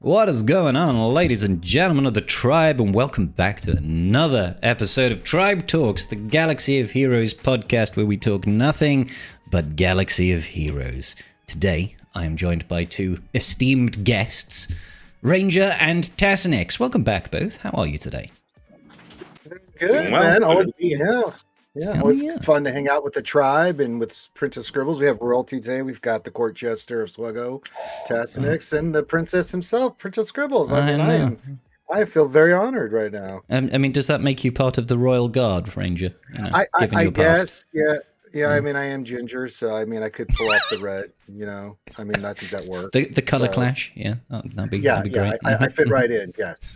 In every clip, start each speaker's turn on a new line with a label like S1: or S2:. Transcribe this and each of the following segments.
S1: What is going on, ladies and gentlemen of the tribe, and welcome back to another episode of Tribe Talks, the Galaxy of Heroes podcast where we talk nothing but Galaxy of Heroes. Today, I am joined by two esteemed guests, Ranger and Tassinix. Welcome back, both. How are you today?
S2: Good, man. Always, always fun to hang out with the tribe and with Princess Scribbles. We have royalty today. We've got the court jester of Swego, Tassinix, and the princess himself, Princess Scribbles. I feel very honored right now.
S1: I mean, does that make you part of the Royal Guard, Ranger? You know,
S2: I guess, yeah. I mean, I am ginger, so I mean, I could pull off the red. I mean, I think that works.
S1: The color clash, yeah, that'd be great.
S2: I fit right in. Yes.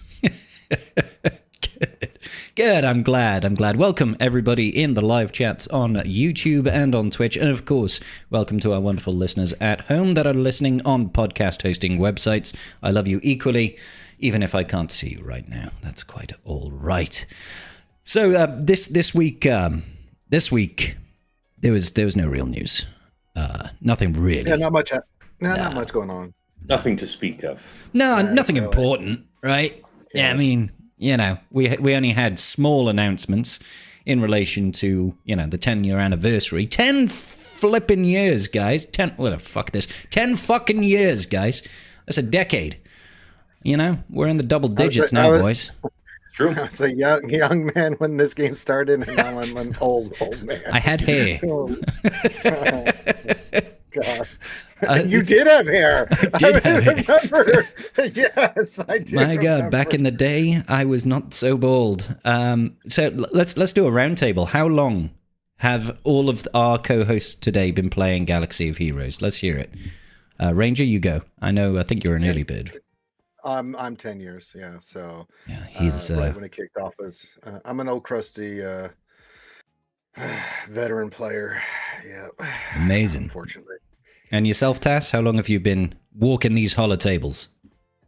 S1: Good. I'm glad. Welcome everybody in the live chats on YouTube and on Twitch, and of course, welcome to our wonderful listeners at home that are listening on podcast hosting websites. I love you equally, even if I can't see you right now. That's quite all right. So this week there was no real news. Nothing really.
S2: Yeah, not much. Not much going on.
S3: Nothing to speak of.
S1: No, nothing really important, right? Yeah, I mean, we only had small announcements in relation to, the 10-year anniversary. 10 flipping years, guys. 10 fucking years, guys. That's a decade. We're in the double digits now, boys.
S2: True. I was a young man when this game started, and now I'm an old man.
S1: I had hair.
S2: God. You did have hair. Remember. Yes, I did.
S1: My God, back in the day, I was not so bald. So let's do a roundtable. How long have all of our co-hosts today been playing Galaxy of Heroes? Let's hear it. Ranger, you go. I think you're an early bird.
S2: I'm 10 years. Yeah. So
S1: yeah, he's
S2: right when it kicked off. I'm an old crusty veteran player. Yeah.
S1: Amazing.
S2: Unfortunately.
S1: And yourself, Tass, how long have you been walking these holotables?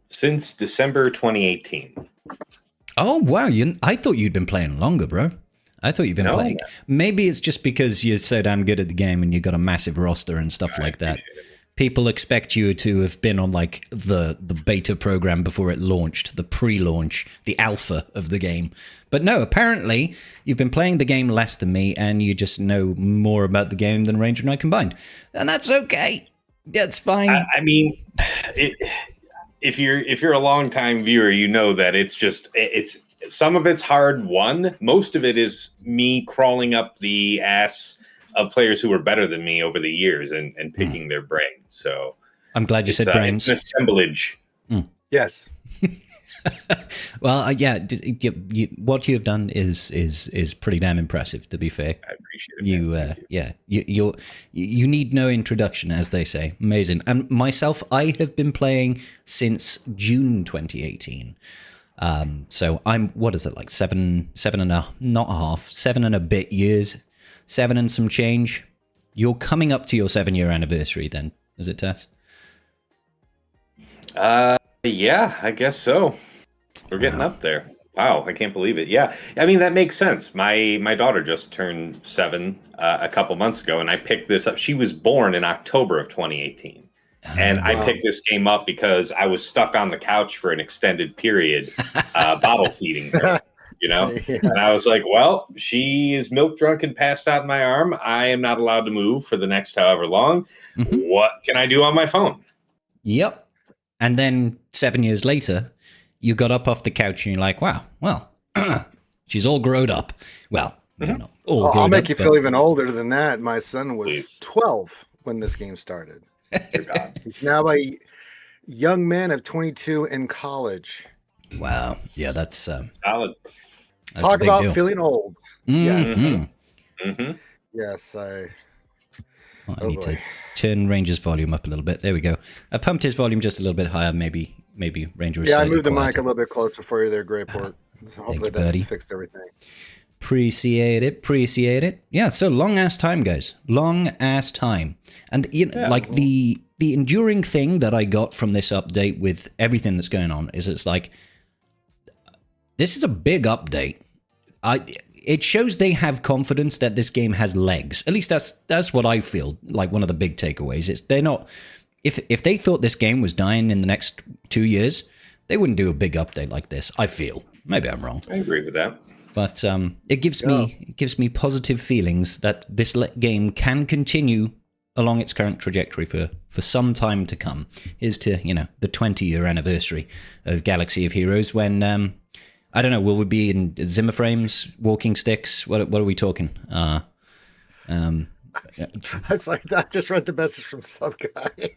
S3: Since December 2018.
S1: Oh, wow. I thought you'd been playing longer, bro. I thought you'd been playing. Maybe it's just because you're so damn good at the game and you've got a massive roster and stuff like that. People expect you to have been on like the beta program before it launched, the pre-launch, the alpha of the game. But no, apparently you've been playing the game less than me and you just know more about the game than Ranger and I combined. And that's okay. That's fine.
S3: I mean, if you're a long-time viewer, you know that it's some of it's hard won. Most of it is me crawling up the ass of players who were better than me over the years and picking their brains. So
S1: I'm glad you said brains.
S3: It's an assemblage.
S2: Yes.
S1: Well, what you have done is pretty damn impressive, to be fair.
S3: I appreciate it.
S1: You need no introduction, as they say. Amazing. And myself, I have been playing since June 2018. So I'm, what is it, like 7 and a bit years. 7 and some change. You're coming up to your 7-year anniversary then, is it, Tess?
S3: Yeah, I guess so. We're getting up there. Wow, I can't believe it. Yeah, I mean, that makes sense. My daughter just turned 7 a couple months ago, and I picked this up. She was born in October of 2018. And I picked this game up because I was stuck on the couch for an extended period, bottle feeding her. And I was like, well, she is milk drunk and passed out in my arm. I am not allowed to move for the next however long. Mm-hmm. What can I do on my phone?
S1: Yep. And then 7 years later, you got up off the couch and you're like, wow, well, she's all grown up. Well, not all grown up.
S2: I'll make you feel even older than that. My son was 12 when this game started. He's now a young man of 22 in college.
S1: Wow. Yeah, that's
S3: solid.
S2: Talk about deal. Feeling old.
S1: Mm-hmm.
S2: Yes. Mm-hmm. Yes,
S1: I need to turn Ranger's volume up a little bit. There we go. I pumped his volume just a little bit higher. Maybe Ranger was
S2: I moved the mic a little bit closer for you there, Greyport. Hopefully that fixed everything.
S1: Appreciate it. Yeah, so long-ass time, guys. Long-ass time. And, the enduring thing that I got from this update with everything that's going on is it's like, this is a big update. It shows they have confidence that this game has legs. At least that's what I feel like one of the big takeaways. They're not if they thought this game was dying in the next 2 years, they wouldn't do a big update like this. I feel. Maybe I'm wrong.
S3: I agree with that.
S1: But it gives me positive feelings that this game can continue along its current trajectory for some time to come. Here's to the 20-year anniversary of Galaxy of Heroes. When I don't know, will we be in Zimmer frames, walking sticks? What are we talking?
S2: It's like I just read the message from some guy.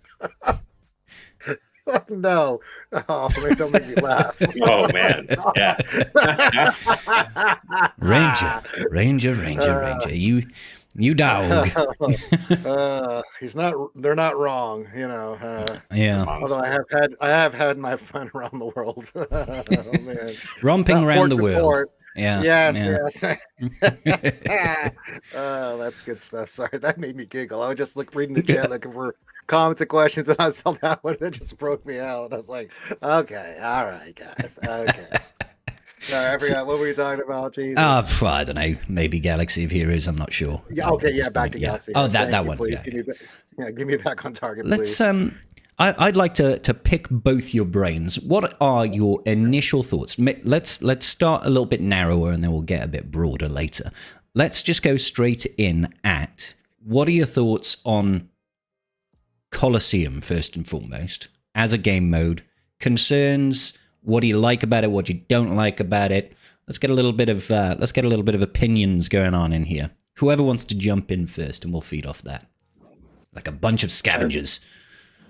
S2: No. Oh, man, don't make me laugh.
S3: Oh, man. Yeah.
S1: Ranger. You dog.
S2: They're not wrong,
S1: Yeah.
S2: Although I have had my fun around the world. Oh, man.
S1: Romping around the world. Yeah.
S2: Yes. Oh, that's good stuff. Sorry, that made me giggle. I was just reading the chat looking for comments and questions, and I saw that one that just broke me out. I was like, okay, all right, guys. Okay. Sorry, I forgot. What were you talking about, Jesus?
S1: I don't know. Maybe Galaxy of Heroes. I'm not sure.
S2: Yeah. Okay. Yeah. Back to Galaxy.
S1: Oh, that one.
S2: Please.
S1: Yeah.
S2: Give me back on target.
S1: Let's
S2: please.
S1: I'd like to pick both your brains. What are your initial thoughts? Let's start a little bit narrower, and then we'll get a bit broader later. Let's just go straight in at what are your thoughts on Colosseum first and foremost as a game mode? Concerns. What do you like about it? What you don't like about it? Let's get a little bit of opinions going on in here. Whoever wants to jump in first, and we'll feed off that like a bunch of scavengers.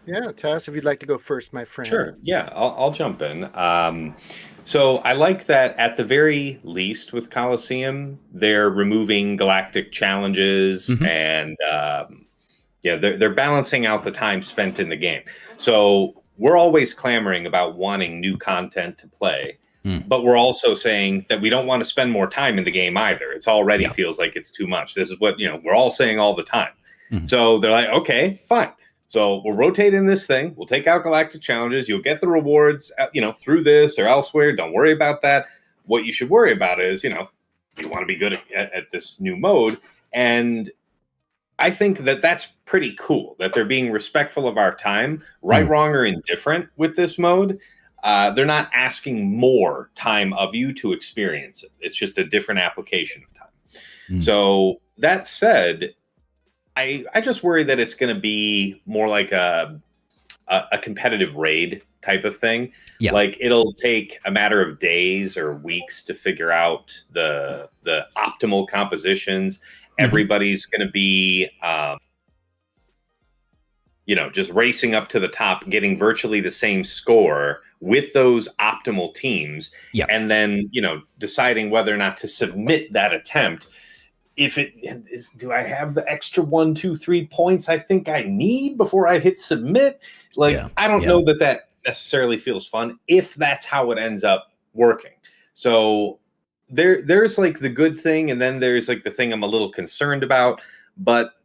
S2: Yeah, Tess, if you'd like to go first, my friend.
S3: Sure. Yeah, I'll jump in. So I like that at the very least with Colosseum, they're removing galactic challenges and they're balancing out the time spent in the game. So we're always clamoring about wanting new content to play, but we're also saying that we don't want to spend more time in the game either. It's already feels like it's too much. This is what we're all saying all the time. So they're like, okay, fine. So we'll rotate in this thing. We'll take out galactic challenges. You'll get the rewards, through this or elsewhere. Don't worry about that. What you should worry about is, you want to be good at this new mode. And I think that that's pretty cool that they're being respectful of our time, right, wrong, or indifferent with this mode. They're not asking more time of you to experience it. It's just a different application of time. So that said, I just worry that it's going to be more like a competitive raid type of thing. Yeah. Like it'll take a matter of days or weeks to figure out the optimal compositions. Everybody's going to be, just racing up to the top, getting virtually the same score with those optimal teams. Yeah. And then, deciding whether or not to submit that attempt. If it is, do I have the extra 1, 2, 3 points I think I need before I hit submit? I don't know that necessarily feels fun if that's how it ends up working. So there's like the good thing, and then there's like the thing I'm a little concerned about, but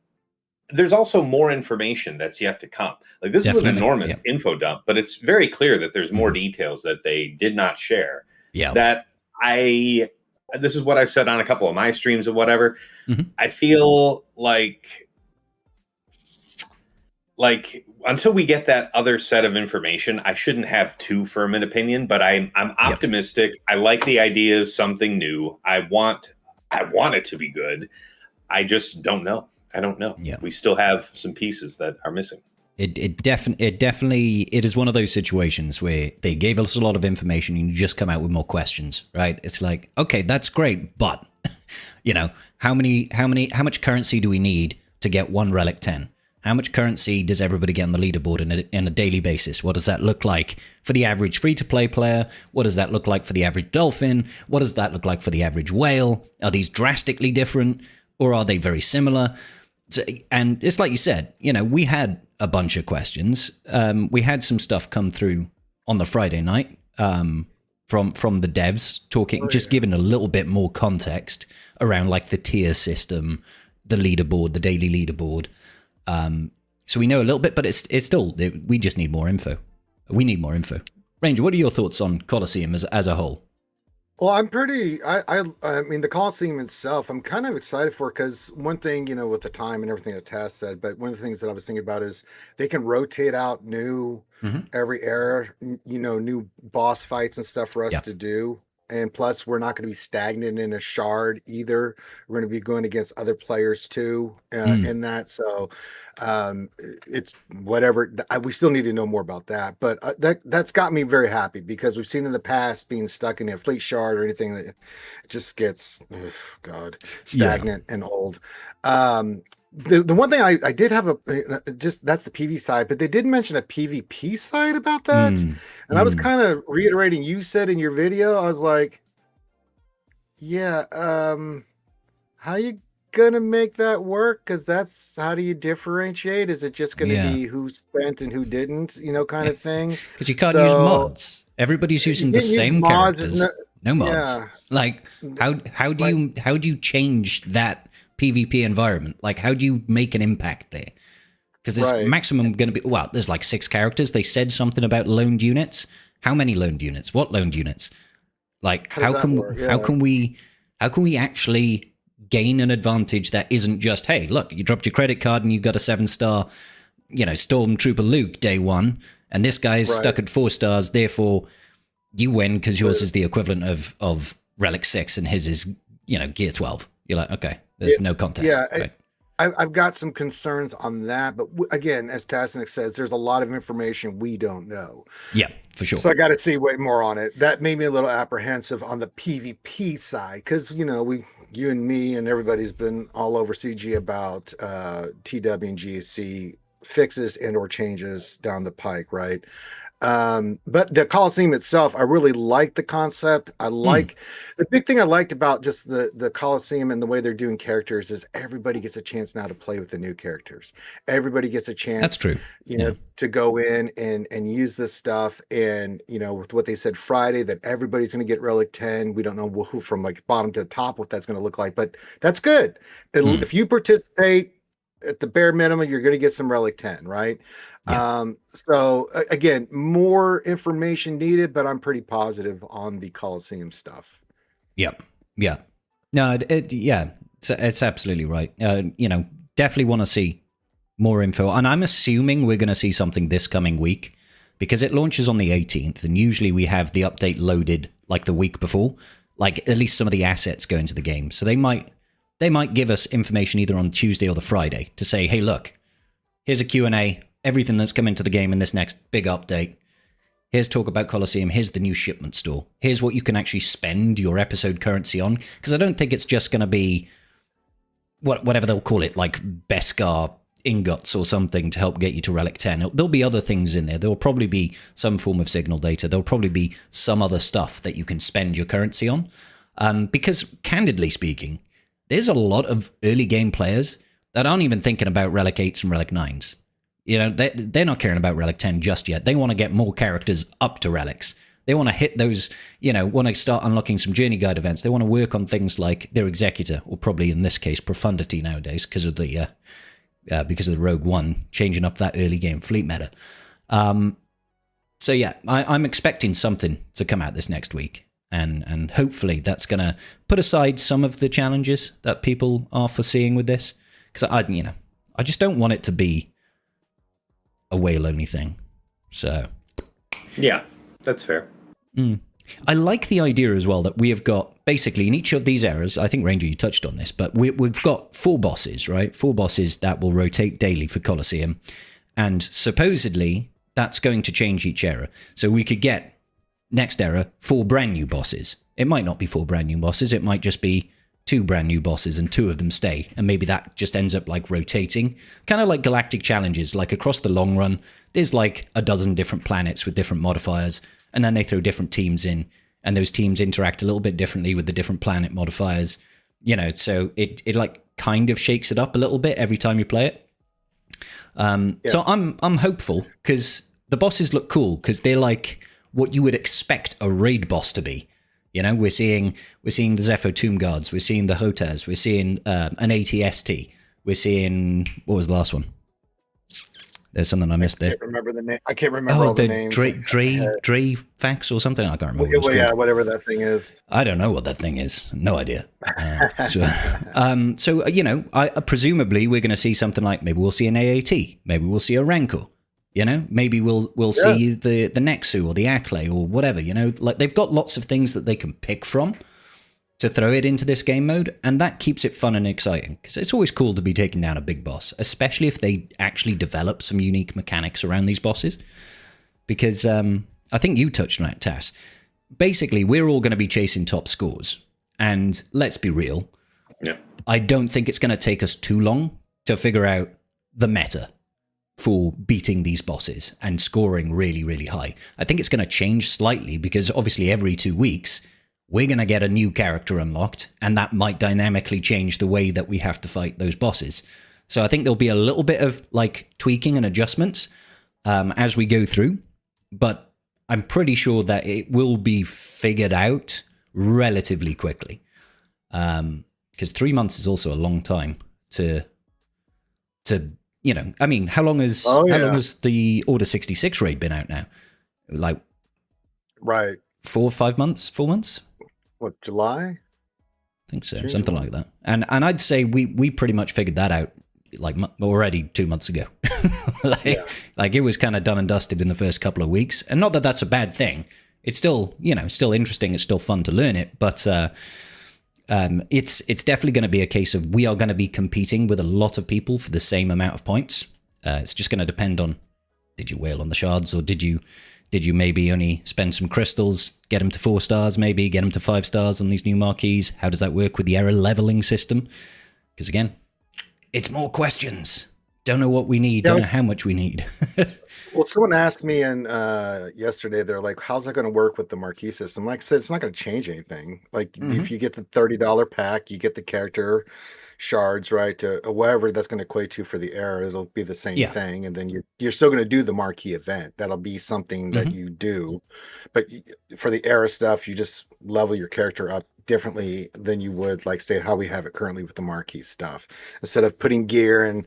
S3: there's also more information that's yet to come. Like this was an enormous info dump, but it's very clear that there's more details that they did not share. Yeah. This is what I've said on a couple of my streams or whatever. I feel like until we get that other set of information, I shouldn't have too firm an opinion, but I'm optimistic. I like the idea of something new. I want it to be good. I just don't know. I don't know. Yeah. We still have some pieces that are missing.
S1: It definitely is one of those situations where they gave us a lot of information and you just come out with more questions, right? It's like, okay, that's great, but how much currency do we need to get one Relic 10? How much currency does everybody get on the leaderboard on a daily basis? What does that look like for the average free-to-play player? What does that look like for the average dolphin? What does that look like for the average whale? Are these drastically different, or are they very similar? And it's like you said, we had a bunch of questions. We had some stuff come through on the Friday night from the devs talking, just giving a little bit more context around like the tier system, the leaderboard, the daily leaderboard. So we know a little bit, but it's still, we just need more info. We need more info. Ranger, what are your thoughts on Colosseum as a whole?
S2: Well, I'm pretty. I mean, the Coliseum itself, I'm kind of excited for because one thing, with the time and everything that Taz said, but one of the things that I was thinking about is they can rotate out new
S1: Hmm.
S2: every era, new boss fights and stuff for us
S1: Yeah.
S2: to do. And plus, we're not going to be stagnant in a shard either. We're going to be going against other players too
S1: Mm.
S2: in that. So it's whatever. We still need to know more about that. But that's got me very happy because we've seen in the past being stuck in a fleet shard or anything that just gets, ugh, God,
S1: Yeah.
S2: stagnant and old. The one thing I did have just that's the PV side, but they did mention a PvP side about that.
S1: Mm.
S2: And I was
S1: Mm.
S2: kind of reiterating you said in your video. I was like, yeah, how you gonna make that work? Because that's how do you differentiate? Is it just gonna
S1: Yeah.
S2: be who spent and who didn't, kind of thing?
S1: Because you can't use
S2: So
S1: mods. Everybody's
S2: you
S1: using the
S2: can use
S1: same
S2: mods.
S1: characters. No mods.
S2: Yeah,
S1: Like how do
S2: like
S1: you change that PvP environment? Like how do you make an impact there? Because there's
S2: right.
S1: maximum going to be there's like 6 characters. They said something about loaned units. How many loaned units? What loaned units? Like
S2: How does that work?
S1: how
S2: Yeah,
S1: can we actually gain an advantage that isn't just, hey, look, you dropped your credit card and you got a 7-star, Stormtrooper Luke day 1, and this guy's
S2: right.
S1: stuck at 4 stars, therefore you win because yours is the equivalent of Relic 6 and his is, Gear 12. You're like, okay,
S2: Yeah,
S1: there's no contest.
S2: yeah.
S1: Right?
S2: I've got some concerns on that, but again, as Tasnik says, there's a lot of information we don't know.
S1: Yeah, for sure.
S2: So I got to see way more on it. That made me a little apprehensive on the PvP side because you and me and everybody's been all over CG about TW and GAC fixes and or changes down the pike, right? But the Coliseum itself, I really like the concept. I like the big thing I liked about just the Coliseum and the way they're doing characters is everybody gets a chance now to play with the new characters. Everybody gets a
S1: That's
S2: chance,
S1: true.
S2: to go in and use this stuff. And with what they said Friday, that everybody's going to get Relic 10. We don't know who from like bottom to top what that's going to look like, but that's good. If you participate at the bare minimum, you're going to get some Relic 10, right?
S1: Yeah.
S2: So again, more information needed, but I'm pretty positive on the Coliseum stuff.
S1: Yep. Yeah. No, yeah, it's absolutely right. Definitely want to see more info. And I'm assuming we're going to see something this coming week because it launches on the 18th. And usually we have the update loaded like the week before, like at least some of the assets go into the game. So they might give us information either on Tuesday or the Friday to say, hey, look, here's a Q&A, everything that's come into the game in this next big update. Here's talk about Coliseum. Here's the new shipment store. Here's what you can actually spend your episode currency on. Because I don't think it's just going to be whatever they'll call it, like Beskar ingots or something to help get you to Relic 10. There'll be other things in there. There'll probably be some form of signal data. There'll probably be some other stuff that you can spend your currency on. Because candidly speaking, there's a lot of early game players that aren't even thinking about Relic 8s and Relic 9s. They're not caring about Relic 10 just yet. They want to get more characters up to Relics. They want to hit those, want to start unlocking some Journey Guide events. They want to work on things like their Executor, or probably in this case, Profundity nowadays because of the Rogue One changing up that early game fleet meta. So yeah, I'm expecting something to come out this next week. And hopefully that's going to put aside some of the challenges that people are foreseeing with this. Because I just don't want it to be a whale-only thing. So
S3: yeah, that's fair.
S1: I like the idea as well that we have got, basically in each of these eras, I think Ranger, you touched on this, but we've got 4 bosses, right? 4 bosses that will rotate daily for Colosseum. And supposedly that's going to change each era. So we could get, next era, 4 brand new bosses. It might not be 4 brand new bosses. It might just be 2 brand new bosses and 2 of them stay. And maybe that just ends up like rotating. Kind of like galactic challenges. Like across the long run, there's like a dozen different planets with different modifiers. And then they throw different teams in. And those teams interact a little bit differently with the different planet modifiers. So it like kind of shakes it up a little bit every time you play it. So I'm hopeful because the bosses look cool because they're like what you would expect a raid boss to be. We're seeing the Zepho Tomb Guards, we're seeing the Hotas, we're seeing an ATST, we're seeing, what was the last one? There's something I missed there.
S2: I can't remember the name. I can't remember all the names.
S1: Dre Fax or something. I can't remember.
S2: Well, yeah, whatever that thing is.
S1: I don't know what that thing is. No idea. So you know, presumably we're going to see something like maybe we'll see an AAT, maybe we'll see a Rancor. You know, maybe we'll see the Nexu or the Acklay or whatever. You know, like they've got lots of things that they can pick from to throw it into this game mode, and that keeps it fun and exciting, because it's always cool to be taking down a big boss, especially if they actually develop some unique mechanics around these bosses. Because I think you touched on it, Tass. Basically, we're all going to be chasing top scores, and let's be real, I don't think it's going to take us too long to figure out the meta for beating these bosses and scoring really, really high. I think it's going to change slightly, because obviously every 2 weeks we're going to get a new character unlocked, and that might dynamically change the way that we have to fight those bosses. So I think there'll be a little bit of like tweaking and adjustments as we go through, but I'm pretty sure that it will be figured out relatively quickly. Because 3 months is also a long time to you know, I mean, how long has the Order 66 raid been out now? Like,
S2: right,
S1: 4 or 5 months, 4 months?
S2: What, July?
S1: I think so, something like that. And I'd say we pretty much figured that out like already 2 months ago. Like it was kind of done and dusted in the first couple of weeks. And not that that's a bad thing. It's still, you know, still interesting. It's still fun to learn it. But it's definitely going to be a case of we are going to be competing with a lot of people for the same amount of points. It's just going to depend on, did you wail on the shards, or did you maybe only spend some crystals, get them to 4 stars, maybe get them to 5 stars on these new marquees? How does that work with the error leveling system? Because again, it's more questions. Don't know what we need. Don't know how much we need.
S2: Well, someone asked me yesterday, they're like, how's that going to work with the marquee system? Like I said, it's not going to change anything. Like if you get the $30 pack, you get the character shards, right, to whatever that's going to equate to for the error. It'll be the same thing, and then you're still going to do the marquee event. That'll be something that you do, but for the error stuff, you just level your character up differently than you would, like, say, how we have it currently with the marquee stuff. Instead of putting gear and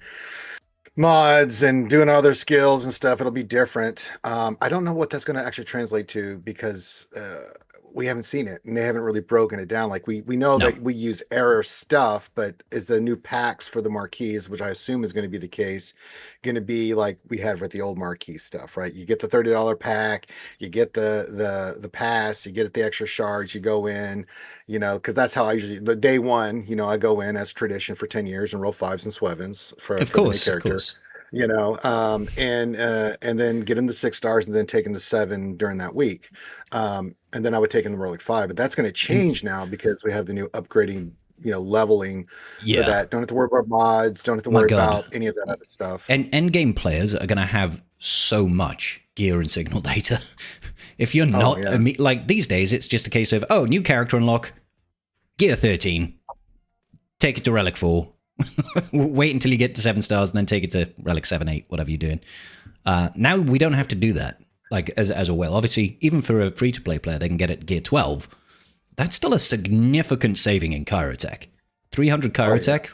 S2: mods and doing other skills and stuff, it'll be different. I don't know what that's going to actually translate to, because we haven't seen it, and they haven't really broken it down. Like we know that we use error stuff, but is the new packs for the marquees, which I assume is going to be the case, going to be like we had with the old marquee stuff, right? You get the $30 pack, you get the pass, you get the extra shards, you go in, you know, because that's how I usually, the day one, you know, I go in as tradition for 10 years and roll 5s and 7s for the new character. You know, and then get him to 6 stars, and then take him to 7 during that week. And then I would take him to Relic 5, but that's going to change now, because we have the new upgrading, you know, leveling for that. Don't have to worry about mods. Don't have to worry about any of that other stuff.
S1: And endgame players are going to have so much gear and signal data. If you're not, like these days, it's just a case of, new character unlock, gear 13, take it to Relic 4. Wait until you get to 7 stars and then take it to Relic 7, 8, whatever you're doing. Now we don't have to do that, like as a whale. Obviously, even for a free-to-play player, they can get it gear 12. That's still a significant saving in Chirotech. 300 Chirotech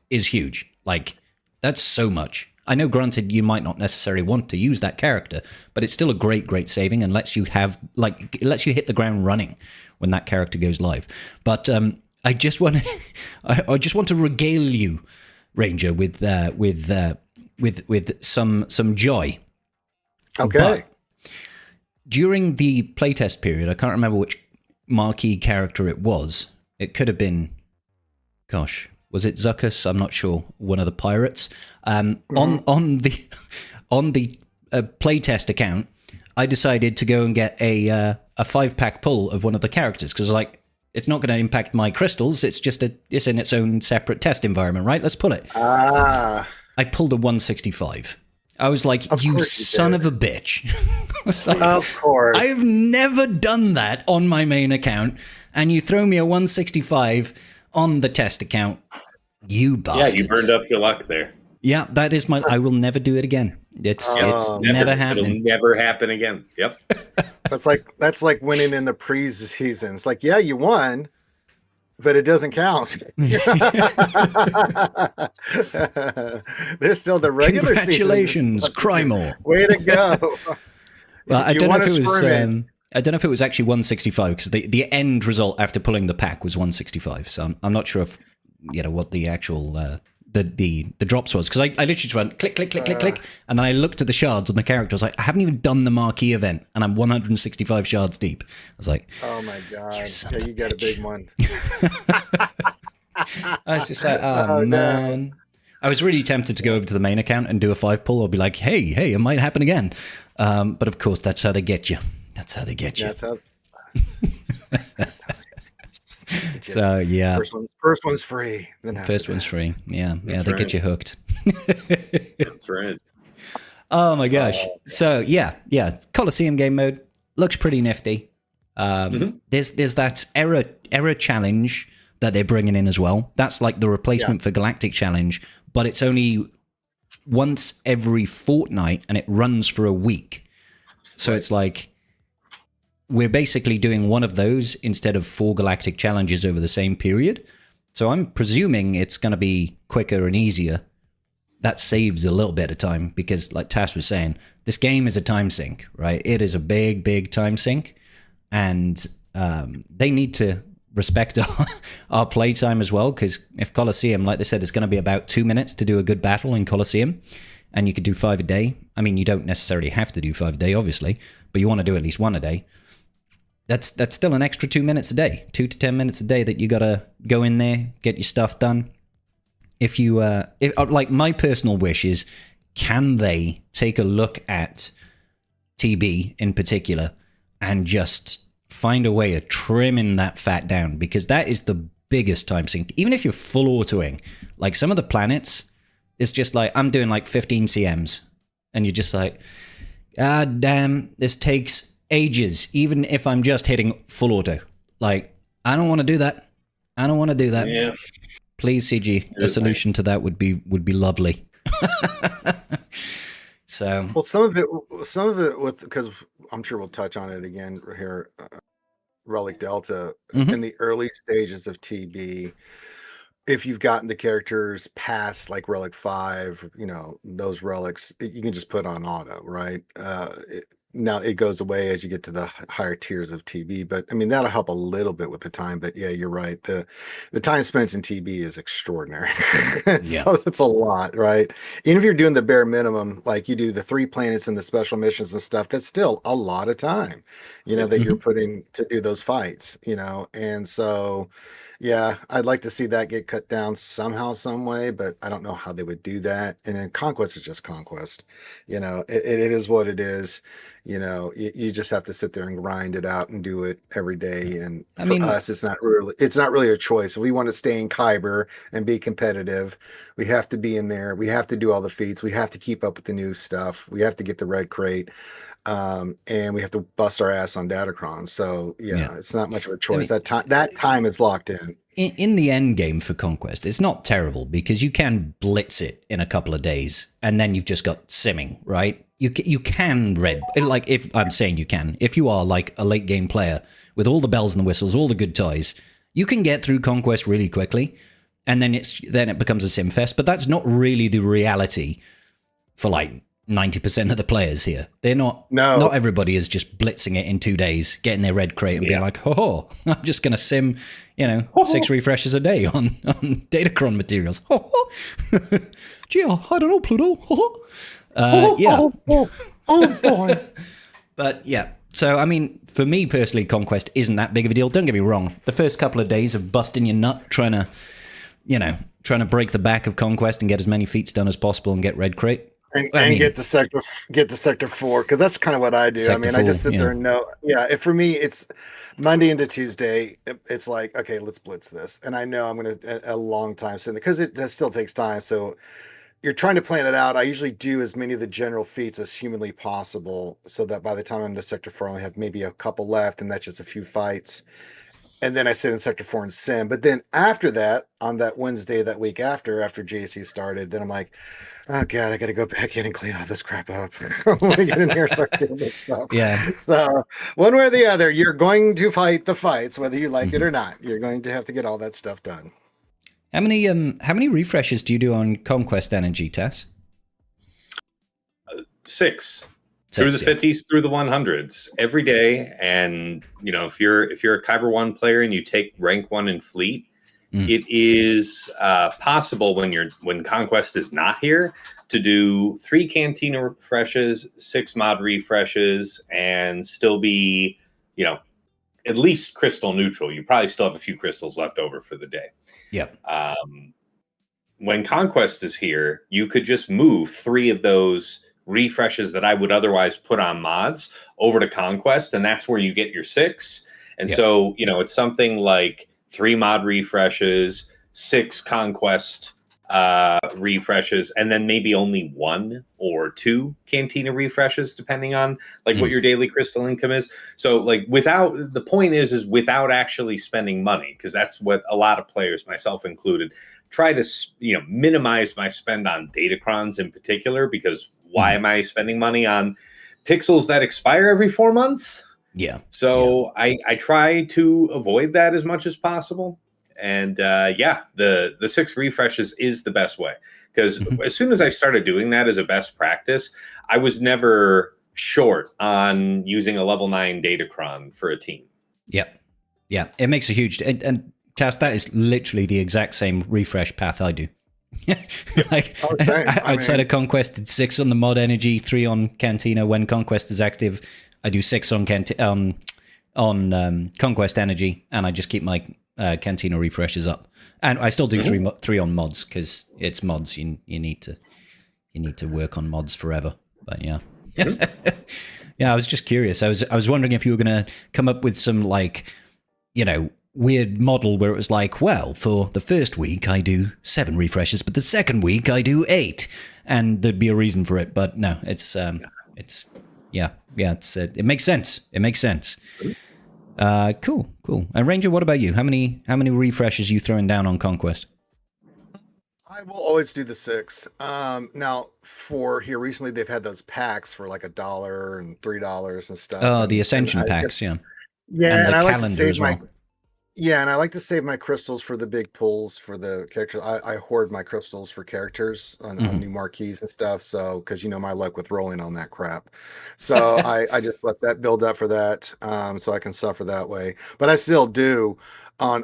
S1: is huge. Like, that's so much. I know, granted, you might not necessarily want to use that character, but it's still a great saving, and lets you hit the ground running when that character goes live. But I just want to regale you, Ranger, with some joy.
S2: Okay.
S1: But during the playtest period, I can't remember which marquee character it was. It could have been, was it Zuckus? I'm not sure. One of the pirates. On the playtest account, I decided to go and get a 5-pack pull of one of the characters, because like, it's not going to impact my crystals. It's just it's in its own separate test environment, right? Let's pull it. I pulled a 165. I was like, you son of a bitch. Like,
S2: of course.
S1: I have never done that on my main account, and you throw me a 165 on the test account. You bastards.
S3: Yeah, you burned up your luck there.
S1: Yeah, that is I will never do it again. It's never happening.
S3: It'll never happen again. Yep.
S2: That's like winning in the preseason. It's like, yeah, you won, but it doesn't count. There's still the regular
S1: Congratulations,
S2: season.
S1: cry more.
S2: Way to go.
S1: Well, I don't know if it was. I don't know if it was actually 165 because the end result after pulling the pack was 165. So I'm not sure if what the actual the drops was, because I literally just went click click click click click, and then I looked at the shards on the character. I was like, I haven't even done the marquee event, and I'm 165 shards deep. I was like,
S2: oh my god, yeah, you got a big one.
S1: I was just like, oh man. I was really tempted to go over to the main account and do a 5 pull. I'll be like, hey, it might happen again. But of course, that's how they get you. That's how they get you. So yeah,
S2: first one's free.
S1: First one's free. Yeah, that's they get you hooked.
S3: That's right.
S1: Oh my gosh. So yeah. Coliseum game mode looks pretty nifty. There's that error challenge that they're bringing in as well. That's like the replacement for Galactic Challenge, but it's only once every fortnight and it runs for a week. So it's like we're basically doing one of those instead of 4 Galactic Challenges over the same period. So I'm presuming it's going to be quicker and easier. That saves a little bit of time because, like Tass was saying, this game is a time sink, right? It is a big, big time sink. And they need to respect our playtime as well, because if Coliseum, like they said, is going to be about 2 minutes to do a good battle in Coliseum, and you could do 5 a day. I mean, you don't necessarily have to do 5 a day, obviously, but you want to do at least 1 a day. That's still an extra 2 minutes a day, 2 to 10 minutes a day that you got to go in there, get your stuff done. If you, like, my personal wish is, can they take a look at TB in particular and just find a way of trimming that fat down, because that is the biggest time sink. Even if you're full autoing, like some of the planets, it's just like, I'm doing like 15 CMs, and you're just like, God damn, this takes ages, even if I'm just hitting full auto. Like, I don't want to do that. Yeah. Please, CG, a solution to that would be lovely. So,
S2: well, some of it with, because I'm sure we'll touch on it again here, Relic Delta, in the early stages of TB, if you've gotten the characters past like Relic 5, those relics, you can just put on auto, right? Now it goes away as you get to the higher tiers of TB, but I mean, that'll help a little bit with the time. But yeah, you're right. The time spent in TB is extraordinary. So it's a lot, right? Even if you're doing the bare minimum, like you do the 3 planets and the special missions and stuff, that's still a lot of time, that you're putting to do those fights, and so, yeah, I'd like to see that get cut down somehow, some way, but I don't know how they would do that. And then Conquest is just Conquest. It is what it is. You just have to sit there and grind it out and do it every day. And for us, it's not really a choice. If we want to stay in Kyber and be competitive, we have to be in there. We have to do all the feats. We have to keep up with the new stuff. We have to get the red crate. And we have to bust our ass on Datacron. So it's not much of a choice. That time is locked in.
S1: In the end game for Conquest, it's not terrible because you can blitz it in a couple of days, and then you've just got simming, right? You can if I'm saying you can, if you are like a late game player with all the bells and the whistles, all the good toys, you can get through Conquest really quickly, and then it becomes a sim fest. But that's not really the reality for like 90% of the players here. They're not.
S2: No.
S1: Not everybody is just blitzing it in 2 days, getting their red crate and being like, "Oh, I'm just gonna sim, 6 refreshes a day on Datacron materials." Gee, I don't know, Pluto. Yeah.
S2: Oh boy.
S1: But yeah. So I mean, for me personally, Conquest isn't that big of a deal. Don't get me wrong. The first couple of days of busting your nut trying to break the back of Conquest and get as many feats done as possible and get red crate.
S2: And get to sector 4, because that's kind of what I do. I just sit there and know. Yeah, for me, it's Monday into Tuesday. It's like, okay, let's blitz this, and I know I'm going to a long time sitting there because it still takes time. So you're trying to plan it out. I usually do as many of the general feats as humanly possible, so that by the time I'm to sector 4, I only have maybe a couple left, and that's just a few fights. And then I sit in Sector 4 and sim. But then after that, on that Wednesday, that week after JC started, then I'm like, oh God, I got to go back in and clean all this crap up. I want to get in here and start doing this stuff.
S1: Yeah.
S2: So one way or the other, you're going to fight the fights, whether you like it or not. You're going to have to get all that stuff done.
S1: How many refreshes do you do on Conquest Energy, Tess?
S3: 6. Through the 50s, through the 100s every day. And if you're a Kyber 1 player and you take rank 1 in fleet, it is possible when Conquest is not here to do 3 Cantina refreshes, 6 mod refreshes, and still be at least crystal neutral. You probably still have a few crystals left over for the day.
S1: Yep.
S3: When Conquest is here, you could just move 3 of those refreshes that I would otherwise put on mods over to Conquest, and that's where you get your 6. And so, it's something like 3 mod refreshes, 6 Conquest refreshes, and then maybe only 1 or 2 Cantina refreshes, depending on what your daily crystal income is. So the point is without actually spending money, because that's what a lot of players, myself included, try to minimize my spend on Datacrons in particular, because why am I spending money on pixels that expire every 4 months?
S1: Yeah.
S3: So I try to avoid that as much as possible. And the 6 refreshes is the best way, because as soon as I started doing that as a best practice, I was never short on using a level 9 Datacron for a team.
S1: Yep. Yeah. It makes a huge, and Tess, that is literally the exact same refresh path I do. Outside of Conquest, it's 6 on the mod energy, 3 on Cantina. When Conquest is active, I do 6 on Conquest energy, and I just keep my Cantina refreshes up. And I still do 3 on mods, because it's mods. You need to work on mods forever. But yeah. Yeah, I was just curious. I was wondering if you were going to come up with some weird model where it was like, well, for the first week I do 7 refreshes, but the second week I do 8, and there'd be a reason for it. But no, it makes sense. It makes sense. Cool. And Ranger, what about you? How many refreshes are you throwing down on Conquest?
S2: I will always do the 6. Now for here recently, they've had those packs for like $1 and $3 and stuff.
S1: Oh, the Ascension packs,
S2: yeah,
S1: and
S2: I
S1: like to save
S2: and I like to save my crystals for the big pulls for the characters. I hoard my crystals for characters on new marquees and stuff. So, because my luck with rolling on that crap. So I just let that build up for that. So I can suffer that way. But I still do on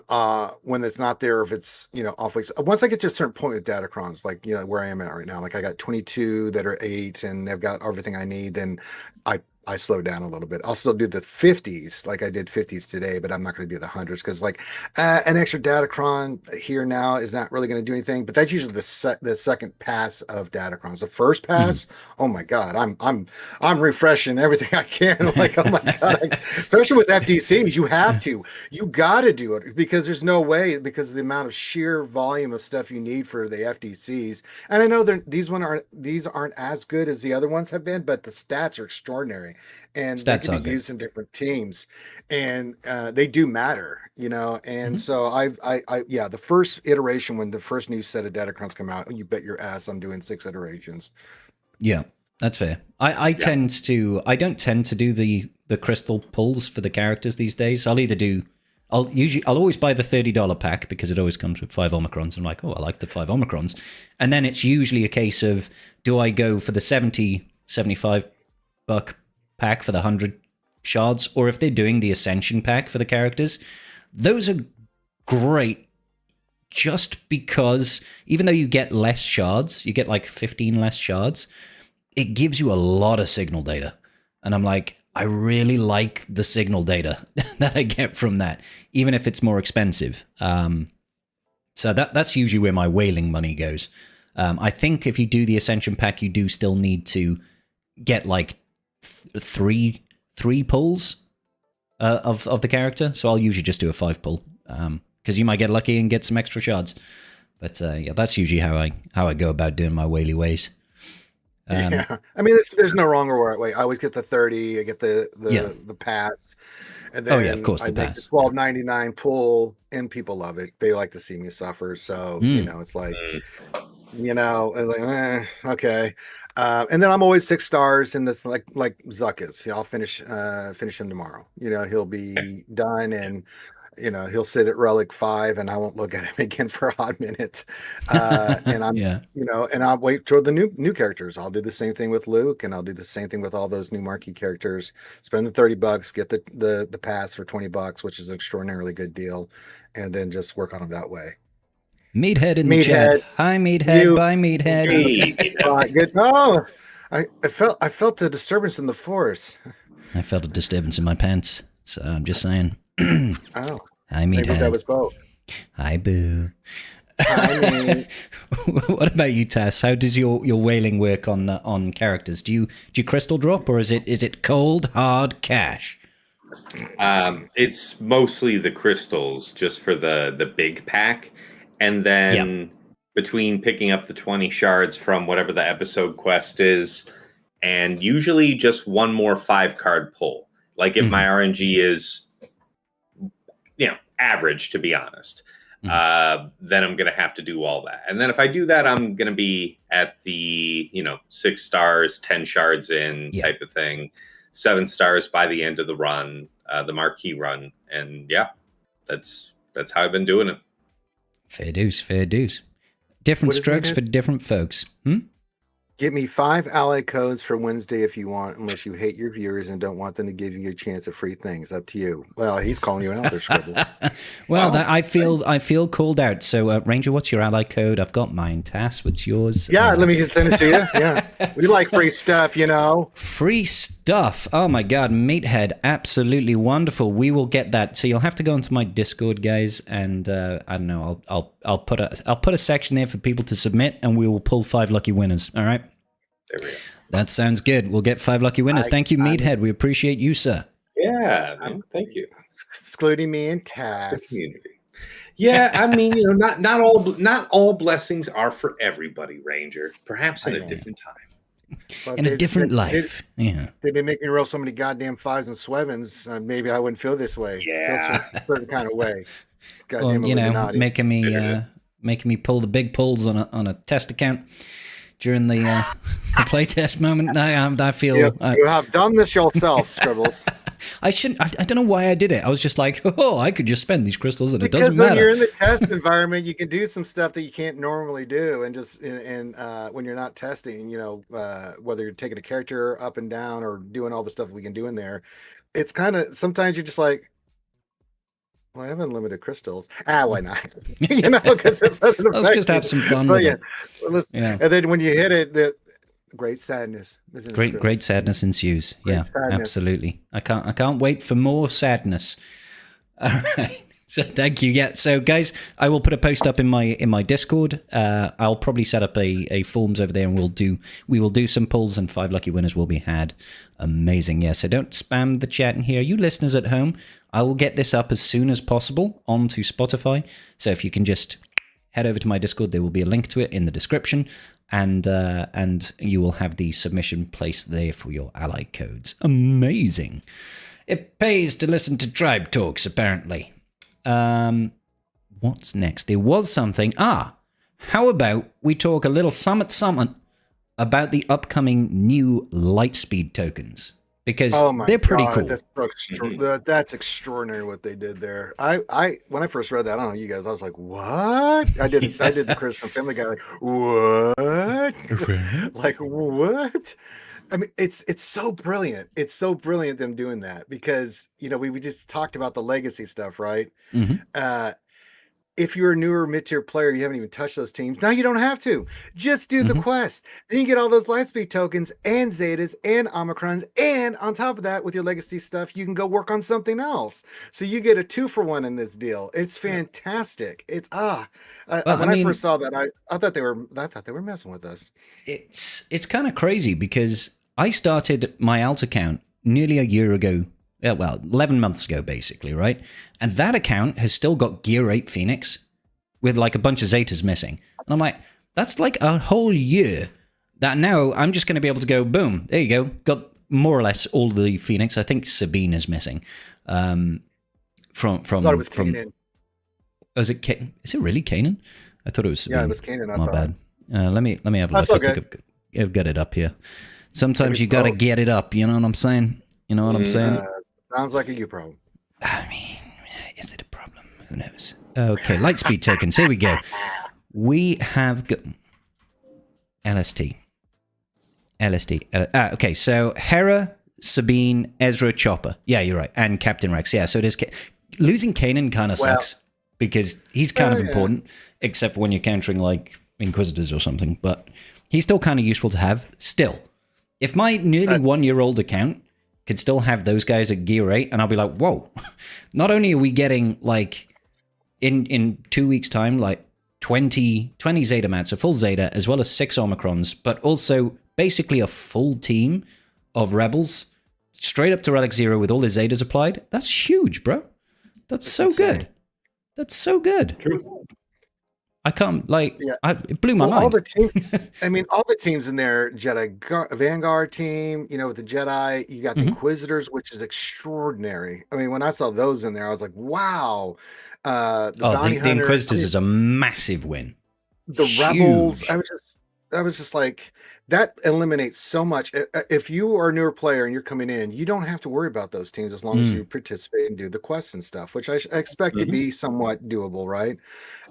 S2: when it's not there, if it's off weeks. Once I get to a certain point with Datacrons, like where I am at right now, like I got 22 that are 8 and they've got everything I need, then I slow down a little bit. I'll still do the 50s, like I did 50s today, but I'm not going to do the 100s, because an extra Datacron here now is not really going to do anything. But that's usually the second pass of Datacrons. The first pass, oh my God, I'm refreshing everything I can. Like, oh my God, especially with FDCs, you got to do it, because there's no way, because of the amount of sheer volume of stuff you need for the FDCs. And I know these aren't as good as the other ones have been, but the stats are extraordinary. And they can be used in different teams, and they do matter, and so the first iteration, when the first new set of Datacrons come out, you bet your ass I'm doing 6 iterations.
S1: Yeah, that's fair. I don't tend to do the crystal pulls for the characters these days. I'll always buy the $30 pack, because it always comes with 5 Omicrons. I'm like, oh, I like the 5 Omicrons. And then it's usually a case of, do I go for the $75 pack for the 100 shards, or if they're doing the Ascension pack for the characters, those are great, just because even though you get less shards, you get like 15 less shards, it gives you a lot of signal data. And I'm like, I really like the signal data that I get from that, even if it's more expensive. So that's usually where my whaling money goes. I think if you do the Ascension pack, you do still need to get like three pulls of the character. So I'll usually just do a 5 pull, because you might get lucky and get some extra shards. But that's usually how I go about doing my whaley ways.
S2: Yeah, I mean, there's no wrong or right way. I always get the 30. I get the pass, and then
S1: of course,
S2: I
S1: the
S2: make
S1: pass.
S2: the $12.99 pull, and people love it. They like to see me suffer. So it's like, it's like okay. And then I'm always 6 stars in this, like Zuck is. I'll finish him tomorrow. He'll be done, and he'll sit at relic 5, and I won't look at him again for a hot minute. And I'm,
S1: Yeah.
S2: and I'll wait toward the new characters. I'll do the same thing with Luke, and I'll do the same thing with all those new marquee characters. Spend the $30, get the pass for $20, which is an extraordinarily good deal, and then just work on them that way.
S1: Meathead in the chat. Hi, Meathead. Bye, Meathead.
S2: Hey, good. Oh, I felt a disturbance in the force.
S1: I felt a disturbance in my pants. So I'm just saying.
S2: Oh,
S1: hi, Meathead.
S2: Maybe that was both.
S1: Hi, Boo.
S2: I mean,
S1: what about you, Tass? How does your whaling work on characters? Do you crystal drop, or is it cold hard cash?
S3: It's mostly the crystals, just for the big pack, and then between picking up the 20 shards from whatever the episode quest is, and usually just one more 5-card pull. Like if my RNG is, average, to be honest, then I'm going to have to do all that. And then if I do that, I'm going to be at the, 6 stars, 10 shards in type of thing, 7 stars by the end of the run, the marquee run. And that's how I've been doing it.
S1: Fair dues. Different strokes for different folks.
S2: Give me 5 ally codes for Wednesday if you want, unless you hate your viewers and don't want them to give you a chance of free things. Up to you. Well, he's calling you out there, Scribbles.
S1: Well, I feel called out. So, Ranger, what's your ally code? I've got mine. Tass, what's yours?
S2: Yeah, let me just send it to you. Yeah, we like free stuff,
S1: Free stuff. Oh my God, Meathead, absolutely wonderful. We will get that. So you'll have to go into my Discord, guys, and I don't know. I'll put a section there for people to submit, and we will pull 5 lucky winners. All right.
S3: There we go.
S1: That sounds good. We'll get 5 lucky winners. Thank you, Meathead. We appreciate you, sir.
S3: Yeah, man, thank you.
S2: Excluding me and Tass.
S3: Yeah, I mean, not all blessings are for everybody, Ranger. Perhaps in a different time.
S2: But
S1: in a different life.
S2: They've been making me roll so many goddamn 5s and 7s. Maybe I wouldn't feel this way.
S3: Yeah,
S2: feel a certain kind of way.
S1: Well, making me pull the big pulls on a test account during the playtest moment. I feel
S2: you have done this yourself, Scribbles.
S1: I shouldn't. I don't know why I did it. I was just like, I could just spend these crystals, and it
S2: because
S1: doesn't matter.
S2: When you're in the test environment, you can do some stuff that you can't normally do, and just when you're not testing, whether you're taking a character up and down or doing all the stuff we can do in there, it's kind of sometimes you're just like, well, I have unlimited crystals. Why not? Because let's
S1: just have some fun.
S2: So, and then when you hit it, the great sadness.
S1: Great sadness ensues. Sadness. Absolutely. I can't wait for more sadness. All right. So thank you. Yeah. So guys, I will put a post up in my Discord. I'll probably set up a forms over there, and we will do some pulls, and 5 lucky winners will be had. Amazing. Yeah. So don't spam the chat in here. You listeners at home, I will get this up as soon as possible onto Spotify. So if you can just head over to my Discord, there will be a link to it in the description, and you will have the submission placed there for your ally codes. Amazing. It pays to listen to Tribe Talks, apparently. What's next? There was something. How about we talk a little summit about the upcoming new Lightspeed tokens? Because they're pretty cool.
S2: That's extraordinary what they did there. I when I first read that, I don't know you guys, I was like, what? I did the Chris from Family Guy, like, what? Like, what? I mean, it's so brilliant. It's so brilliant them doing that, because we just talked about the legacy stuff, right? If you're a newer mid-tier player, you haven't even touched those teams. Now you don't have to. Just do the quest. Then you get all those Lightspeed tokens and Zetas and Omicrons, and on top of that, with your legacy stuff, you can go work on something else. So you get a 2-for-1 in this deal. It's fantastic. It's when I first saw that, I thought they were messing with us.
S1: It's kind of crazy, because I started my alt account nearly a year ago. 11 months ago, basically, right? And that account has still got Gear 8 Phoenix with like a bunch of Zetas missing. And I'm like, that's like a whole year that now I'm just going to be able to go, boom, there you go. Got more or less all the Phoenix. I think Sabine is missing. From
S2: I thought it was Kanan.
S1: Oh, is it really Kanan? I thought it was Sabine.
S2: Yeah, it was Kanan.
S1: My bad. Let me have a look.
S2: That's okay.
S1: I've got it up here. Sometimes you got to get it up. You know what I'm saying? You know what I'm saying?
S2: Sounds like a you problem.
S1: I mean, is it a problem? Who knows? Okay, Lightspeed tokens. Here we go. We have got LST. Okay, so Hera, Sabine, Ezra, Chopper. Yeah, you're right. And Captain Rex. Yeah, so it is. Losing Kanan kind of sucks because he's kind of important, except for when you're countering like Inquisitors or something. But he's still kind of useful to have. Still, if my nearly 1-year-old account could still have those guys at Gear 8, and I'll be like, whoa, not only are we getting like in 2 weeks' time, like 20 Zeta mats, a full Zeta, as well as 6 Omicrons, but also basically a full team of Rebels straight up to Relic Zero with all the Zetas applied. That's huge, bro. That's so good. That's so good.
S3: True.
S1: I can't, like, it blew my mind.
S2: All the teams, I mean, all the teams in there, Vanguard team, you know, with the Jedi, you got the Inquisitors, which is extraordinary. I mean, when I saw those in there, I was like, wow. The
S1: Inquisitors is a massive win.
S2: The Rebels, I was just like, that eliminates so much. If you are a newer player and you're coming in, you don't have to worry about those teams as long as you participate and do the quests and stuff, which I expect to be somewhat doable, right?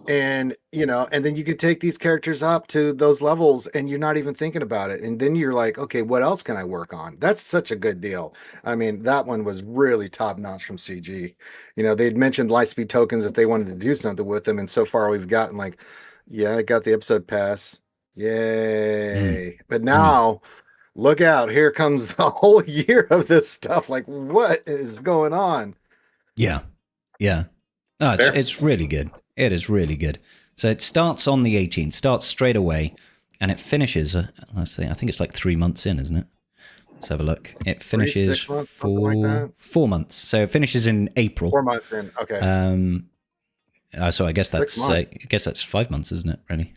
S2: And, you know, and then you can take these characters up to those levels and you're not even thinking about it. And then you're like, okay, what else can I work on? That's such a good deal. I mean, that one was really top notch from CG. You know, they'd mentioned Lightspeed tokens that they wanted to do something with them. And so far we've gotten like, I got the episode pass. Yay. But now look out, here comes a whole year of this stuff. Like, what is going on?
S1: Yeah. Oh, it's really good. It is really good. So it starts on the 18th, starts straight away, and it finishes, let's see, I think it's like 3 months in, isn't it? Let's have a look. It finishes 4 months. So it finishes in April.
S2: 4 months in, okay.
S1: So I guess that's 5 months, isn't it? Really?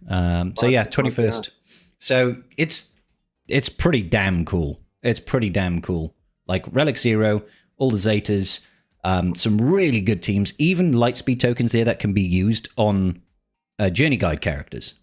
S1: So yeah, 21st. So it's pretty damn cool. It's pretty damn cool. Like Relic Zero, all the Zetas, some really good teams. Even Lightspeed tokens there that can be used on Journey Guide characters.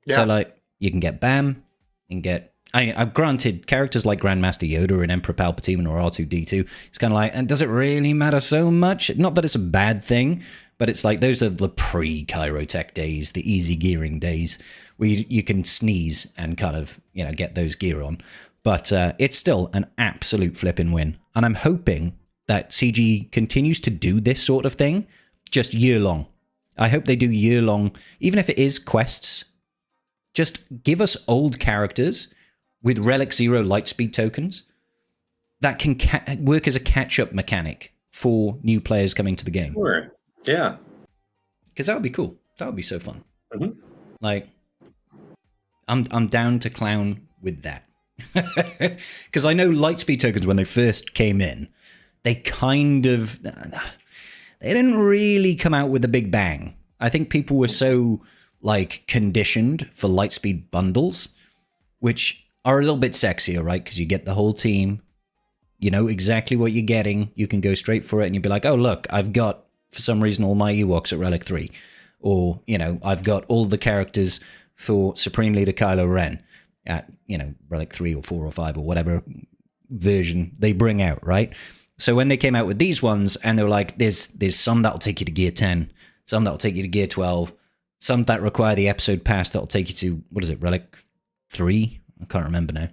S1: Yeah. So like you can get BAM, you can get. I've granted characters like Grandmaster Yoda and Emperor Palpatine or R2D2. It's kind of like, and does it really matter so much? Not that it's a bad thing. But it's like those are the pre-Kyrotech days, the easy gearing days, where you can sneeze and kind of, you know, get those gear on. But it's still an absolute flipping win. And I'm hoping that CG continues to do this sort of thing just year-long. I hope they do year-long, even if it is quests. Just give us old characters with Relic Zero Lightspeed tokens that can work as a catch-up mechanic for new players coming to the game.
S3: Sure. Yeah.
S1: Because that would be cool. That would be so fun. Like, I'm down to clown with that. Because I know Lightspeed tokens, when they first came in, they didn't really come out with a big bang. I think people were so, like, conditioned for Lightspeed bundles, which are a little bit sexier, right? Because you get the whole team. You know exactly what you're getting. You can go straight for it and you'll be like, oh, look, I've got, for some reason, all my Ewoks at Relic 3. Or, you know, I've got all the characters for Supreme Leader Kylo Ren at, you know, Relic 3 or 4 or 5 or whatever version they bring out, right? So when they came out with these ones and they were like, there's some that'll take you to Gear 10, some that'll take you to Gear 12, some that require the episode pass that'll take you to, what is it, Relic 3? I can't remember now.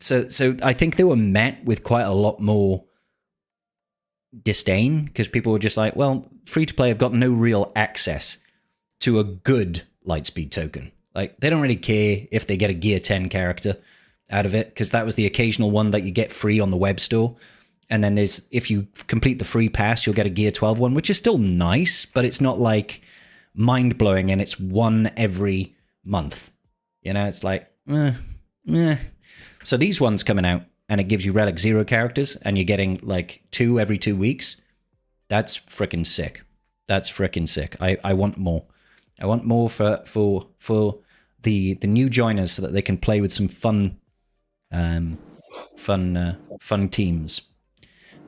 S1: So I think they were met with quite a lot more disdain because people were just like, well, free to play have got no real access to a good Lightspeed token. Like, they don't really care if they get a Gear 10 character out of it because that was the occasional one that you get free on the web store. And then there's, if you complete the free pass, you'll get a Gear 12 one, which is still nice, but it's not like mind blowing and it's one every month. You know, it's like, So these ones coming out, and it gives you Relic Zero characters, and you're getting like 2 every 2 weeks. That's freaking sick. That's freaking sick. I want more. I want more for the new joiners so that they can play with some fun teams.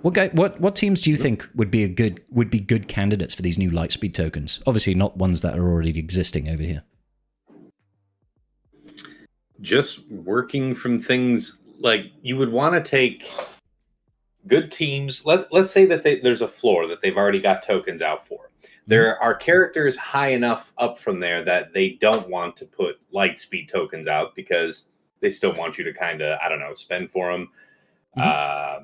S1: What teams do you think would be good candidates for these new Lightspeed tokens? Obviously, not ones that are already existing over here.
S3: Just working from things like you would want to take good teams. Let's say that there's a floor that they've already got tokens out for. There are characters high enough up from there that they don't want to put Lightspeed tokens out because they still want you to kind of, I don't know, spend for them.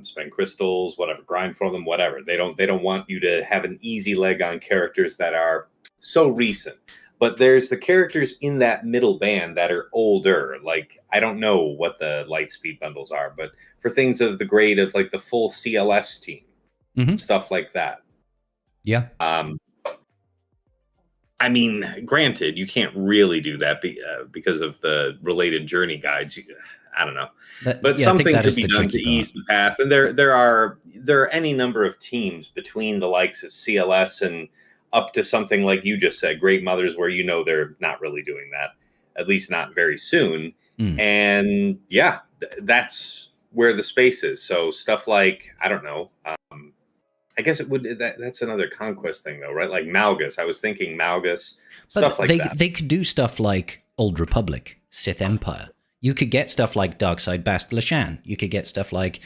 S3: Spend crystals, whatever, grind for them, whatever. They don't want you to have an easy leg on characters that are so recent. But there's the characters in that middle band that are older. Like, I don't know what the Lightspeed bundles are, but for things of the grade of like the full CLS team, stuff like that.
S1: Yeah.
S3: I mean, granted, you can't really do that because of the related journey guides. I don't know. But something could be done to ease the path. And there are any number of teams between the likes of CLS and up to something like you just said, Great Mothers, where they're not really doing that, at least not very soon. And yeah, that's where the space is. So stuff like, I don't know, I guess it would. That's another conquest thing, though, right? Like Malgus. I was thinking Malgus, stuff like that.
S1: They could do stuff like Old Republic, Sith Empire. You could get stuff like Darkside Bast Lashan. You could get stuff like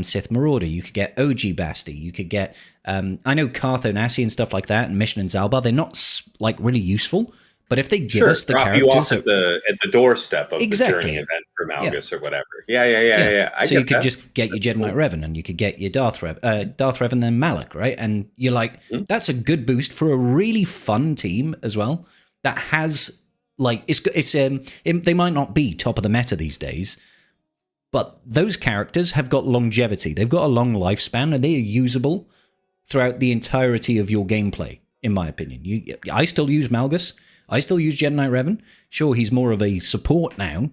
S1: Sith Marauder. You could get OG Basti. You could get, I know Cartho Nassi and stuff like that, and Mission and Zalbar. They're not like really useful, but if they give us the characters
S3: you off at the doorstep of the journey event for Malgus or whatever. Yeah.
S1: So you could just get your Jedi Knight Revan, and you could get your Darth Revan, then Malak, right? And you're like, that's a good boost for a really fun team as well that has. Like they might not be top of the meta these days, but those characters have got longevity. They've got a long lifespan, and they are usable throughout the entirety of your gameplay. In my opinion, I still use Malgus. I still use Jedi Knight Revan. Sure, he's more of a support now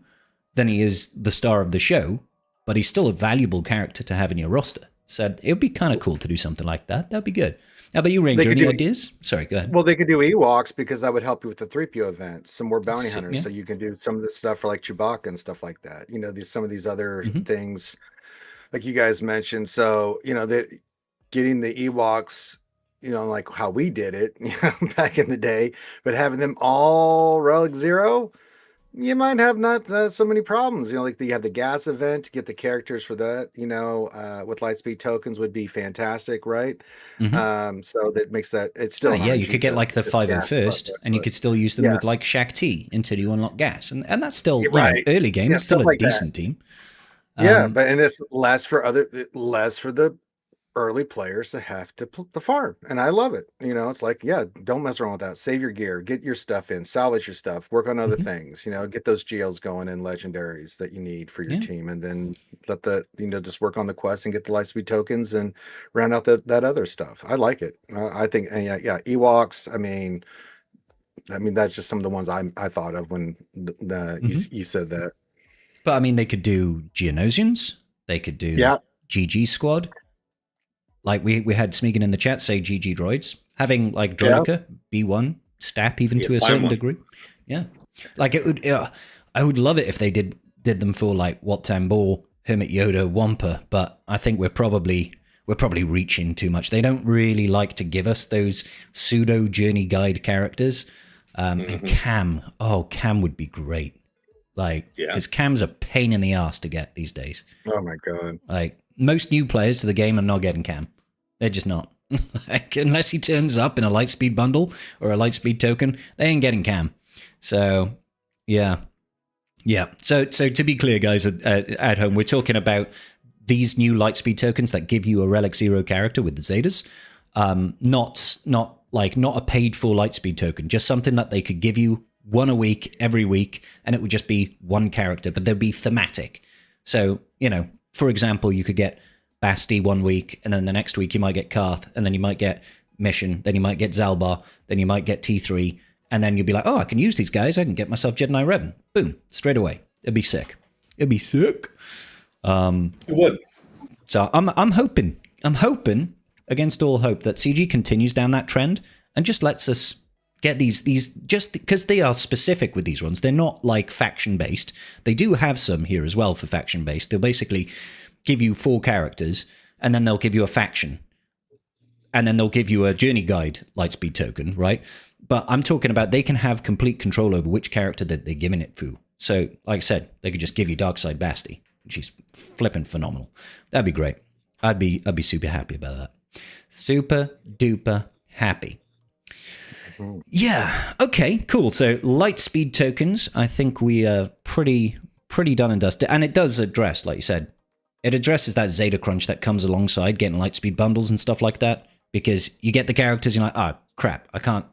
S1: than he is the star of the show, but he's still a valuable character to have in your roster. So it would be kind of cool to do something like that. That'd be good. How about you, Ranger? Any ideas? Sorry, go ahead.
S2: Well, they could do Ewoks because that would help you with the 3PO event. Some more bounty hunters, so you can do some of the stuff for like Chewbacca and stuff like that. Some of these other things, like you guys mentioned. So that getting the Ewoks, like how we did it back in the day, but having them all Relic Zero, you might have not so many problems. Like you have the gas event to get the characters for that. With Lightspeed tokens would be fantastic, right? So that makes that it's still
S1: you could get like the 5 and first, and you could still use them with like Shaq T until you unlock gas, and that's still early game. It's still a decent team.
S2: But it's less for the early players to have to put the farm, and I love it. It's like, don't mess around with that. Save your gear, get your stuff in, salvage your stuff, work on other things. Get those GLs going and legendaries that you need for your team, and then let the just work on the quest and get the Lightspeed tokens and round out that other stuff. I like it. I think, Ewoks. I mean that's just some of the ones I thought of when you said that.
S1: But I mean, they could do Geonosians. They could do GG Squad. Like we had Smeagol in the chat say GG droids. Having like Droideka, B1, Stap even to a certain degree. Yeah. Like it would I would love it if they did them for like Wat Tambor, Hermit Yoda, Wampa, but I think we're probably reaching too much. They don't really like to give us those pseudo journey guide characters. And Cam would be great. Like, because Cam's a pain in the ass to get these days.
S2: Oh my god!
S1: Like most new players to the game are not getting Cam. They're just not. Like, unless he turns up in a Lightspeed bundle or a Lightspeed token, they ain't getting Cam. So, yeah. So to be clear, guys, at home, we're talking about these new Lightspeed tokens that give you a Relic Zero character with the Zetas. Not a paid for Lightspeed token, just something that they could give you one a week, every week, and it would just be one character, but they'd be thematic. So, for example, you could get Basti 1 week, and then the next week you might get Karth, and then you might get Mission, then you might get Zalbar, then you might get T3, and then you'll be like, oh, I can use these guys, I can get myself Jedi Knight Revan. Boom, straight away. It'd be sick. It
S3: would.
S1: So I'm hoping against all hope that CG continues down that trend and just lets us Get these just because they are specific with these ones. They're not like faction based. They do have some here as well for faction based. They'll basically give you 4 characters, and then they'll give you a faction, and then they'll give you a journey guide lightspeed token, right? But I'm talking about they can have complete control over which character that they're giving it to. So, like I said, they could just give you Darkside Basti. She's flipping phenomenal. That'd be great. I'd be super happy about that. Super duper happy. Yeah. Okay. Cool. So lightspeed tokens. I think we are pretty done and dusted. And it does address, like you said, it addresses that Zeta crunch that comes alongside getting lightspeed bundles and stuff like that. Because you get the characters, you're like, oh crap, I can't.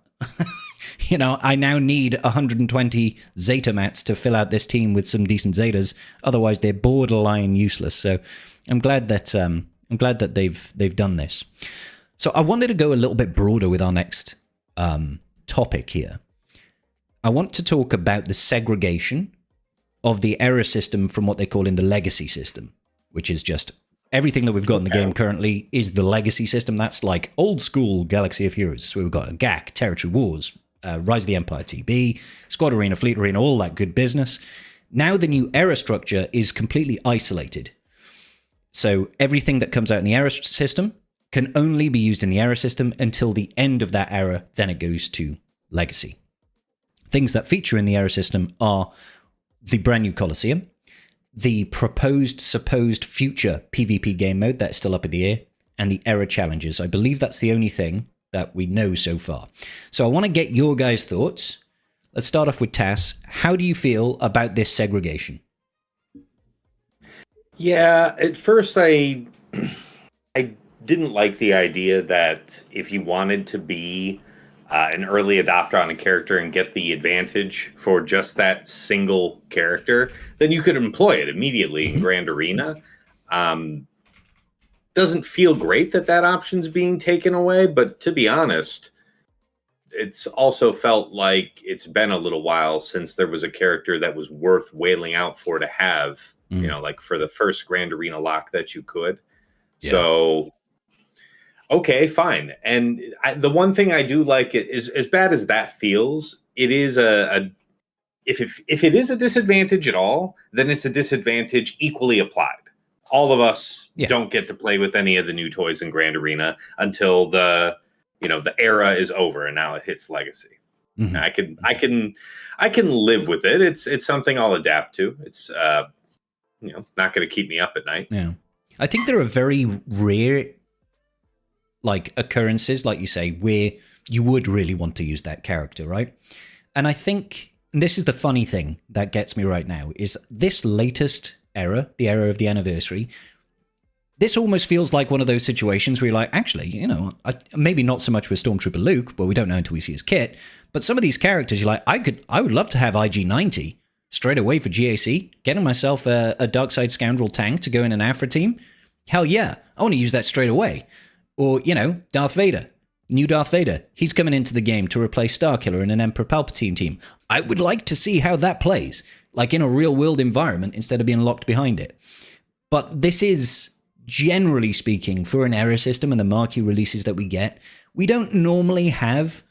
S1: I now need 120 Zeta mats to fill out this team with some decent Zetas. Otherwise, they're borderline useless. So I'm glad that they've done this. So I wanted to go a little bit broader with our next topic here. I want to talk about the segregation of the error system from what they call in the legacy system, which is just everything that we've got in the game currently is the legacy system. That's like old school Galaxy of Heroes. So we've got a GAC, Territory Wars, Rise of the Empire TB, Squad Arena, Fleet Arena, all that good business. Now the new error structure is completely isolated. So everything that comes out in the error system can only be used in the error system until the end of that error, then it goes to legacy. Things that feature in the error system are the brand new Colosseum, the proposed, supposed future PvP game mode that's still up in the air, and the error challenges. I believe that's the only thing that we know so far. So I want to get your guys' thoughts. Let's start off with Tass. How do you feel about this segregation?
S3: Yeah, at first I didn't like the idea that if you wanted to be an early adopter on a character and get the advantage for just that single character, then you could employ it immediately in Grand Arena. Doesn't feel great that option's being taken away, but to be honest, it's also felt like it's been a little while since there was a character that was worth wailing out for to have, like for the first Grand Arena lock that you could. Yeah. So, okay, fine. And the one thing I do like it is, as bad as that feels, it is if it is a disadvantage at all, then it's a disadvantage equally applied. All of us don't get to play with any of the new toys in Grand Arena until the era is over and now it hits legacy. Mm-hmm. I can live with it. It's something I'll adapt to. It's not going to keep me up at night.
S1: Yeah. I think there are very rare occurrences, like you say, where you would really want to use that character, right? And I think this is the funny thing that gets me right now is this latest era, the era of the anniversary. This almost feels like one of those situations where you're like, actually, maybe not so much with Stormtrooper Luke, but we don't know until we see his kit. But some of these characters, you're like, I would love to have IG-90 straight away for GAC, getting myself a Darkside Scoundrel tank to go in an Afra team. Hell yeah, I want to use that straight away. Or, Darth Vader, new Darth Vader. He's coming into the game to replace Starkiller in an Emperor Palpatine team. I would like to see how that plays, like in a real world environment instead of being locked behind it. But this is, generally speaking, for an error system and the marquee releases that we get, we don't normally have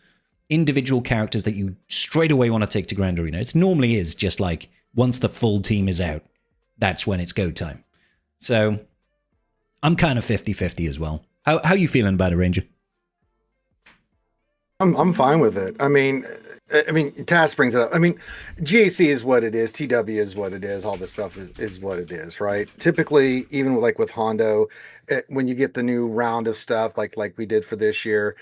S1: individual characters that you straight away want to take to Grand Arena. It normally is just like, once the full team is out, that's when it's go time. So I'm kind of 50-50 as well. How you feeling about it, Ranger?
S2: I'm fine with it. I mean, Task brings it up. I mean, GAC is what it is. TW is what it is. All this stuff is what it is, right? Typically, even with Hondo, when you get the new round of stuff like we did for this year,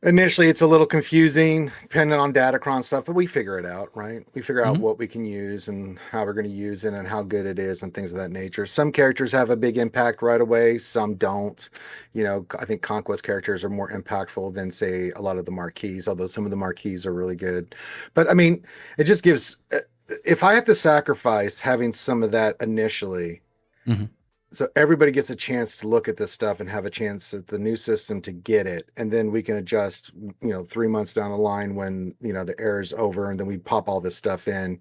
S2: initially it's a little confusing depending on Datacron stuff, but we figure it out, right? We figure out what we can use and how we're going to use it and how good it is and things of that nature. Some characters have a big impact right away. Some don't. I think Conquest characters are more impactful than, say, a lot of the marquees, although some of the marquees are really good. But I mean, it just gives, if I have to sacrifice having some of that initially, so everybody gets a chance to look at this stuff and have a chance at the new system to get it. And then we can adjust, 3 months down the line when, the error's over and then we pop all this stuff in.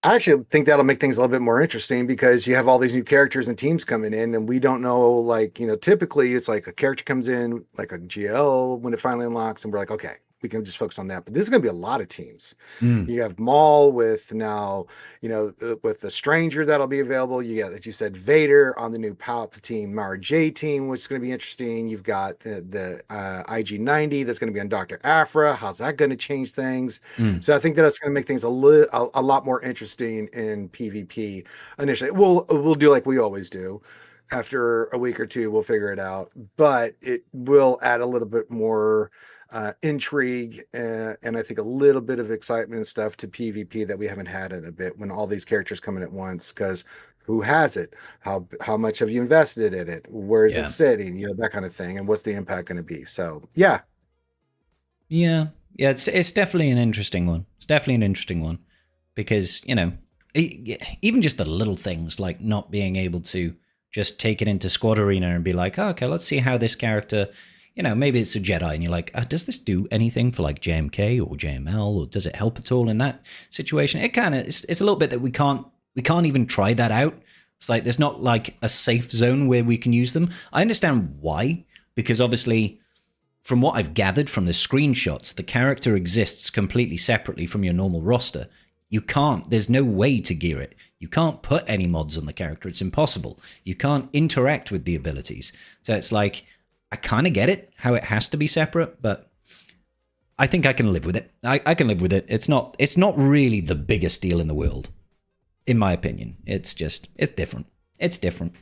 S2: I actually think that'll make things a little bit more interesting because you have all these new characters and teams coming in and we don't know, typically it's like a character comes in, like a GL when it finally unlocks and we're like, okay, we can just focus on that. But this is going to be a lot of teams.
S1: Mm.
S2: You have Maul with now, with the Stranger that'll be available. You got, like you said, Vader on the new Palpatine Mara J team, which is going to be interesting. You've got the IG-90 that's going to be on Dr. Aphra. How's that going to change things? So I think that's going to make things a lot more interesting in PvP initially. We'll do like we always do. After a week or two, we'll figure it out, but it will add a little bit more intrigue and I think a little bit of excitement and stuff to PvP that we haven't had in a bit when all these characters come in at once. Because who has it? How much have you invested in it? Where is it sitting? That kind of thing, and what's the impact going to be? So yeah.
S1: It's definitely an interesting one. It's definitely an interesting one because even just the little things like not being able to just take it into Squad Arena and be like, oh, okay, let's see how this character, maybe it's a Jedi, and you're like, does this do anything for like JMK or JML, or does it help at all in that situation? It kind of, it's a little bit that we can't even try that out. It's like there's not like a safe zone where we can use them. I understand why, because obviously, from what I've gathered from the screenshots, the character exists completely separately from your normal roster. There's no way to gear it. You can't put any mods on the character. It's impossible. You can't interact with the abilities. So it's like, I kind of get it, how it has to be separate, but I think I can live with it. I can live with it. It's not really the biggest deal in the world, in my opinion. It's different. It's different.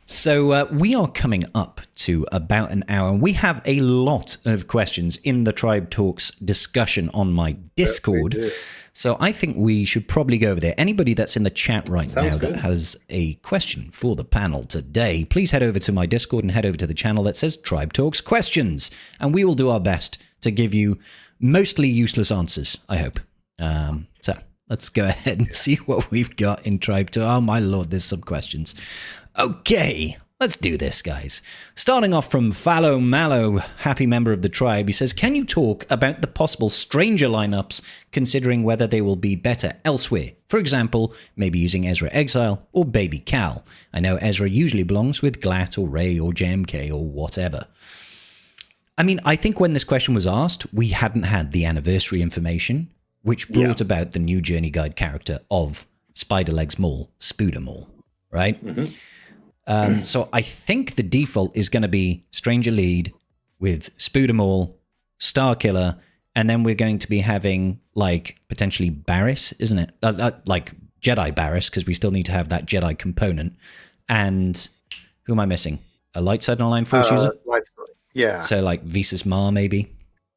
S1: So we are coming up to about an hour, and we have a lot of questions in the Tribe Talks discussion on my Discord. Yes, so I think we should probably go over there. Anybody that's in the chat right now that has a question for the panel today, please head over to my Discord and head over to the channel that says Tribe Talks Questions, and we will do our best to give you mostly useless answers, I hope. So let's go ahead and see what we've got in Tribe Talk. Oh my lord, there's some questions. Okay, let's do this, guys. Starting off from Fallow Mallow, happy member of the tribe, he says, can you talk about the possible Stranger lineups, considering whether they will be better elsewhere? For example, maybe using Ezra Exile or Baby Cal. I know Ezra usually belongs with Glatt or Rey or JMK or whatever. I mean, I think when this question was asked, we hadn't had the anniversary information, which brought about the new Journey Guide character of Spiderlegs Maul, Spooder Maul, right? Mm-hmm. So I think the default is going to be Stranger Lead with Spooder Maul, Star Killer, and then we're going to be having like potentially Barriss, isn't it? Like Jedi Barriss, because we still need to have that Jedi component. And who am I missing? A light side and a line force user?
S2: Yeah.
S1: So like Visas Ma, maybe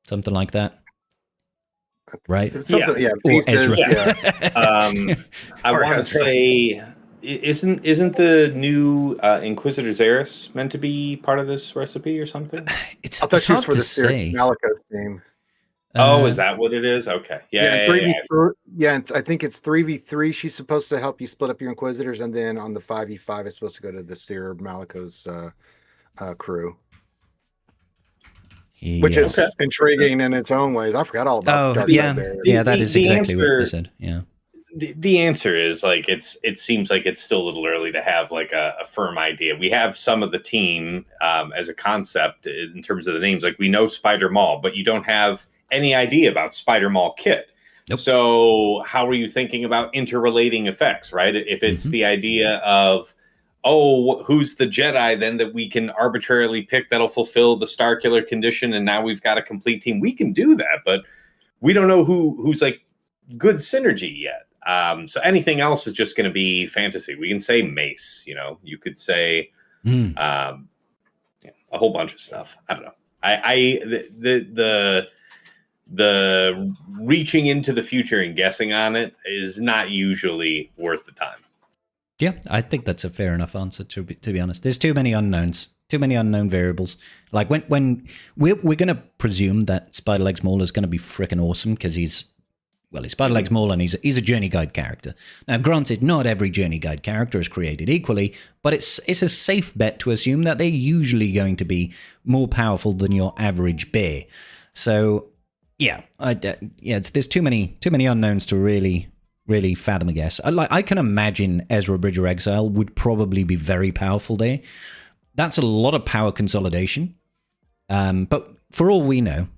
S1: something like that. Right?
S2: Yeah.
S1: Or Ezra.
S3: Yeah. I want to say... Isn't the new Inquisitor Xeris meant to be part of this recipe or something?
S1: It's hard to say.
S2: Malakos team.
S3: Is that what it is? Okay.
S2: Yeah, I think it's 3v3. She's supposed to help you split up your Inquisitors, and then on the 5v5, it's supposed to go to the Seer Malakos crew. Which is intriguing in its own ways. I forgot all about Dark Side Bear.
S1: Yeah, that is exactly what they said. Yeah.
S3: The answer is like it seems like it's still a little early to have like a firm idea. We have some of the team as a concept in terms of the names. Like we know Spider Maul, but you don't have any idea about Spider Maul Kit. Nope. So how are you thinking about interrelating effects, right? If it's the idea of, who's the Jedi then that we can arbitrarily pick that'll fulfill the Star Killer condition, and now we've got a complete team. We can do that, but we don't know who's like good synergy yet. So anything else is just going to be fantasy. We can say Mace, you could say a whole bunch of stuff. I don't know. The reaching into the future and guessing on it is not usually worth the time.
S1: Yeah, I think that's a fair enough answer, to be honest. There's too many unknowns, too many unknown variables. Like when we're going to presume that Spiderlegs Maul is going to be freaking awesome because he's Spiderlegs Maul and he's a Journey Guide character. Now, granted, not every Journey Guide character is created equally, but it's a safe bet to assume that they're usually going to be more powerful than your average bear. So, there's too many unknowns to really fathom a guess. I can imagine Ezra Bridger Exile would probably be very powerful there. That's a lot of power consolidation. But for all we know,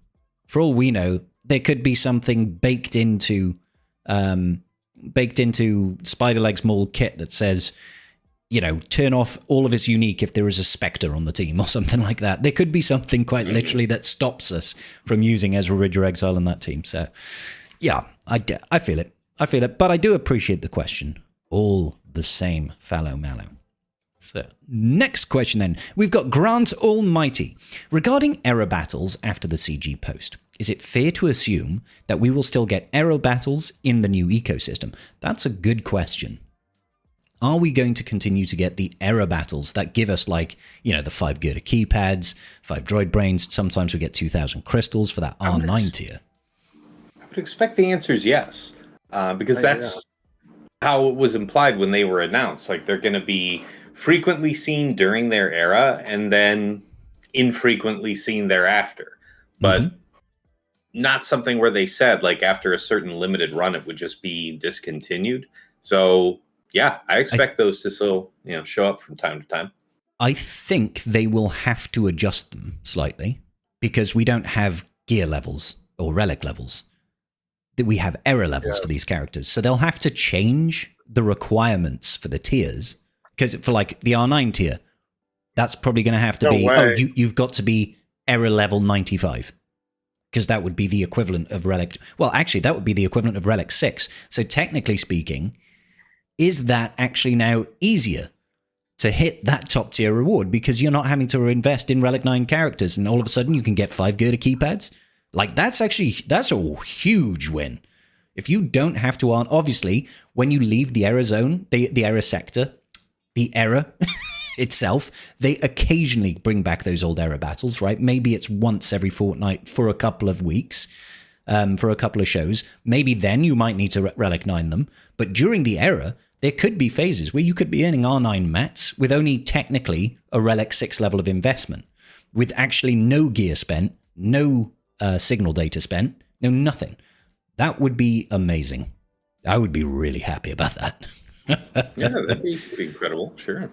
S1: For all we know, there could be something baked into Spider-Leg's mold kit that says, turn off all of his unique if there is a Spectre on the team or something like that. There could be something quite literally that stops us from using Ezra Ridger Exile in that team. So, yeah, I feel it. But I do appreciate the question. All the same, Fallow Mallow. So, next question then. We've got Grant Almighty. Regarding error battles after the CG post, is it fair to assume that we will still get error battles in the new ecosystem? That's a good question. Are we going to continue to get the error battles that give us, the 5 Gerda keypads, 5 droid brains? Sometimes we get 2,000 crystals for that R9 tier.
S3: I would expect the answer is yes, because that's how it was implied when they were announced. Like, they're going to be frequently seen during their era and then infrequently seen thereafter. But not something where they said, like, after a certain limited run, it would just be discontinued. So, yeah, I expect those to still, show up from time to time.
S1: I think they will have to adjust them slightly because we don't have gear levels or relic levels. We have error levels for these characters. So they'll have to change the requirements for the tiers. Because for the R9 tier, that's probably going to have to be, you've got to be error level 95. Because that would be the equivalent of Relic. Well, actually, that would be the equivalent of Relic 6. So technically speaking, is that actually now easier to hit that top tier reward? Because you're not having to invest in Relic 9 characters and all of a sudden you can get 5 Gerda keypads? That's a huge win. If you don't have to, obviously, when you leave the error zone, the error sector, the error itself, they occasionally bring back those old error battles, right? Maybe it's once every fortnight for a couple of weeks, for a couple of shows. Maybe then you might need to Relic 9 them. But during the error, there could be phases where you could be earning R9 mats with only technically a Relic 6 level of investment, with actually no gear spent, no signal data spent, no nothing. That would be amazing. I would be really happy about that.
S3: Yeah, that'd be pretty incredible. Sure.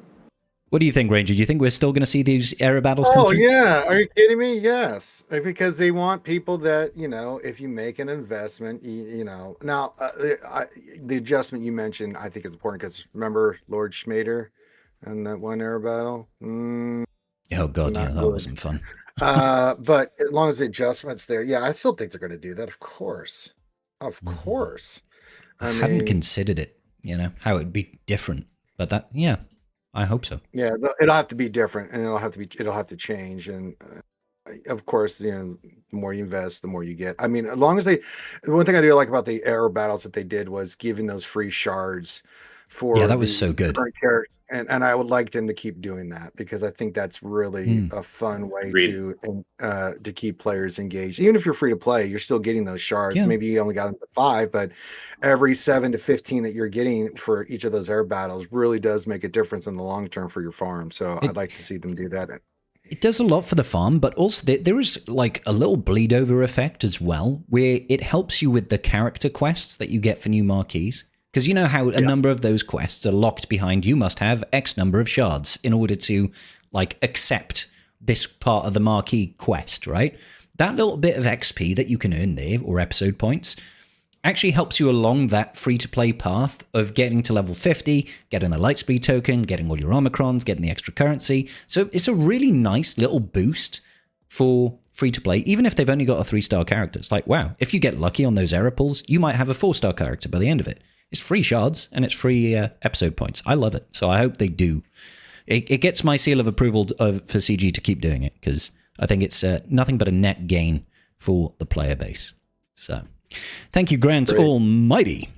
S1: What do you think, Ranger? Do you think we're still going to see these error battles come through?
S2: Oh, yeah. Are you kidding me? Yes. Because they want people that, if you make an investment, Now, the adjustment you mentioned, I think is important because remember Lord Schmader and that one error battle?
S1: Oh, God, yeah, that wasn't fun.
S2: But as long as the adjustment's there, yeah, I still think they're going to do that. Of course.
S1: I hadn't considered it, how it'd be different. But that, yeah, I hope so.
S2: Yeah, it'll have to be different, and it'll have to change. And of course, the more you invest, the more you get. I mean, as long as the one thing I do like about the arrow battles that they did was giving those free shards for
S1: that was so good.
S2: And I would like them to keep doing that because I think that's really a fun way to keep players engaged. Even if you're free to play, you're still getting those shards. Maybe you only got them to 5, but every 7 to 15 that you're getting for each of those air battles really does make a difference in the long term for your farm. So I'd like to see them do that.
S1: It does a lot for the farm, but also there is a little bleed over effect as well, where it helps you with the character quests that you get for new marquees. Because you know how a number of those quests are locked behind you must have X number of shards in order to accept this part of the marquee quest, right? That little bit of XP that you can earn there, or episode points, actually helps you along that free-to-play path of getting to level 50, getting the Lightspeed token, getting all your Omicrons, getting the extra currency. So it's a really nice little boost for free-to-play, even if they've only got a 3-star character. It's wow, if you get lucky on those error pulls, you might have a 4-star character by the end of it. It's free shards and it's free episode points. I love it. So I hope they do. It gets my seal of approval for CG to keep doing it because I think it's nothing but a net gain for the player base. So thank you, Grant Almighty.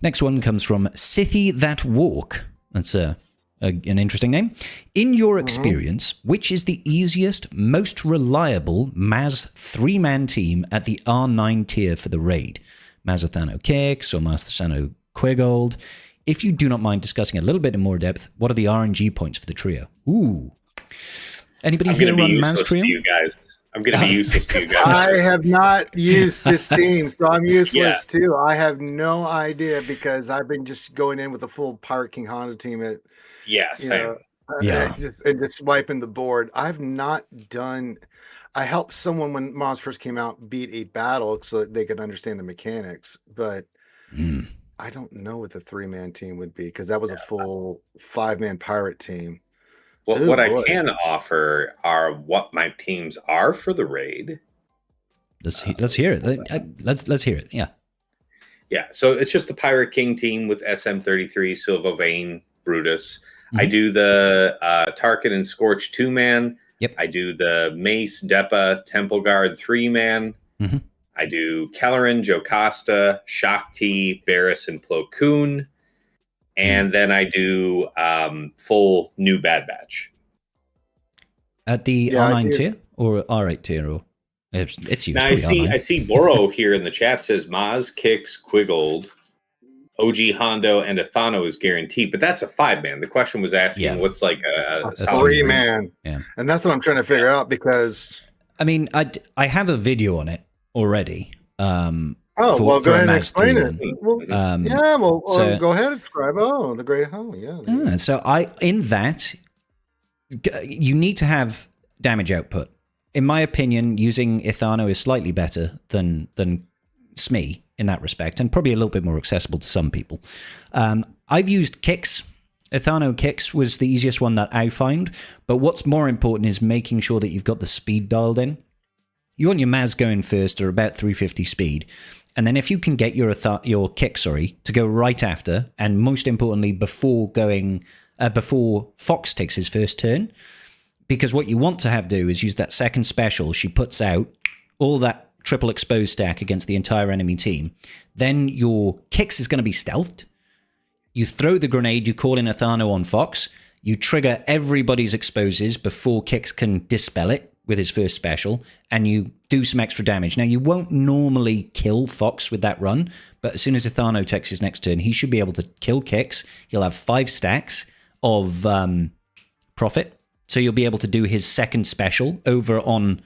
S1: Next one comes from Sithy That Walk. That's an interesting name. In your experience, which is the easiest, most reliable Maz 3-man team at the R9 tier for the raid? Mazathano Kix or Mazathano Quigold. If you do not mind discussing a little bit in more depth, what are the RNG points for the trio? Ooh. Anybody here run Maz Trio?
S3: I'm going to be useless to you guys.
S2: I have not used this team, so I'm useless too. I have no idea because I've been just going in with a full Pirate King Honda team at
S3: and
S2: just swiping the board. I've not done. I helped someone when Moz first came out beat a battle so that they could understand the mechanics, but I don't know what the 3-man team would be because that was a full 5-man pirate team.
S3: Well, what I can offer are what my teams are for the raid.
S1: Let's hear it. Let's hear it. Yeah.
S3: Yeah. So it's just the Pirate King team with SM33, Silva Vane, Brutus. I do the Tarkin and Scorch 2-man.
S1: Yep.
S3: I do the Mace, Depa, Temple Guard 3-man. I do Kelleran, Jocasta, Shakti, Barris, and Plo Koon. And then I do full new Bad Batch.
S1: At the R9 tier or R8 tier? Or it's used.
S3: Now I see Boro here in the chat says Maz, Kix, Quiggold, OG Hondo, and Athano is guaranteed, but that's a 5-man. The question was asking what's like a
S2: 3-man.
S1: Yeah.
S2: And that's what I'm trying to figure out because
S1: I mean, I have a video on it already.
S2: Go ahead and explain it. Well, go ahead and describe. Oh, the gray hole. Yeah.
S1: So in that, you need to have damage output. In my opinion, using Ithano is slightly better than Smee in that respect, and probably a little bit more accessible to some people. I've used Kix. Ithano Kix was the easiest one that I find, but what's more important is making sure that you've got the speed dialed in. You want your Maz going first, or about 350 speed, and then if you can get your Kix, to go right after, and most importantly before Fox takes his first turn, because what you want to have do is use that second special she puts out, all that triple exposed stack against the entire enemy team. Then your Kix is going to be stealthed. You throw the grenade, you call in Athano on Fox, you trigger everybody's exposes before Kix can dispel it with his first special, and you do some extra damage. Now, you won't normally kill Fox with that run, but as soon as Athano takes his next turn, he should be able to kill Kix. He'll have 5 stacks of profit, so you'll be able to do his second special over on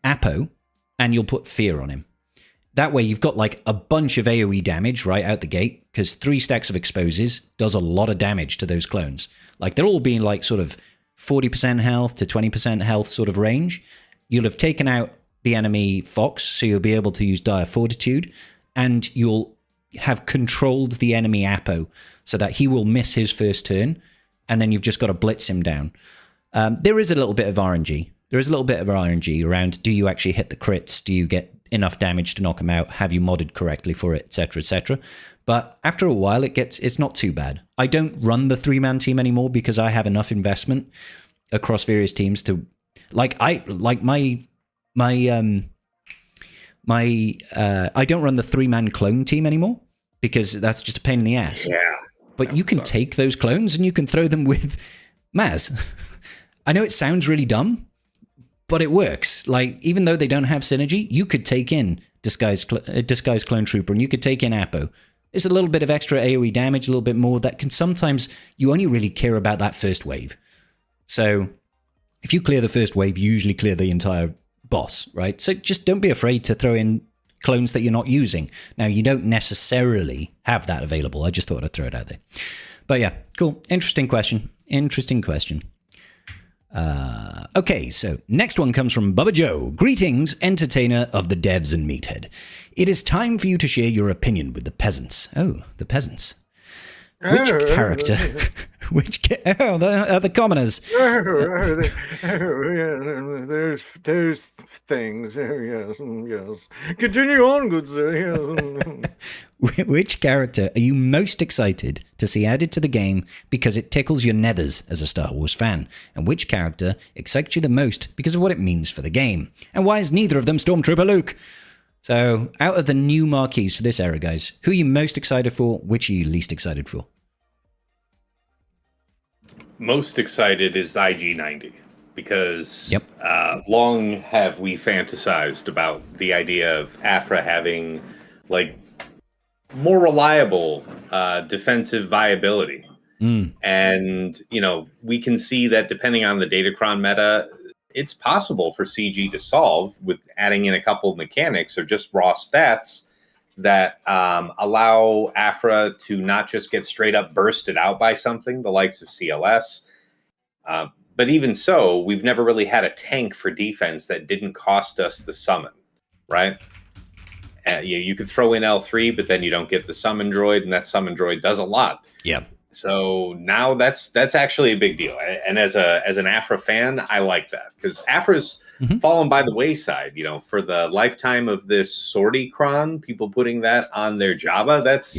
S1: Apo, and you'll put fear on him. That way, you've got like a bunch of AoE damage right out the gate, because 3 stacks of exposes does a lot of damage to those clones. Like, they're all being like sort of 40% health to 20% health sort of range. You'll have taken out the enemy Fox, so you'll be able to use Dire Fortitude, and you'll have controlled the enemy Apo so that he will miss his first turn, and then you've just got to blitz him down. There is a little bit of RNG. There is a little bit of RNG around, do you actually hit the crits? Do you get enough damage to knock him out? Have you modded correctly for it, etc., etc.? But after a while, it's not too bad. I don't run the 3-man team anymore because I have enough investment across various teams to, I don't run the 3-man clone team anymore because that's just a pain in the ass.
S3: Yeah.
S1: But you can take those clones and you can throw them with Maz. I know it sounds really dumb, but it works. Like, even though they don't have synergy, you could take in Disguised Clone Trooper and you could take in Apo. It's a little bit of extra AoE damage, a little bit more that can sometimes, you only really care about that first wave. So if you clear the first wave, you usually clear the entire boss, right? So just don't be afraid to throw in clones that you're not using. Now, you don't necessarily have that available. I just thought I'd throw it out there. But yeah, cool. Interesting question. Okay, so next one comes from Bubba Joe. Greetings, entertainer of the devs and meathead. It is time for you to share your opinion with the peasants. Oh, the peasants. Which character? The commoners.
S2: There's things. Yes. Continue on, good sir. Yes.
S1: Which character are you most excited to see added to the game because it tickles your nethers as a Star Wars fan? And which character excites you the most because of what it means for the game? And why is neither of them Stormtrooper Luke? So, out of the new marquees for this era, guys, who are you most excited for? Which are you least excited for?
S3: Most excited is IG-90 because
S1: yep.
S3: Long have we fantasized about the idea of Afra having like more reliable defensive viability. And, we can see that depending on the Datacron meta, it's possible for CG to solve with adding in a couple of mechanics or just raw stats that allow Afra to not just get straight up bursted out by something, the likes of CLS, but But even so, we've never really had a tank for defense that didn't cost us the summon, right? You could throw in L3, but then you don't get the summon droid, and that summon droid does a lot.
S1: Yeah.
S3: So now that's actually a big deal. And as an Afra fan, I like that because Afra's fallen by the wayside. For the lifetime of this Sortie-Cron, people putting that on their Jabba, that's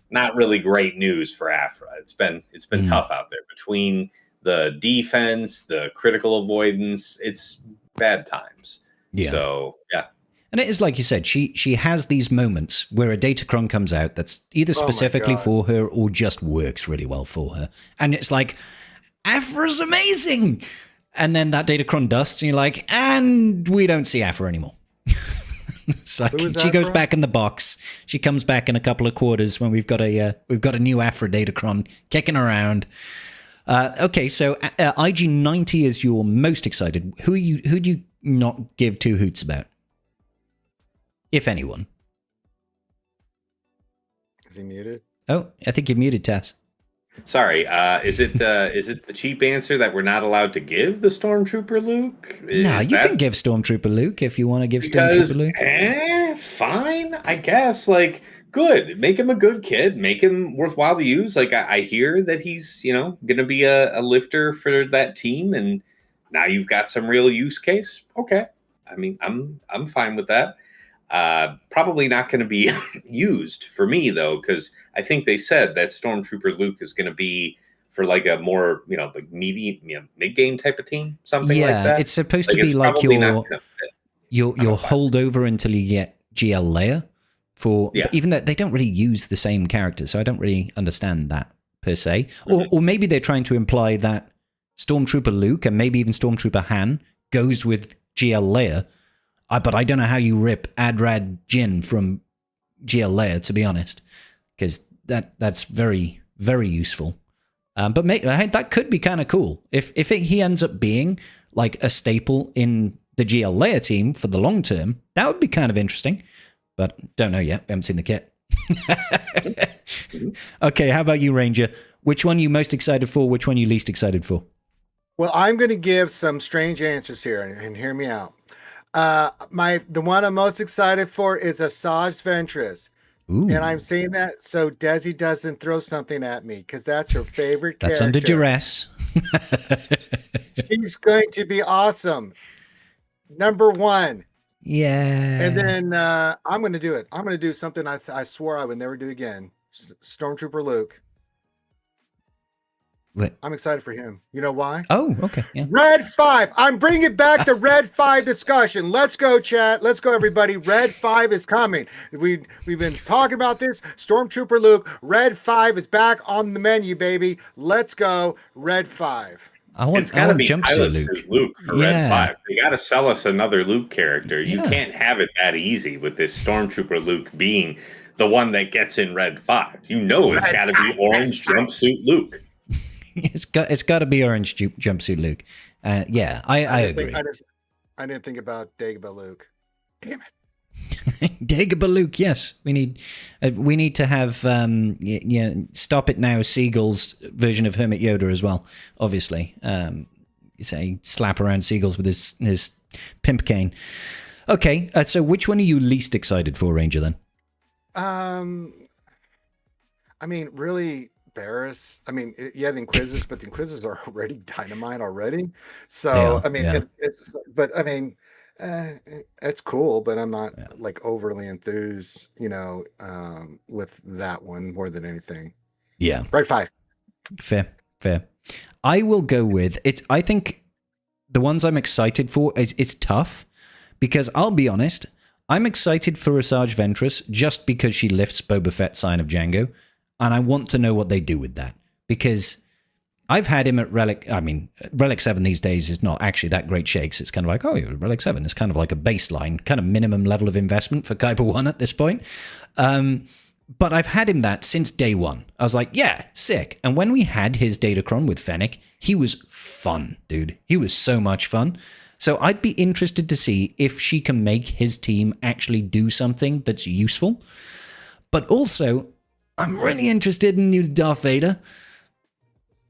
S3: not really great news for Afra. It's been tough out there between the defense, the critical avoidance. It's bad times.
S1: Yeah.
S3: So yeah.
S1: And it is like you said, she has these moments where a Datacron comes out that's either specifically for her or just works really well for her. And it's like, Afra's amazing! And then that Datacron dusts, and you're like, and we don't see Afra anymore. It's like she goes back in the box. She comes back in a couple of quarters when we've got a new Afra Datacron kicking around. Okay, so IG-90 is your most excited. Who do you not give two hoots about? If anyone.
S2: Is he muted?
S1: Oh, I think you're muted, Tess.
S3: Sorry, is it the cheap answer that we're not allowed to give the Stormtrooper Luke?
S1: No, you can give Stormtrooper Luke if you want to give Stormtrooper Luke.
S3: Fine, I guess. Like, good. Make him a good kid. Make him worthwhile to use. Like, I hear that he's, going to be a lifter for that team, and now you've got some real use case. Okay. I mean, I'm fine with that. Probably not going to be used for me, though, because I think they said that Stormtrooper Luke is going to be for like a more, like mid-game type of team, something like that.
S1: Yeah, it's supposed to be like your holdover until you get GL Leia. Even though they don't really use the same characters, so I don't really understand that per se. Or maybe they're trying to imply that Stormtrooper Luke and maybe even Stormtrooper Han goes with GL Leia. But I don't know how you rip Adrad Jin from GL Leia, to be honest, because that's very, very useful. But that could be kind of cool. If he ends up being like a staple in the GL Leia team for the long term, that would be kind of interesting. But don't know yet. We haven't seen the kit. Okay, how about you, Ranger? Which one are you most excited for? Which one are you least excited for?
S2: Well, I'm going to give some strange answers here, and hear me out. The one I'm most excited for is Asajj Ventress.
S1: Ooh.
S2: And I'm saying that so Desi doesn't throw something at me because that's her favorite character.
S1: That's under duress.
S2: She's going to be awesome. Number one.
S1: Yeah.
S2: And then I'm going to do it. I'm going to do something I swore I would never do again. Stormtrooper Luke.
S1: What?
S2: I'm excited for him. You know why?
S1: Oh, okay. Yeah.
S2: Red 5. I'm bringing back the Red 5 discussion. Let's go, chat. Let's go, everybody. Red 5 is coming. We've been talking about this. Stormtrooper Luke. Red 5 is back on the menu, baby. Let's go, Red 5.
S3: It's got to be jumpsuit Luke for Red 5. They got to sell us another Luke character. You can't have it that easy with this Stormtrooper Luke being the one that gets in Red 5. It's got to be orange jumpsuit Luke.
S1: It's got to be orange jumpsuit Luke. Yeah, I agree.
S2: I didn't think about Dagobah Luke. Damn it.
S1: Dagobah Luke, yes. We need to have Stop It Now Seagull's version of Hermit Yoda as well, obviously. Say slap around Seagulls with his pimp cane. Okay, so which one are you least excited for, Ranger, then?
S2: I mean, really, Barriss. I mean, the Inquisitors, but the Inquisitors are already dynamite already. So, I mean, it's cool, but I'm not like overly enthused, with that one more than anything.
S1: Yeah.
S2: Right. 5.
S1: Fair. I will go with it. I think the ones I'm excited for it's tough because I'll be honest, I'm excited for Asajj Ventress just because she lifts Boba Fett's Sign of Django. And I want to know what they do with that because I've had him at Relic. I mean, Relic 7 these days is not actually that great shakes. It's kind of like, Relic 7 is kind of like a baseline, kind of minimum level of investment for Kyber 1 at this point. But I've had him that since day one. I was like, yeah, sick. And when we had his Datacron with Fennec, he was fun, dude. He was so much fun. So I'd be interested to see if she can make his team actually do something that's useful. But also, I'm really interested in new Darth Vader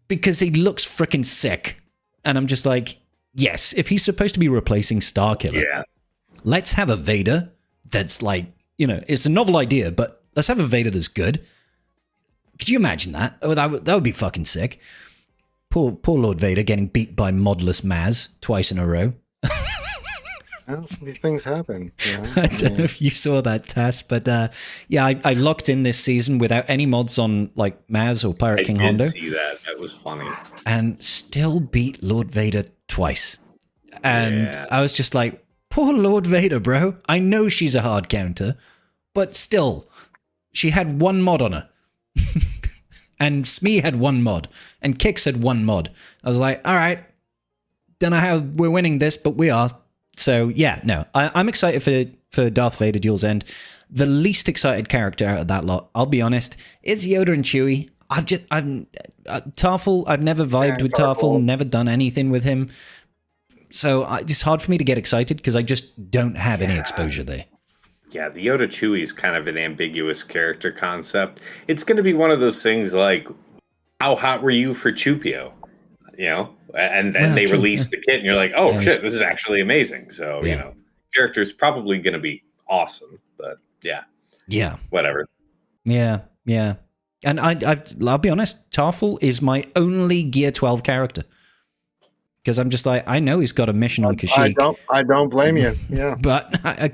S1: because he looks freaking sick. And I'm just like, yes, if he's supposed to be replacing Starkiller, let's have a Vader that's like, it's a novel idea, but let's have a Vader that's good. Could you imagine that? Oh, that would be fucking sick. Poor Lord Vader getting beat by modless Maz twice in a row.
S2: Well, these things happen.
S1: I don't know if you saw that, Tass, but I locked in this season without any mods on like Maz or Pirate King Hondo.
S3: I did see that. That was funny.
S1: And still beat Lord Vader twice. And I was just like, poor Lord Vader, bro. I know she's a hard counter, but still, she had one mod on her. And Smee had one mod. And Kix had one mod. I was like, all right, don't know how we're winning this, but we are. So, yeah, no. I'm excited for Darth Vader Duel's End. The least excited character out of that lot, I'll be honest, is Yoda and Chewie. Tarful, I've never vibed with Tarful, never done anything with him. So it's hard for me to get excited because I just don't have any exposure there.
S3: Yeah, the Yoda Chewie is kind of an ambiguous character concept. It's going to be one of those things like, how hot were you for Chupio? And then they release the kit and you're like, oh shit, this is actually amazing. So, character's probably going to be awesome, but yeah, whatever.
S1: Yeah. And I'll be honest, Tarful is my only Gear 12 character. Because I'm just like, I know he's got a mission on Kashyyyk.
S2: I don't blame you. Yeah.
S1: But I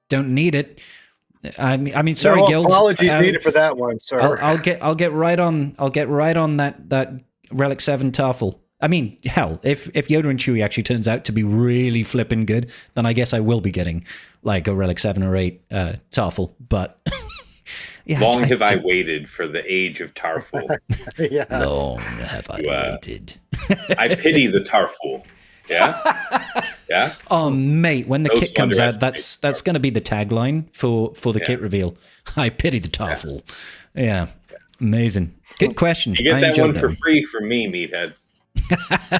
S1: don't need it. I mean, sorry, Guild.
S2: Apologies needed for that one, sir.
S1: I'll get right on that Relic 7 Tarful. I mean, hell, if Yoda and Chewie actually turns out to be really flipping good, then I guess I will be getting like a Relic 7 or 8 Tarful. But
S3: long have I waited for the age of Tarful.
S2: Yes.
S1: Long have I waited.
S3: I pity the Tarful. Yeah. Yeah.
S1: Oh, mate, when the kit comes out, that's going to be the tagline for the kit reveal. I pity the Tarful. Yeah. Amazing. Good question.
S3: You get that one for free from me, Meathead.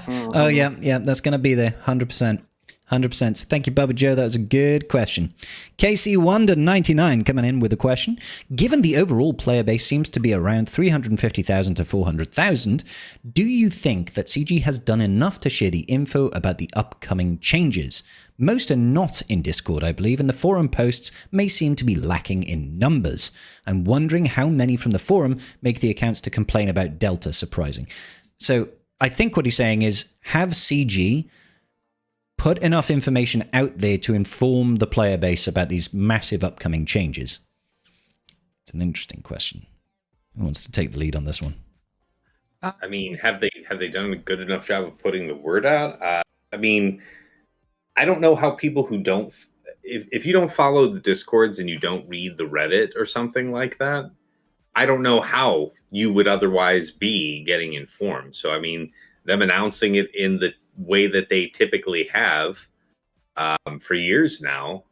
S1: Oh, yeah. That's going to be there. 100%. 100%. Thank you, Bubba Joe. That was a good question. KC Wonder 99 coming in with a question. Given the overall player base seems to be around 350,000 to 400,000, do you think that CG has done enough to share the info about the upcoming changes? Most are not in Discord, I believe, and the forum posts may seem to be lacking in numbers. I'm wondering how many from the forum make the accounts to complain about Delta surprising. So I think what he's saying is, have CG put enough information out there to inform the player base about these massive upcoming changes? It's an interesting question. Who wants to take the lead on this one?
S3: I mean, have they done a good enough job of putting the word out? I mean, I don't know how people who don't, if you don't follow the Discords and you don't read the Reddit or something like that, I don't know how you would otherwise be getting informed. So, I mean, them announcing it in the way that they typically have for years now,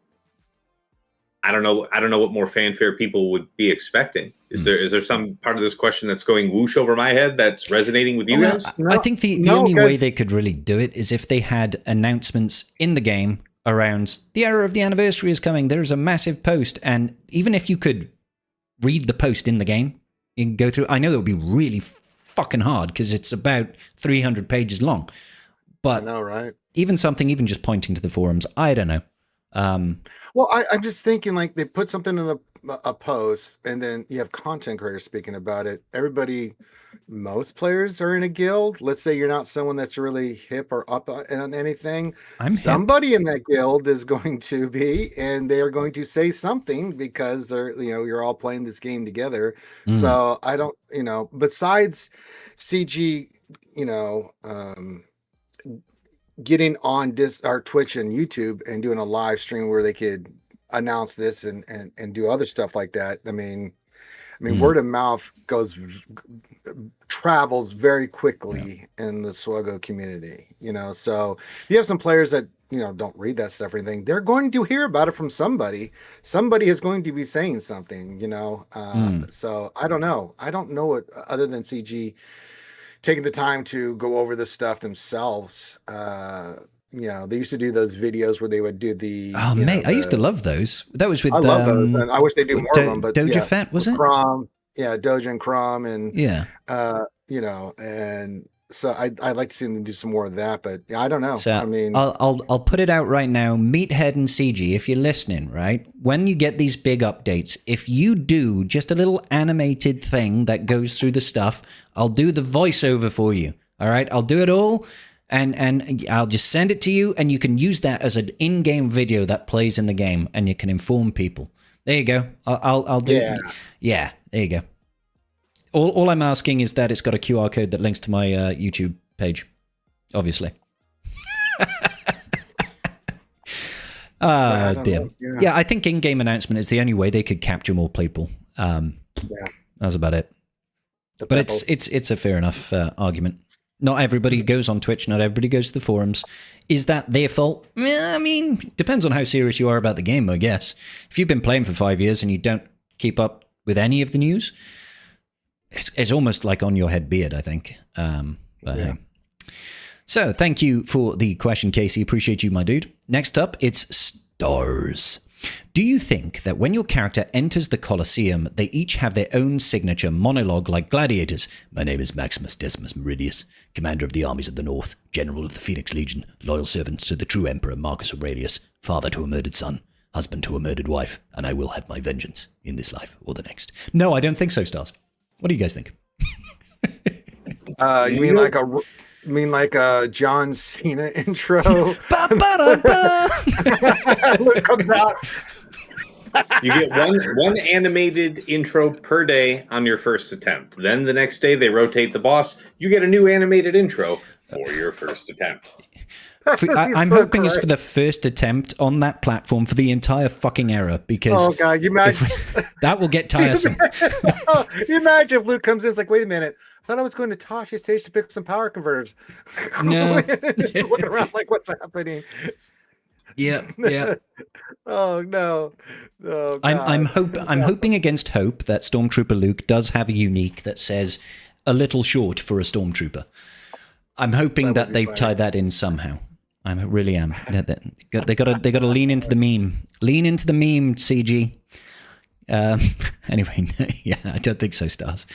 S3: I don't know what more fanfare people would be expecting. Is there some part of this question that's going whoosh over my head that's resonating with you guys?
S1: I think the only way they could really do it is if they had announcements in the game around the era of the anniversary is coming. There's a massive post, and even if you could read the post in the game, you can go through. I know that would be really fucking hard because it's about 300 pages long. But
S2: I know, right?
S1: Even just pointing to the forums, I don't know.
S2: Well, I'm just thinking like they put something in a post, and then you have content creators speaking about it. Most players are in a guild. Let's say you're not someone that's really hip or up on anything. Somebody in that guild is going to be, and they are going to say something because you're all playing this game together. So I don't, besides CG, getting on our Twitch and YouTube and doing a live stream where they could announce this and do other stuff like that. I mean, word of mouth travels very quickly in the Swuggo community, so if you have some players that, don't read that stuff or anything, they're going to hear about it from somebody. Somebody is going to be saying something, so I don't know what other than CG taking the time to go over this stuff themselves. They used to do those videos where they would do the. Oh,
S1: mate, I used to love those. That was with.
S2: I love those, and I wish they do more of them. But
S1: Doja Fat was it?
S2: Crom, Doja and Crom, and
S1: yeah,
S2: and So I'd like to see them do some more of that, but I don't know.
S1: So
S2: I mean,
S1: I'll put it out right now. Meathead and CG, if you're listening, right? When you get these big updates, if you do just a little animated thing that goes through the stuff, I'll do the voiceover for you. All right, I'll do it all, and I'll just send it to you, and you can use that as an in-game video that plays in the game, and you can inform people. There you go. I'll do. Yeah, there you go. All I'm asking is that it's got a QR code that links to my YouTube page, obviously. Damn. Yeah, I think in-game announcement is the only way they could capture more people. That's about it. But it's a fair enough argument. Not everybody goes on Twitch. Not everybody goes to the forums. Is that their fault? I mean, depends on how serious you are about the game, I guess. If you've been playing for 5 years and you don't keep up with any of the news, it's almost like on your head beard, I think. Hey. So thank you for the question, Casey. Appreciate you, my dude. Next up, it's Stars. Do you think that when your character enters the Colosseum, they each have their own signature monologue like gladiators? My name is Maximus Decimus Meridius, commander of the armies of the North, general of the Phoenix Legion, loyal servants to the true emperor Marcus Aurelius, father to a murdered son, husband to a murdered wife, and I will have my vengeance in this life or the next. No, I don't think so, Stars. What do you guys think?
S2: You mean like a John Cena intro? Look comes out.
S3: You get one animated intro per day on your first attempt. Then the next day they rotate the boss. You get a new animated intro for your first attempt.
S1: I'm hoping it's for the first attempt on that platform for the entire fucking era, because that will get tiresome.
S2: You imagine if Luke comes in, it's like, wait a minute, I thought I was going to Tasha's stage to pick some power converters.
S1: No.
S2: Looking around like, what's happening?
S1: Yeah.
S2: Oh no. Oh,
S1: I'm hoping against hope that Stormtrooper Luke does have a unique that says a little short for a Stormtrooper. I'm hoping that they've tied that in somehow. I really am. They gotta lean into the meme. Lean into the meme, CG. Anyway, yeah, I don't think so, Stars.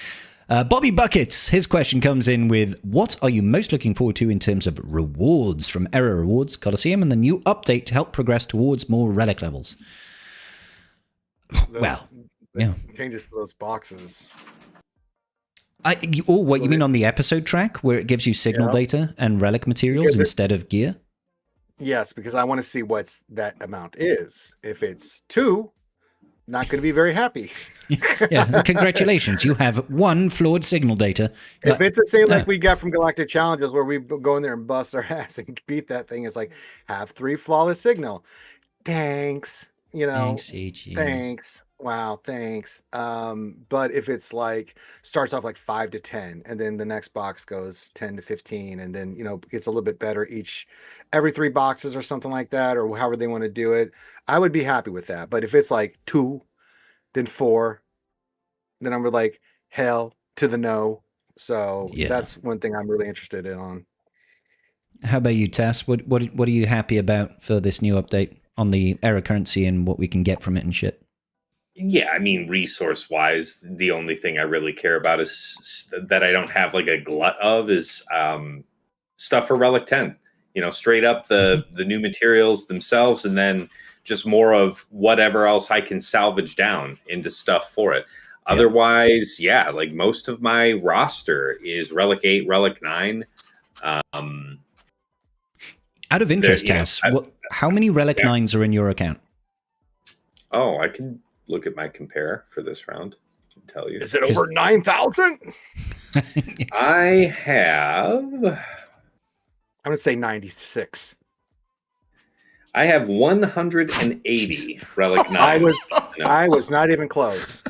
S1: Bobby Buckets, his question comes in with, what are you most looking forward to in terms of rewards from Era Rewards, Colosseum, and the new update to help progress towards more relic levels?
S2: Changes to those boxes.
S1: What you mean on the episode track where it gives you signal data and relic materials instead of gear?
S2: Yes, because I want to see what that amount is. If it's 2, not going to be very happy.
S1: Yeah, congratulations. You have 1 flawed signal data.
S2: If it's the same like we got from Galactic Challenges where we go in there and bust our ass and beat that thing, it's like, have 3 flawless signal. Thanks.
S1: Thanks, AG.
S2: Thanks. Wow, thanks. But if it's like starts off like 5 to 10, and then the next box goes 10 to 15, and then gets a little bit better every 3 boxes or something like that, or however they want to do it, I would be happy with that. But if it's like 2, then 4, then I'm like, hell to the no. So that's one thing I'm really interested in on.
S1: How about you, Tass? What are you happy about for this new update on the Era currency and what we can get from it and shit?
S3: Yeah, I mean, resource-wise, the only thing I really care about is that I don't have like a glut of is stuff for Relic 10. Straight up the new materials themselves, and then just more of whatever else I can salvage down into stuff for it. Otherwise, like most of my roster is Relic 8, Relic 9.
S1: Out of interest, Tass, how many Relic 9s are in your account?
S3: Oh, I can look at my compare for this round and tell you.
S2: Is it over 9,000?
S3: I have...
S2: I'm going to say 96.
S3: I have 180 Relic 9s.
S2: I was not even close.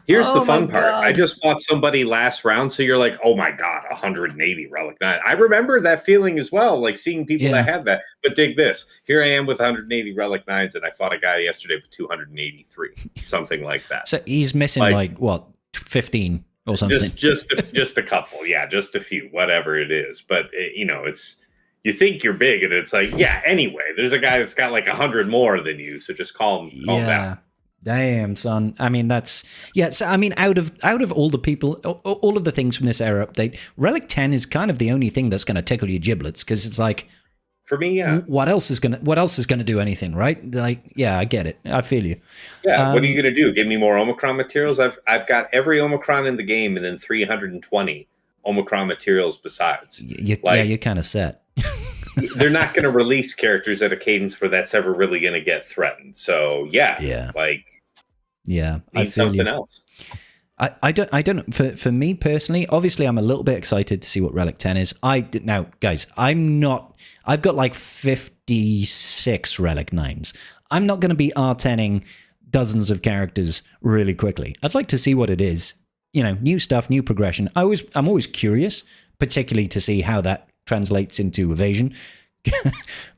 S3: Here's the fun part. I just fought somebody last round, so you're like, oh my God, 180 Relic 9. I remember that feeling as well, like seeing people that had that. But dig this. Here I am with 180 Relic 9s, and I fought a guy yesterday with 283, something like that.
S1: So he's missing like what, 15 or something?
S3: Just a couple. Yeah, just a few, whatever it is. But, it's... You think you're big, and it's like, anyway, there's a guy that's got like 100 more than you, so just calm down.
S1: Damn, son. I mean, that's yeah. So I mean, out of all the people, all of the things from this era update, Relic 10 is kind of the only thing that's going to tickle your giblets because it's like,
S3: for me, yeah.
S1: What else is gonna do anything, right? Like, yeah, I get it. I feel you.
S3: Yeah. What are you gonna do? Give me more Omicron materials? I've got every Omicron in the game, and then 320 Omicron materials besides.
S1: You're kind of set.
S3: They're not going to release characters at a cadence where that's ever really going to get threatened. So yeah,
S1: I feel
S3: something
S1: you.
S3: else.
S1: I don't. For me personally, obviously, I'm a little bit excited to see what Relic 10 is. Now, guys, I'm not. I've got like 56 Relic 9s. I'm not going to be R10ing dozens of characters really quickly. I'd like to see what it is. You know, new stuff, new progression. I'm always curious, particularly to see how that translates into evasion.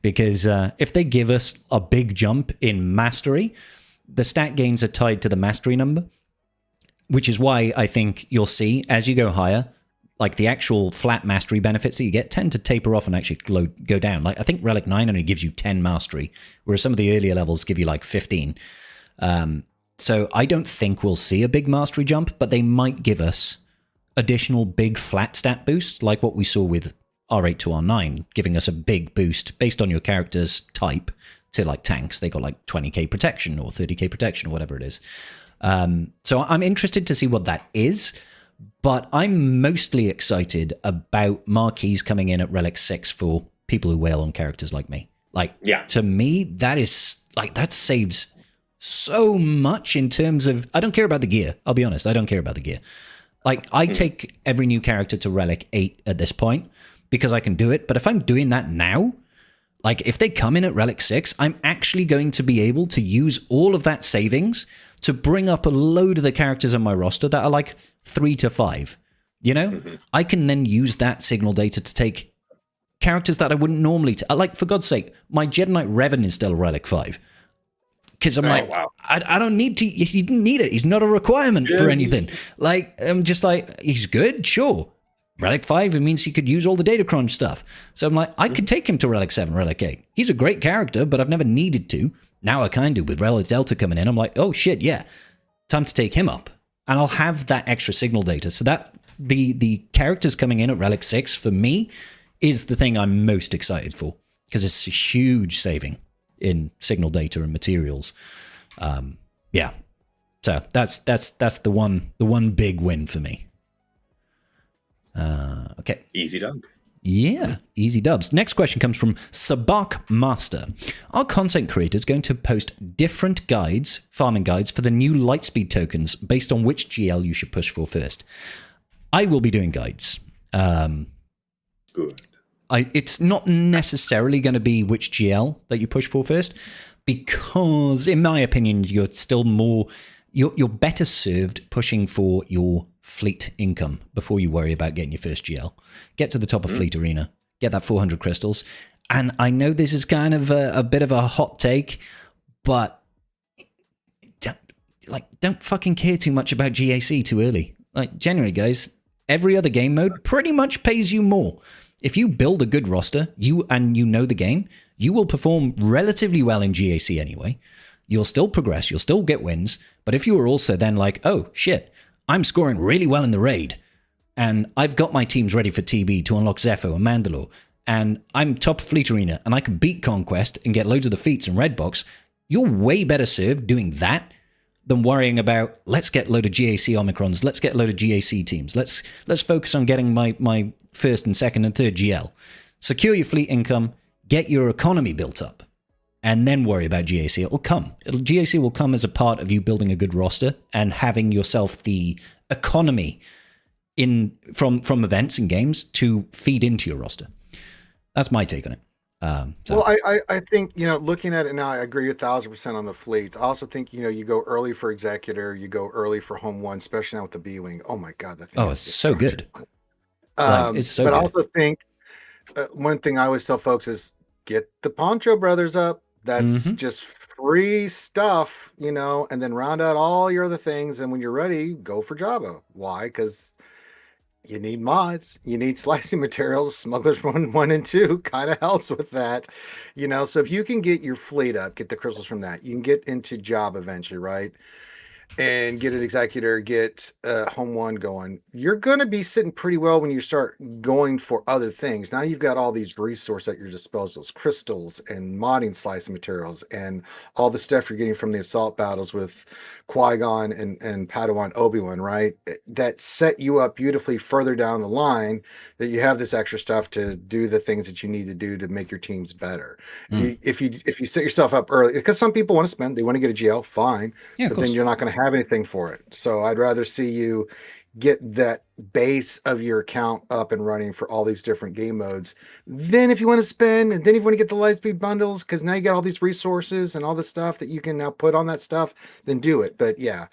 S1: Because if they give us a big jump in mastery, the stat gains are tied to the mastery number, which is why I think you'll see as you go higher, like the actual flat mastery benefits that you get tend to taper off and actually go down. Like I think Relic 9 only gives you 10 mastery, whereas some of the earlier levels give you like 15. So I don't think we'll see a big mastery jump, but they might give us additional big flat stat boosts like what we saw with R8 to R9, giving us a big boost based on your character's type to like tanks. They got like 20k protection or 30k protection or whatever it is. So I'm interested to see what that is, but I'm mostly excited about marquees coming in at Relic 6 for people who wail on characters like me. Like, yeah. To me, that is like, that saves so much in terms of, I don't care about the gear. I'll be honest. I don't care about the gear. Like I take every new character to Relic 8 at this point because I can do it. But if I'm doing that now, like if they come in at Relic 6, I'm actually going to be able to use all of that savings to bring up a load of the characters on my roster that are like 3 to 5. You know, I can then use that signal data to take characters that I wouldn't normally like, for God's sake, my Jedi Knight Revan is still Relic 5. Because I'm I don't need to, he didn't need it. He's not a requirement for anything. Like, I'm just like, he's good, sure. Relic 5, it means he could use all the data crunch stuff. So I'm like, I could take him to Relic 7, Relic 8. He's a great character, but I've never needed to. Now I kind of, with Relic Delta coming in, I'm like, oh shit, yeah. Time to take him up. And I'll have that extra signal data. So that, the characters coming in at Relic 6, for me, is the thing I'm most excited for. Because it's a huge saving in signal data and materials. Yeah. So that's the one big win for me. Okay.
S3: Easy dub.
S1: Yeah, easy dubs. Next question comes from Sabak Master. Are content creators going to post different guides, farming guides, for the new Lightspeed tokens based on which GL you should push for first? I will be doing guides.
S3: Good.
S1: It's not necessarily going to be which GL that you push for first, because in my opinion, you're still more, you're better served pushing for your fleet income before you worry about getting your first GL. Get to the top of Fleet Arena, get that 400 crystals. And I know this is kind of a bit of a hot take, but don't fucking care too much about GAC too early. Like, generally, guys, every other game mode pretty much pays you more. If you build a good roster, you know the game, you will perform relatively well in GAC anyway. You'll still progress, you'll still get wins. But if you are also then like, oh shit, I'm scoring really well in the raid, and I've got my teams ready for TB to unlock Zepho and Mandalore, and I'm top of Fleet Arena, and I can beat Conquest and get loads of the feats and red box, you're way better served doing that than worrying about, let's get a load of GAC Omicrons, let's get a load of GAC teams, let's focus on getting my first and second and third GL. Secure your fleet income, get your economy built up, and then worry about GAC. It'll come. GAC will come as a part of you building a good roster and having yourself the economy from events and games to feed into your roster. That's my take on it.
S2: Well, I think, looking at it now, I agree 1,000% on the fleets. I also think, you go early for Executor, you go early for Home One, especially now with the B-Wing. Oh my God. That thing
S1: it's so good.
S2: It's so good. I also think one thing I always tell folks is get the Poncho Brothers up. That's just free stuff, and then round out all your other things. And when you're ready, go for Jabba. Why? Because you need mods, you need slicing materials. Smugglers 1 and 2 kind of helps with that, so if you can get your fleet up, get the crystals from that, you can get into job eventually, right? And get an executor, get home one going, you're going to be sitting pretty well when you start going for other things. Now you've got all these resources at your disposal, crystals and modding slicing materials and all the stuff you're getting from the assault battles with Qui-Gon and Padawan Obi-Wan, right? That set you up beautifully further down the line, that you have this extra stuff to do the things that you need to do to make your teams better. If you set yourself up early, because some people want to spend, they want to get a GL, fine, but then you're not going to have anything for it. So I'd rather see you get that base of your account up and running for all these different game modes. Then if you want to spend, and then if you want to get the Lightspeed bundles, because now you got all these resources and all the stuff that you can now put on that stuff, then do it. But yeah,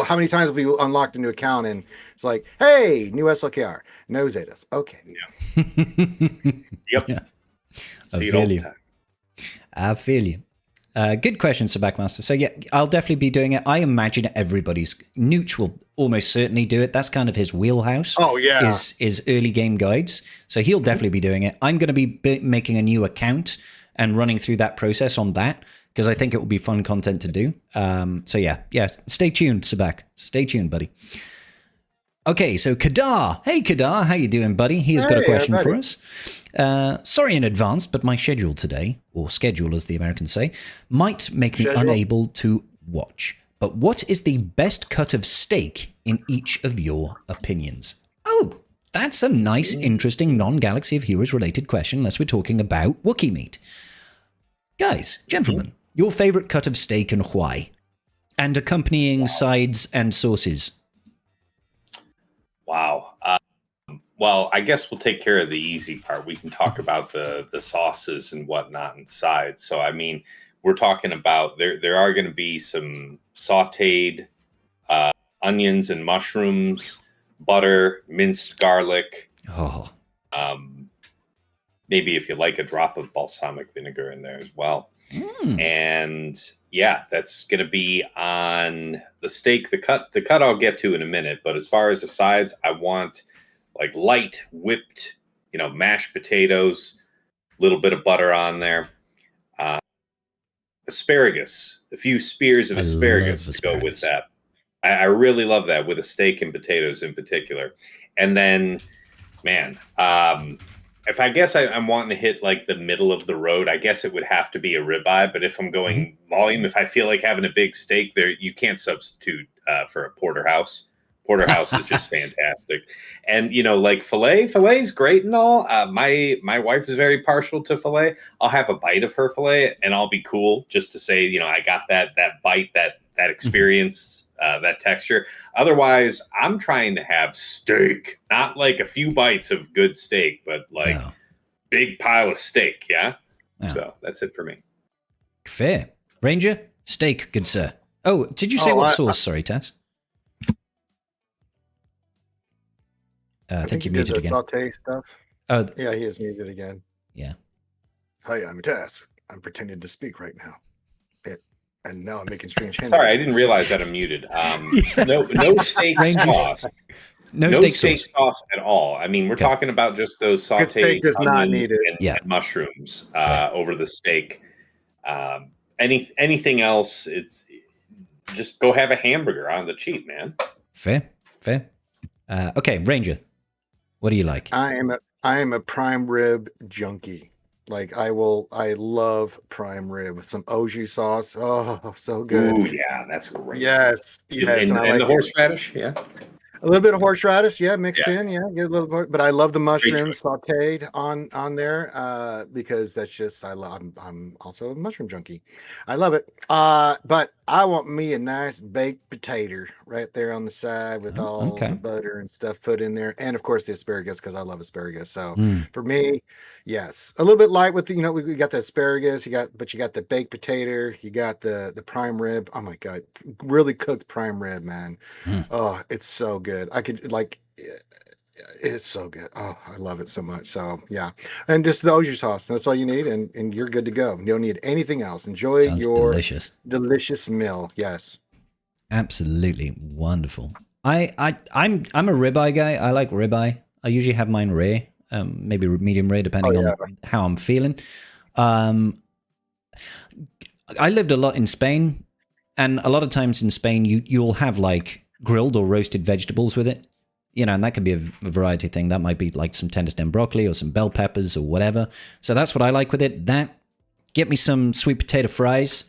S2: how many times have we unlocked a new account and it's like, hey, new SLKR, no Zetas. Okay.
S3: Yep.
S1: Yeah.
S3: See it all the time.
S1: I feel you. Good question, Sir Backmaster. So yeah, I'll definitely be doing it. I imagine everybody's Nooch will almost certainly do it. That's kind of his wheelhouse.
S2: Oh yeah,
S1: is early game guides. So he'll definitely be doing it. I'm going to be making a new account and running through that process on that because I think it will be fun content to do. So yeah. Stay tuned, Sabak. Stay tuned, buddy. Okay, so Kadar. Hey, Kadar, how you doing, buddy? He has got a question for us. Sorry in advance, but my schedule today, or schedule as the Americans say, might make me unable to watch. But what is the best cut of steak in each of your opinions? Oh, that's a nice, interesting non-Galaxy of Heroes related question, unless we're talking about Wookiee meat. Guys, gentlemen, your favorite cut of steak and why? And accompanying sides and sauces.
S3: Wow. Well, I guess we'll take care of the easy part. We can talk about the sauces and whatnot and sides. So, I mean, we're talking about there are going to be some sautéed onions and mushrooms, butter, minced garlic.
S1: Oh.
S3: Maybe if you like a drop of balsamic vinegar in there as well. And yeah, that's going to be on the steak. The cut I'll get to in a minute. But as far as the sides, I want like light whipped, mashed potatoes, a little bit of butter on there. Asparagus, a few spears of asparagus to go with that. I really love that with a steak and potatoes in particular. And then, man, if I guess I'm wanting to hit like the middle of the road, I guess it would have to be a ribeye. But if I'm going volume, if I feel like having a big steak, there you can't substitute for a porterhouse. Porterhouse is just fantastic. And like fillet's great and all. My wife is very partial to fillet. I'll have a bite of her fillet and I'll be cool just to say, I got that bite, that experience, that texture. Otherwise, I'm trying to have steak, not like a few bites of good steak, but like big pile of steak. Yeah. So that's it for me.
S1: Fair. Ranger, steak, good sir. Oh, did you say what sauce? Sorry, Taz. I think you muted again.
S2: Saute stuff.
S1: Oh,
S2: yeah, he is muted again.
S1: Yeah.
S2: Hi, I'm Taz. I'm pretending to speak right now. And now I'm making strange hands.
S3: Sorry, I didn't realize that I'm muted. No steak sauce.
S1: No
S3: steak sauce at all. I mean, we're talking about just those sauteed onions and mushrooms over the steak. Anything else? It's just go have a hamburger on the cheap, man.
S1: Fair. Okay, Ranger, what do you like?
S2: I am a prime rib junkie. Like I love prime rib with some Oju sauce. Oh, so good.
S3: Oh yeah, that's great.
S2: Yes.
S3: And the horseradish, yeah.
S2: A little bit of horseradish, mixed in, get a little more. But I love the mushrooms sautéed on there because that's just I'm also a mushroom junkie. I love it. But I want me a nice baked potato right there on the side with all the butter and stuff put in there, and of course the asparagus because I love asparagus. So for me, yes, a little bit light with the we got the asparagus, you got the baked potato, you got the prime rib. Oh my god, really cooked prime rib, man. Oh, it's so good. I could it's so good. Oh, I love it so much. So yeah, and just the Oju sauce. That's all you need, and you're good to go. You don't need anything else. Enjoy your delicious meal. Yes,
S1: absolutely wonderful. I'm a ribeye guy. I like ribeye. I usually have mine rare, maybe medium rare, depending on how I'm feeling. I lived a lot in Spain, and a lot of times in Spain, you'll have like grilled or roasted vegetables with it. And that can be a variety thing. That might be like some tender stem broccoli or some bell peppers or whatever. So that's what I like with it. Get me some sweet potato fries.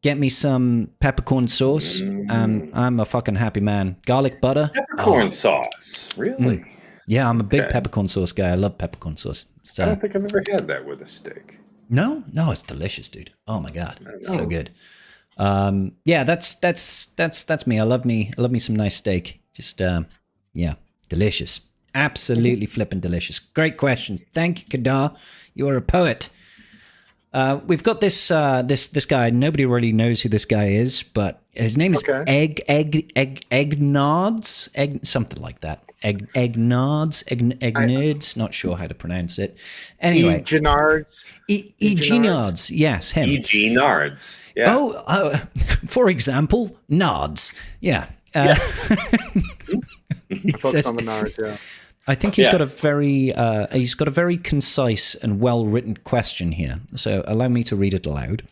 S1: Get me some peppercorn sauce, and I'm a fucking happy man. Garlic butter.
S3: Peppercorn sauce, really?
S1: Yeah, I'm a big peppercorn sauce guy. I love peppercorn sauce.
S3: I don't think I've ever had that with a steak.
S1: No, it's delicious, dude. Oh my god, so good. Yeah, that's me. I love me some nice steak. Just delicious. Absolutely flippin' delicious. Great question. Thank you, Kadar. You are a poet. We've got this guy. Nobody really knows who this guy is, but his name is Eggnods, something like that. Eggnods. Not sure how to pronounce it. Anyway, Eggnods. Yes, him.
S3: Eggnods. Yeah.
S1: Oh, for example, Nods. Yeah.
S2: He focused on the Nards. Yeah.
S1: I think he's got a very concise and well-written question here. So allow me to read it aloud.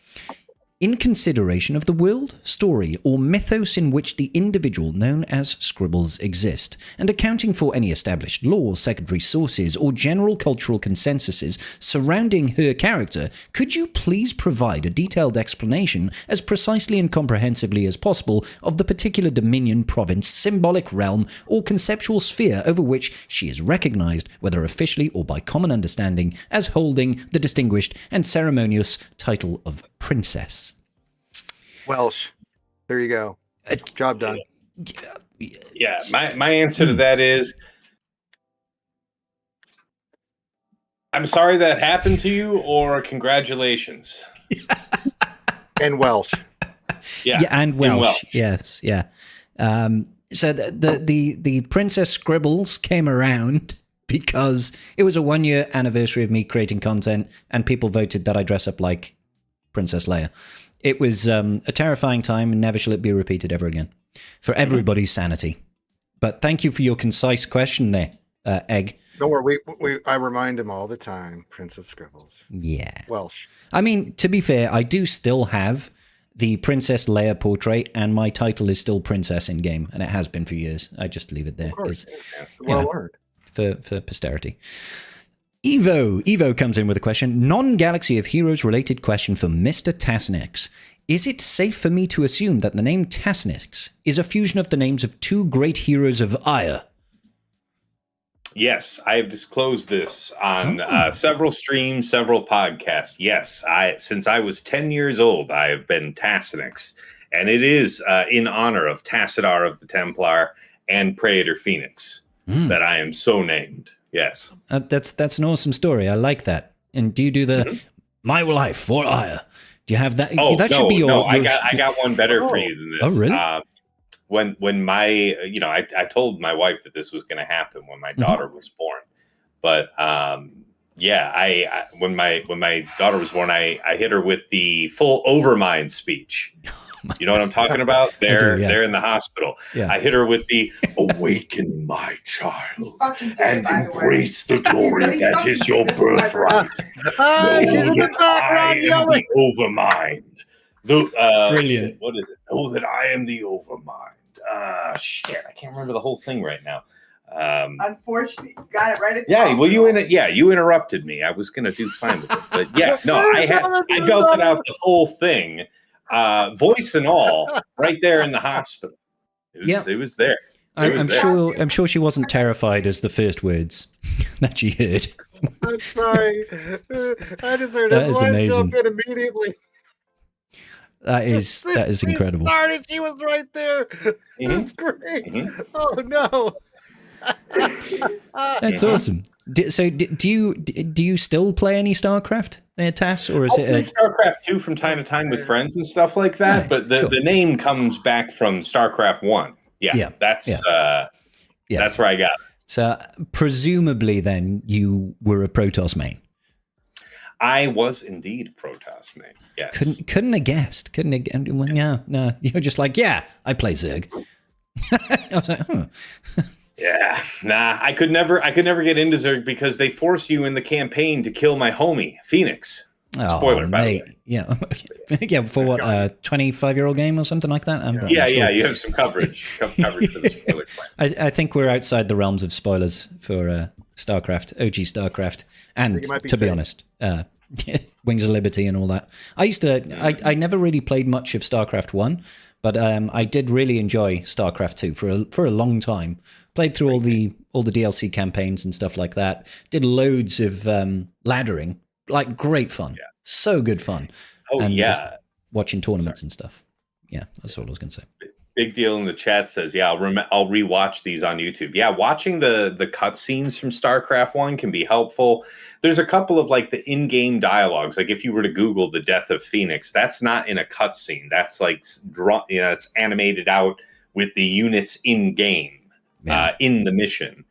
S1: In consideration of the world, story, or mythos in which the individual known as Scribbles exist, and accounting for any established law, secondary sources, or general cultural consensuses surrounding her character, could you please provide a detailed explanation, as precisely and comprehensively as possible, of the particular dominion, province, symbolic realm, or conceptual sphere over which she is recognized, whether officially or by common understanding, as holding the distinguished and ceremonious title of princess?
S2: Welsh. There you go. Job done.
S3: Yeah, my answer to that is, I'm sorry that happened to you, or congratulations.
S2: And Welsh.
S1: Yeah, and Welsh. Yes, yeah. So the Princess Scribbles came around because it was a 1-year anniversary of me creating content, and people voted that I dress up like Princess Leia. It was a terrifying time, and never shall it be repeated ever again, for everybody's sanity. But thank you for your concise question there, Egg.
S2: Don't worry, I remind him all the time, Princess Scribbles.
S1: Yeah.
S2: Welsh.
S1: I mean, to be fair, I do still have the Princess Leia portrait, and my title is still Princess in game, and it has been for years. I just leave it there because for posterity. Evo comes in with a question. Non-Galaxy of Heroes related question for Mr. Tasnix. Is it safe for me to assume that the name Tasnix is a fusion of the names of two great heroes of Ire?
S3: Yes, I have disclosed this on several streams, several podcasts. Yes, since I was 10 years old, I have been Tasnix, and it is in honor of Tassadar of the Templar and Praetor Phoenix that I am so named. Yes.
S1: That's an awesome story. I like that. And do you do the My Life for Ire? Do you have that? That should be your.
S3: I got one better for you than this.
S1: Oh, really?
S3: When my, I told my wife that this was going to happen when my daughter was born. But when my daughter was born, I hit her with the full Overmind speech. You know what I'm talking about? They're in the hospital. Yeah. I hit her with the awaken my child and embrace the glory that is your birthright. Know that I am the Overmind.
S1: Brilliant.
S3: What is it? Know that I am the Overmind. Shit, I can't remember the whole thing right now.
S4: Unfortunately, you got it right.
S3: Well, you interrupted me. I was gonna do fine with it, but I belted out the whole thing. Voice and all, right there in the hospital. It was there.
S1: I'm sure she wasn't terrified as the first words that she heard.
S2: I'm sorry. I just heard
S1: that is amazing.
S2: Jump in immediately.
S1: That is incredible.
S2: Started, she was right there. That's great. Oh no.
S1: That's awesome. Do you still play any StarCraft there, Tass, or is it
S3: StarCraft 2 from time to time with friends and stuff like that? Nice. But the name comes back from StarCraft 1. That's where I got it.
S1: So presumably, then you were a Protoss main.
S3: I was indeed a Protoss main. Yes.
S1: Couldn't have guessed. No, you're just like, I play Zerg. I was like, huh.
S3: Yeah, nah, I could never get into Zerg because they force you in the campaign to kill my homie, Phoenix. Spoiler, by the way.
S1: Yeah. Yeah, for what, 25-year-old game or something like that?
S3: Yeah, you have some coverage for the spoiler plan.
S1: I think we're outside the realms of spoilers for StarCraft, OG StarCraft, and to be honest, Wings of Liberty and all that. I never really played much of StarCraft 1, but I did really enjoy StarCraft 2 for a long time. Played through all the DLC campaigns and stuff like that. Did loads of laddering, like great fun. Yeah. So good fun.
S3: Oh, and
S1: watching tournaments and stuff. Yeah, that's what I was going to say.
S3: Big Deal in the chat says, yeah, I'll rewatch these on YouTube. Yeah, watching the cutscenes from StarCraft 1 can be helpful. There's a couple of like the in-game dialogues. Like if you were to Google the death of Phoenix, that's not in a cutscene. That's like it's animated out with the units in-game, in the mission.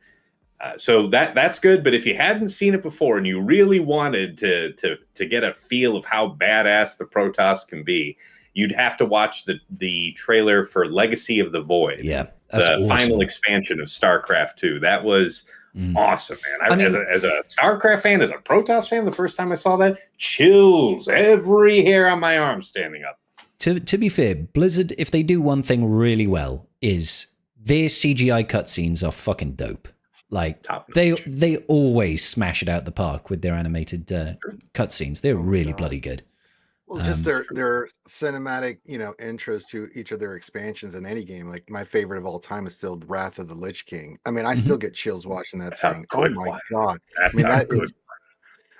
S3: So that's good. But if you hadn't seen it before and you really wanted to get a feel of how badass the Protoss can be, you'd have to watch the trailer for Legacy of the Void.
S1: Yeah,
S3: that's the final expansion of StarCraft 2. That was awesome, man. I mean, as a StarCraft fan, as a Protoss fan, the first time I saw that, chills, every hair on my arm standing up.
S1: To be fair, Blizzard, if they do one thing really well, is their CGI cutscenes are fucking dope. Like they always smash it out the park with their animated cutscenes. They're really bloody good.
S2: Well, just their cinematic, intros to each of their expansions in any game. Like my favorite of all time is still Wrath of the Lich King. I mean, I still get chills watching that thing. Oh my god! That is,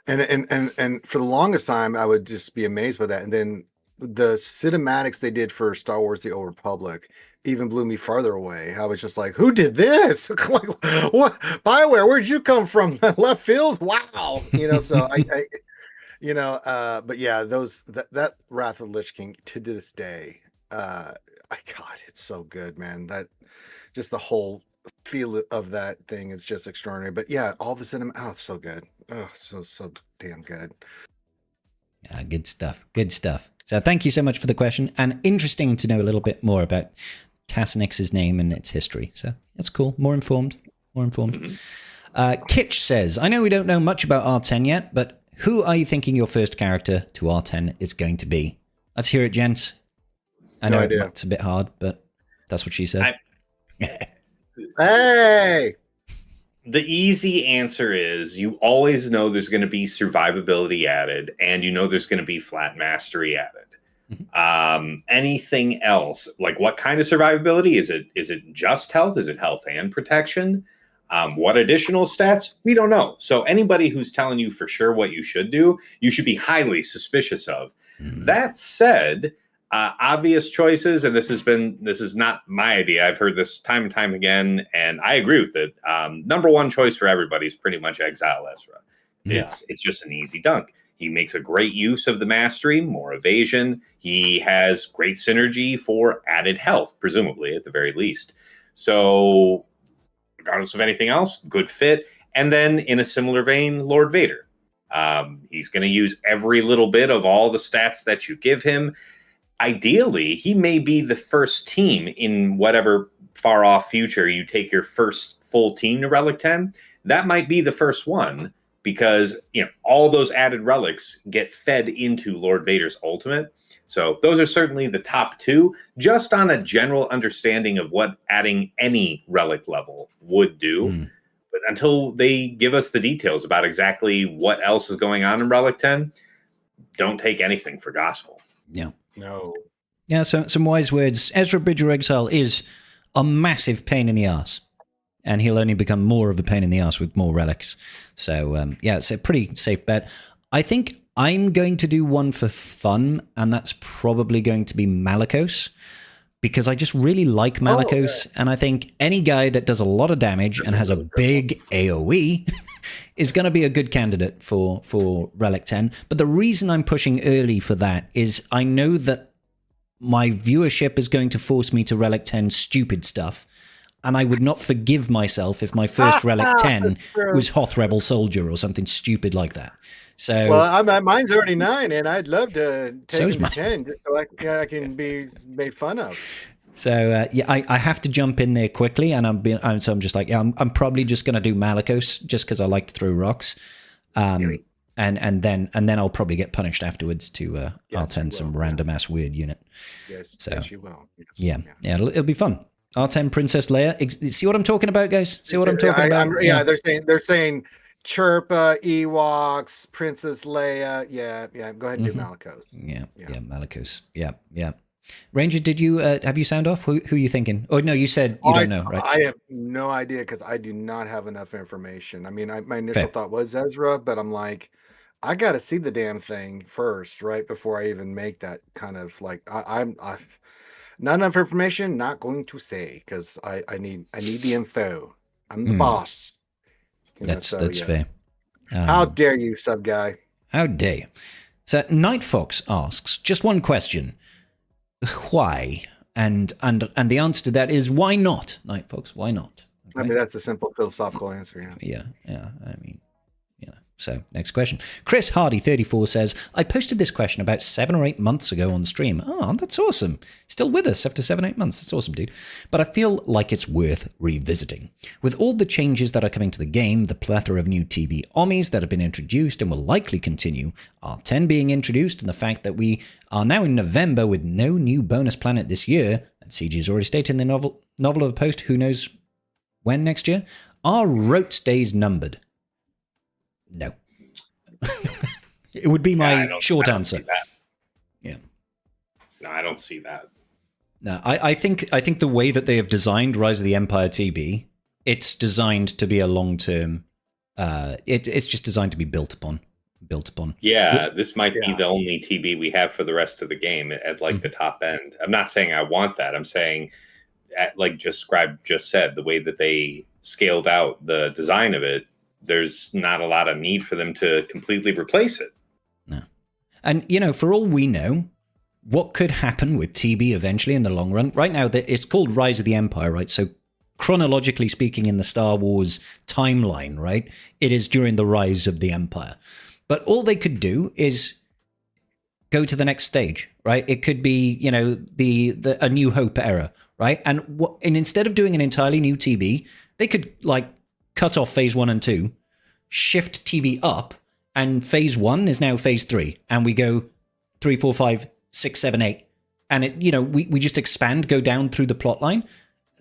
S2: and for the longest time, I would just be amazed by that. And then the cinematics they did for Star Wars: The Old Republic even blew me farther away. I was just like, "Who did this? Like, what? BioWare? Where'd you come from? Left field? Wow!" So but yeah, that Wrath of the Lich King to this day, God, it's so good, man. That just the whole feel of that thing is just extraordinary. But yeah, all the cinema, it's so good. Oh, so damn good.
S1: Yeah, good stuff. Good stuff. So thank you so much for the question, and interesting to know a little bit more about Tasnix's name and its history. So that's cool. More informed. Kitch says, I know we don't know much about R10 yet, but who are you thinking your first character to R10 is going to be? Let's hear it, gents. I know it's a bit hard, but that's what she said.
S2: Hey!
S3: The easy answer is you always know there's going to be survivability added, and there's going to be flat mastery added. Anything else, like what kind of survivability? Is it just health? Is it health and protection? What additional stats? We don't know. So anybody who's telling you for sure what you should do, you should be highly suspicious of. That said, obvious choices, and this is not my idea. I've heard this time and time again, and I agree with it. Number one choice for everybody is pretty much Exile Ezra. Yeah. It's just an easy dunk. He makes a great use of the mastery, more evasion. He has great synergy for added health, presumably at the very least. So regardless of anything else, good fit. And then in a similar vein, Lord Vader. He's going to use every little bit of all the stats that you give him. Ideally, he may be the first team in whatever far off future you take your first full team to Relic 10. That might be the first one because, all those added relics get fed into Lord Vader's ultimate. So those are certainly the top two, just on a general understanding of what adding any relic level would do. But until they give us the details about exactly what else is going on in Relic 10, don't take anything for gospel.
S1: Yeah.
S2: No.
S1: Yeah, so some wise words. Ezra Bridger Exile is a massive pain in the ass, and he'll only become more of a pain in the ass with more relics. So, it's a pretty safe bet. I think I'm going to do one for fun, and that's probably going to be Malicos, because I just really like Malicos, and I think any guy that does a lot of damage and has a big AoE is going to be a good candidate for Relic 10. But the reason I'm pushing early for that is I know that my viewership is going to force me to Relic 10 stupid stuff, and I would not forgive myself if my first Relic 10 was Hoth Rebel Soldier or something stupid like that. So,
S2: mine's already 9, and I'd love to take him to 10 just so I can be made fun of.
S1: So yeah, I have to jump in there quickly, and I'm just like, yeah, I'm probably just going to do Malicos just because I like to throw rocks, and then I'll probably get punished afterwards to R10 some random ass weird unit.
S2: Yes,
S1: so,
S2: yes, you will.
S1: Yes. Yeah, it'll be fun. R10 Princess Leia. See what I'm talking about, guys? See what I'm talking about?
S2: They're saying Chirpa, Ewoks, Princess Leia. Yeah. Go ahead and do Malicos.
S1: Yeah, Malicos. Yeah. Ranger, did you have you sound off? Who are you thinking? Oh no, you said you don't know, right?
S2: I have no idea because I do not have enough information. I mean, my initial thought was Ezra, but I'm like, I got to see the damn thing first, right before I even make that kind of like. I'm not enough information. Not going to say because I need the info. I'm the boss.
S1: That's fair.
S2: How dare you, sub guy?
S1: How dare you? So Night Fox asks just one question. Why? And the answer to that is why not, Night Fox? Why not?
S2: Okay? I mean, that's a simple philosophical answer.
S1: Yeah. I mean, So next question. Chris Hardy 34 says, I posted this question about 7 or 8 months ago on stream. Oh, that's awesome. Still with us after 7 or 8 months. That's awesome, dude. But I feel like it's worth revisiting. With all the changes that are coming to the game, the plethora of new TB Omnis that have been introduced and will likely continue, R10 being introduced, and the fact that we are now in November with no new bonus planet this year, and CG has already stated in the novel of a post, who knows when next year, are Rote's days numbered? No. It would be my short answer. Yeah.
S3: No, I don't see that.
S1: No, I think the way that they have designed Rise of the Empire TB, it's designed to be a long-term. It's just designed to be built upon.
S3: Yeah, this might be the only TB we have for the rest of the game at like the top end. I'm not saying I want that. I'm saying, like Scribe just said, the way that they scaled out the design of it, there's not a lot of need for them to completely replace it.
S1: No. And, for all we know, what could happen with TB eventually in the long run? Right now, it's called Rise of the Empire, right? So chronologically speaking, in the Star Wars timeline, right, it is during the rise of the Empire. But all they could do is go to the next stage, right? It could be, a New Hope era, right? And instead of doing an entirely new TB, they could, cut off phase 1 and 2, shift TB up, and phase 1 is now phase 3, and we go 3, 4, 5, 6, 7, 8, and we just expand, go down through the plot line.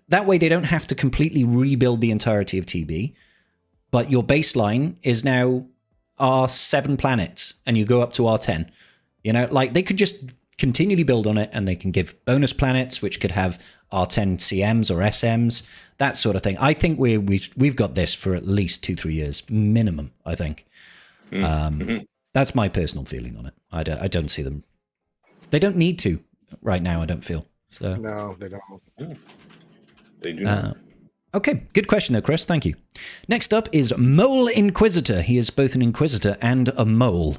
S1: That way they don't have to completely rebuild the entirety of TB, but your baseline is now R7 planets, and you go up to R10. They could just continually build on it, and they can give bonus planets, which could have R10 CMs or SMs, that sort of thing. I think we've got this for at least 2-3 years minimum. I think that's my personal feeling on it. I don't see them. They don't need to right now. I don't feel so.
S2: No, they don't.
S3: They do not.
S1: Okay, good question though, Chris. Thank you. Next up is Mole Inquisitor. He is both an Inquisitor and a mole.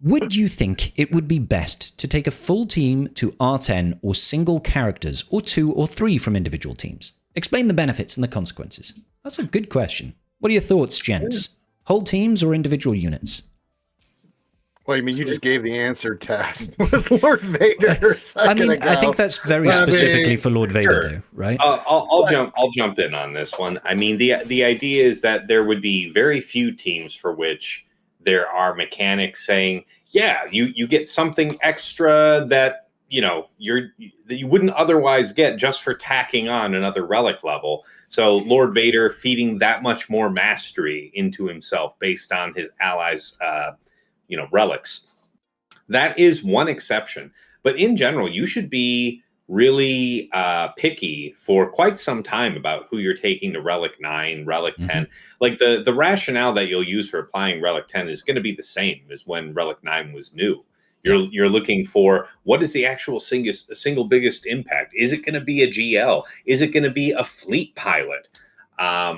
S1: Would you think it would be best to take a full team to R10 or single characters, or 2 or 3 from individual teams? Explain the benefits and the consequences. That's a good question. What are your thoughts, gents? Whole teams or individual units?
S2: Well, you just gave the answer, Tess, with Lord Vader.
S1: I think that's very specifically for Lord Vader, though, right?
S3: I'll jump in on this one. I mean, the idea is that there would be very few teams for which there are mechanics saying, yeah, you get something extra that that you wouldn't otherwise get just for tacking on another relic level. So Lord Vader feeding that much more mastery into himself based on his allies' relics. That is one exception. But in general, you should be really picky for quite some time about who you're taking to Relic 9, Relic 10. Like the rationale that you'll use for applying Relic 10 is going to be the same as when Relic 9 was new. You're looking for what is the actual single biggest impact? Is it going to be a GL? Is it going to be a fleet pilot?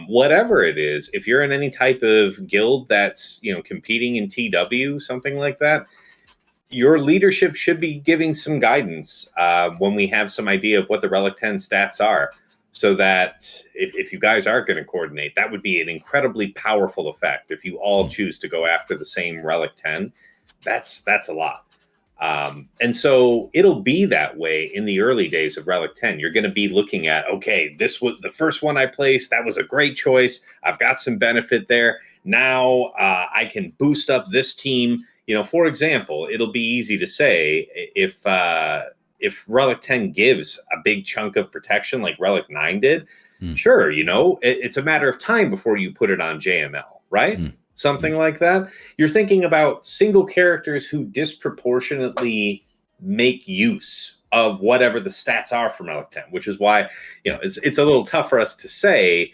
S3: Whatever it is, if you're in any type of guild that's competing in TW, something like that, your leadership should be giving some guidance when we have some idea of what the Relic 10 stats are, so that if you guys are going to coordinate, that would be an incredibly powerful effect. If you all choose to go after the same Relic 10, that's a lot. And so it'll be that way in the early days of Relic 10. You're going to be looking at, okay, this was the first one I placed. That was a great choice. I've got some benefit there. Now I can boost up this team. For example, it'll be easy to say if Relic 10 gives a big chunk of protection like Relic 9 did, sure, it's a matter of time before you put it on JML, right? Something like that. You're thinking about single characters who disproportionately make use of whatever the stats are from Relic 10, which is why it's a little tough for us to say.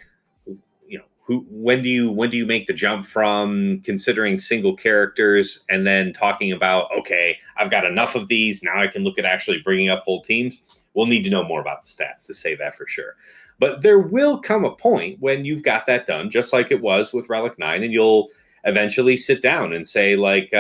S3: When do you make the jump from considering single characters and then talking about, okay, I've got enough of these now, I can look at actually bringing up whole teams. We'll need to know more about the stats to say that for sure. But there will come a point when you've got that done, just like it was with Relic 9, and you'll eventually sit down and say, like,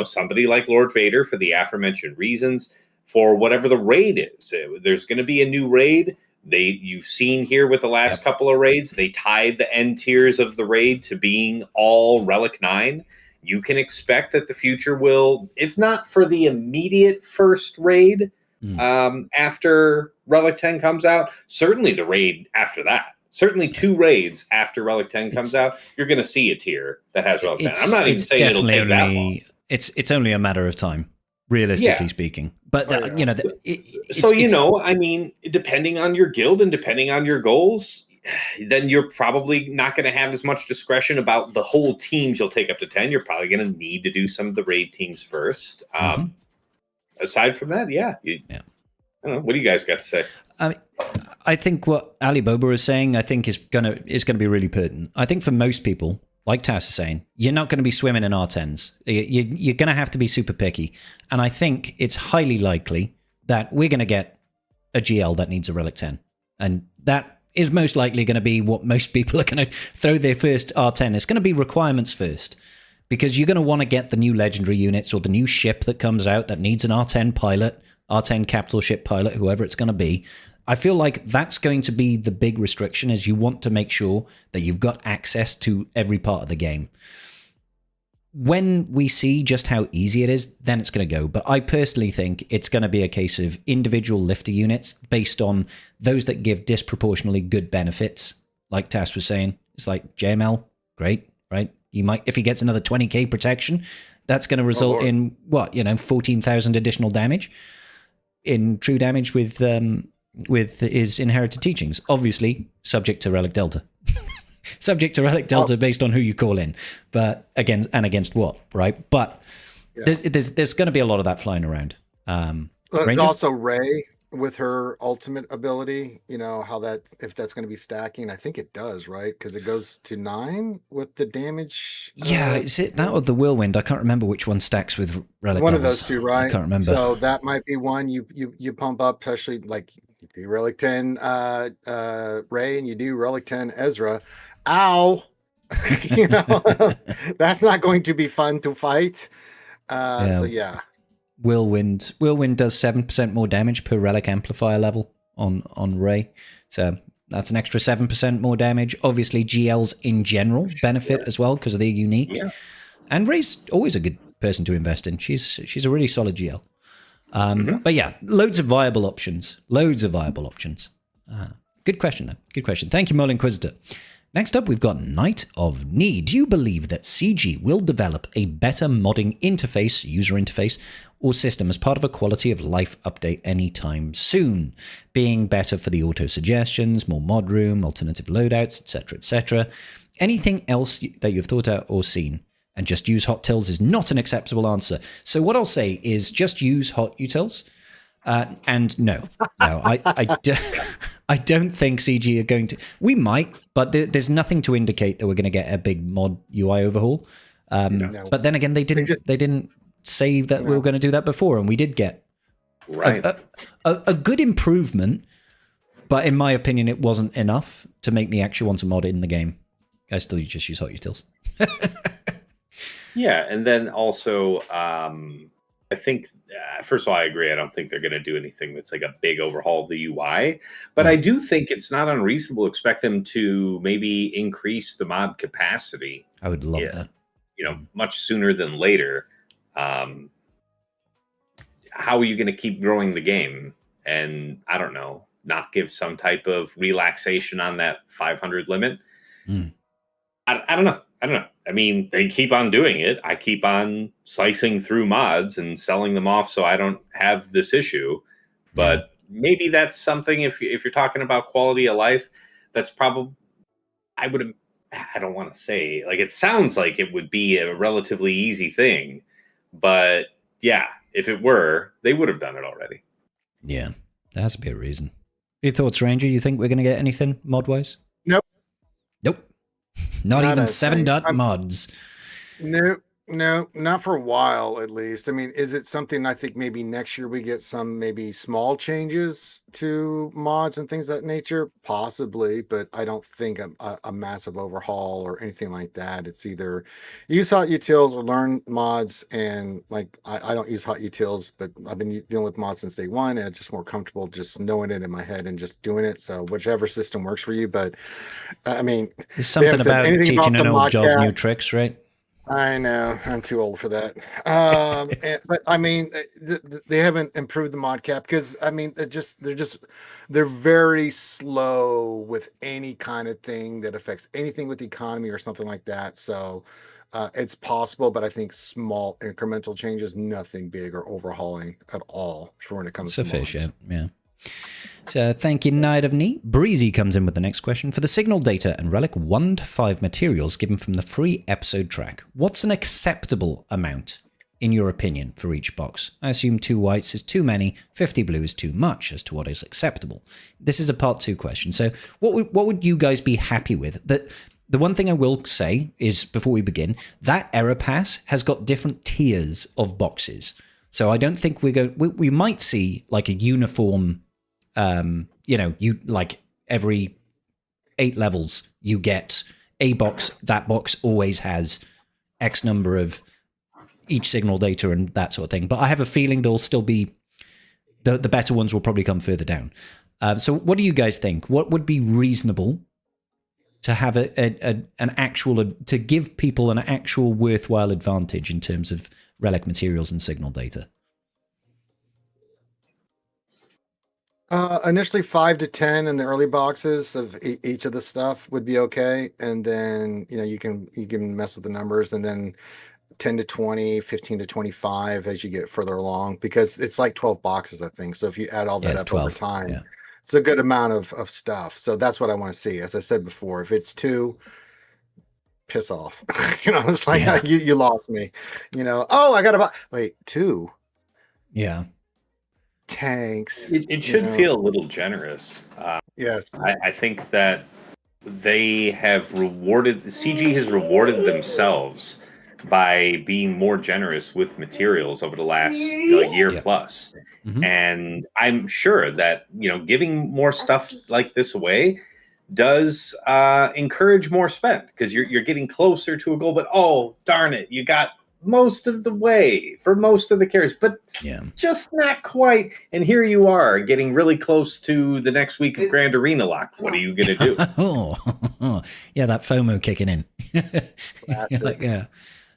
S3: somebody like Lord Vader, for the aforementioned reasons, for whatever the raid is. There's going to be a new raid. You've seen here with the last couple of raids, they tied the end tiers of the raid to being all Relic 9. You can expect that the future will, if not for the immediate first raid, after Relic 10 comes out, certainly the raid after that. Certainly 2 raids after Relic 10 comes out, you're going to see a tier that has Relic 10. I'm not even saying it'll take that long.
S1: It's only a matter of time, realistically speaking. But
S3: depending on your guild and depending on your goals, then you're probably not going to have as much discretion about the whole teams you'll take up to 10. You're probably going to need to do some of the raid teams first. Aside from that, I don't know. What do you guys got to say?
S1: I think what Ali Boba is saying, I think is gonna be really pertinent. I think for most people, like Tass is saying, you're not going to be swimming in R10s. You're going to have to be super picky. And I think it's highly likely that we're going to get a GL that needs a Relic 10. And that is most likely going to be what most people are going to throw their first R10. It's going to be requirements first. Because you're going to want to get the new legendary units or the new ship that comes out that needs an R10 pilot, R10 capital ship pilot, whoever it's going to be. I feel like that's going to be the big restriction, is you want to make sure that you've got access to every part of the game. When we see just how easy it is, then it's going to go. But I personally think it's going to be a case of individual lifter units based on those that give disproportionately good benefits. Like Tass was saying, it's like JML, great, right? You might, if he gets another 20k protection, that's going to result in 14,000 additional damage in true damage with his inherited teachings. Obviously, subject to Relic Delta. Subject to Relic Delta based on who you call in, but against what, right? But there's going to be a lot of that flying around.
S2: There's also Rey with her ultimate ability. How if that's going to be stacking. I think it does, right? Because it goes to 9 with the damage.
S1: Is it that or the Whirlwind? I can't remember which one stacks with Relic.
S2: One of those two, right?
S1: I can't remember.
S2: So that might be one you pump up, especially like you do Relic 10 Rey and you do Relic 10 Ezra. Ow! That's not going to be fun to fight.
S1: Whirlwind does 7% more damage per relic amplifier level on Rey. So that's an extra 7% more damage. Obviously, GLs in general benefit as well because they're unique. Yeah. And Rey's always a good person to invest in. She's a really solid GL. But yeah, loads of viable options. Good question, though. Good question. Thank you, Mole Inquisitor. Next up, we've got Knight of Need. Do you believe that CG will develop a better modding interface, user interface, or system as part of a quality of life update anytime soon? Being better for the auto-suggestions, more mod room, alternative loadouts, etc., etc. Anything else that you've thought out or seen? And just use hot tills is not an acceptable answer. So what I'll say is just use hot utils. And no, I don't think CG are going to. We might, but there's nothing to indicate that we're going to get a big mod UI overhaul. But then again, they didn't say that we were going to do that before, and we did get a good improvement. But in my opinion, it wasn't enough to make me actually want to mod it in the game. I still just use hot utils.
S3: Yeah, and then also, I think, first of all, I agree. I don't think they're going to do anything that's like a big overhaul of the UI. But I do think it's not unreasonable to expect them to maybe increase the mod capacity.
S1: I would love that.
S3: Much sooner than later. how are you going to keep growing the game? And I don't know, not give some type of relaxation on that 500 limit. I don't know. I mean, they keep on doing it. I keep on slicing through mods and selling them off so I don't have this issue. But maybe that's something, if you're talking about quality of life, that's probably, I don't want to say, like, it sounds like it would be a relatively easy thing. But yeah, if it were, they would have done it already.
S1: Yeah, there has to be a reason. Your thoughts, Ranger? You think we're going to get anything mod-wise?
S2: Nope.
S1: Not even 7-dot mods.
S2: No, not for a while at least. I mean, is it something I think maybe next year we get some maybe small changes to mods and things of that nature? Possibly, but I don't think a massive overhaul or anything like that. It's either use hot utils or learn mods. And like, I don't use hot utils, but I've been dealing with mods since day one, and it's just more comfortable just knowing it in my head and just doing it. So whichever system works for you. But I mean,
S1: there's something about teaching an old dog new tricks, right?
S2: I know I'm too old for that. But I mean, they haven't improved the mod cap because I mean, they're very slow with any kind of thing that affects anything with the economy or something like that. So it's possible, but I think small incremental changes, nothing big or overhauling at all for when it comes to mods.
S1: Yeah. So thank you, Knight of Knee. Breezy comes in with the next question. For the signal data and relic 1 to 5 materials given from the free episode track, what's an acceptable amount, in your opinion, for each box? I assume 2 whites is too many, 50 blue is too much as to what is acceptable. This is a part 2 question. So what would you guys be happy with? The one thing I will say is, before we begin, that error pass has got different tiers of boxes. So I don't think we might see like a uniform, you like every 8 levels you get a box. That box always has X number of each signal data and that sort of thing. But I have a feeling there'll still be the better ones will probably come further down. So what do you guys think? What would be reasonable to have an actual, to give people an actual worthwhile advantage in terms of relic materials and signal data?
S2: Initially 5 to 10 in the early boxes of each of the stuff would be okay. And then, you can mess with the numbers, and then 10 to 20, 15 to 25 as you get further along, because it's like 12 boxes, I think. So if you add all that up 12, over time, it's a good amount of stuff. So that's what I want to see. As I said before, if it's 2, piss off. It's like, you lost me. Oh, I got to buy. Wait, 2?
S1: Yeah.
S2: Tanks.
S3: It should feel a little generous.
S2: Yes.
S3: I think that CG has rewarded themselves by being more generous with materials over the last year plus. Mm-hmm. And I'm sure that, giving more stuff like this away does encourage more spend, because you're getting closer to a goal, but oh, darn it, you got most of the way for most of the carries, but just not quite. And here you are getting really close to the next week of Grand Arena Lock. What are you going to do?
S1: Yeah, that FOMO kicking in.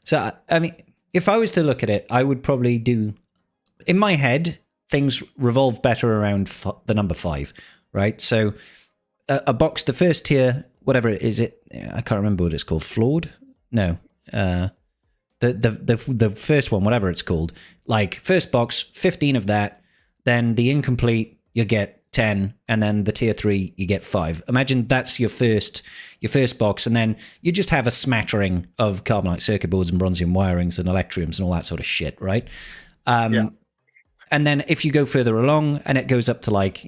S1: So, I mean, if I was to look at it, I would probably do, in my head, things revolve better around the number 5, right? So a box, the first tier, whatever is it, I can't remember what it's called. Flawed? No. The first one, whatever it's called, like first box, 15 of that, then the incomplete, you get 10, and then the tier 3, you get 5. Imagine that's your first box, and then you just have a smattering of carbonite circuit boards and bronzium wirings and electriums and all that sort of shit, right? And then if you go further along and it goes up to like,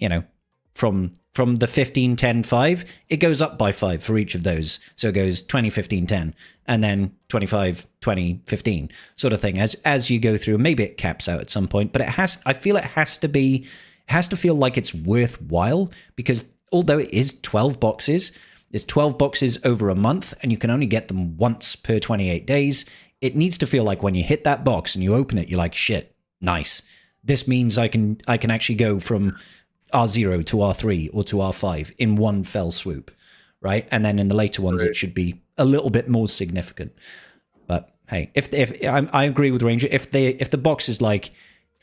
S1: from the 15, 10, 5, it goes up by 5 for each of those. So it goes 20, 15, 10, and then 25, 20, 15 sort of thing as you go through. Maybe it caps out at some point, but I feel it has to feel like it's worthwhile, because although it is 12 boxes, it's 12 boxes over a month and you can only get them once per 28 days. It needs to feel like when you hit that box and you open it, you're like, shit, nice. This means I can actually go from R0 to R3 or to R5 in one fell swoop, right? And then in the later ones, it should be a little bit more significant. But hey, if I agree with Ranger, if the box is like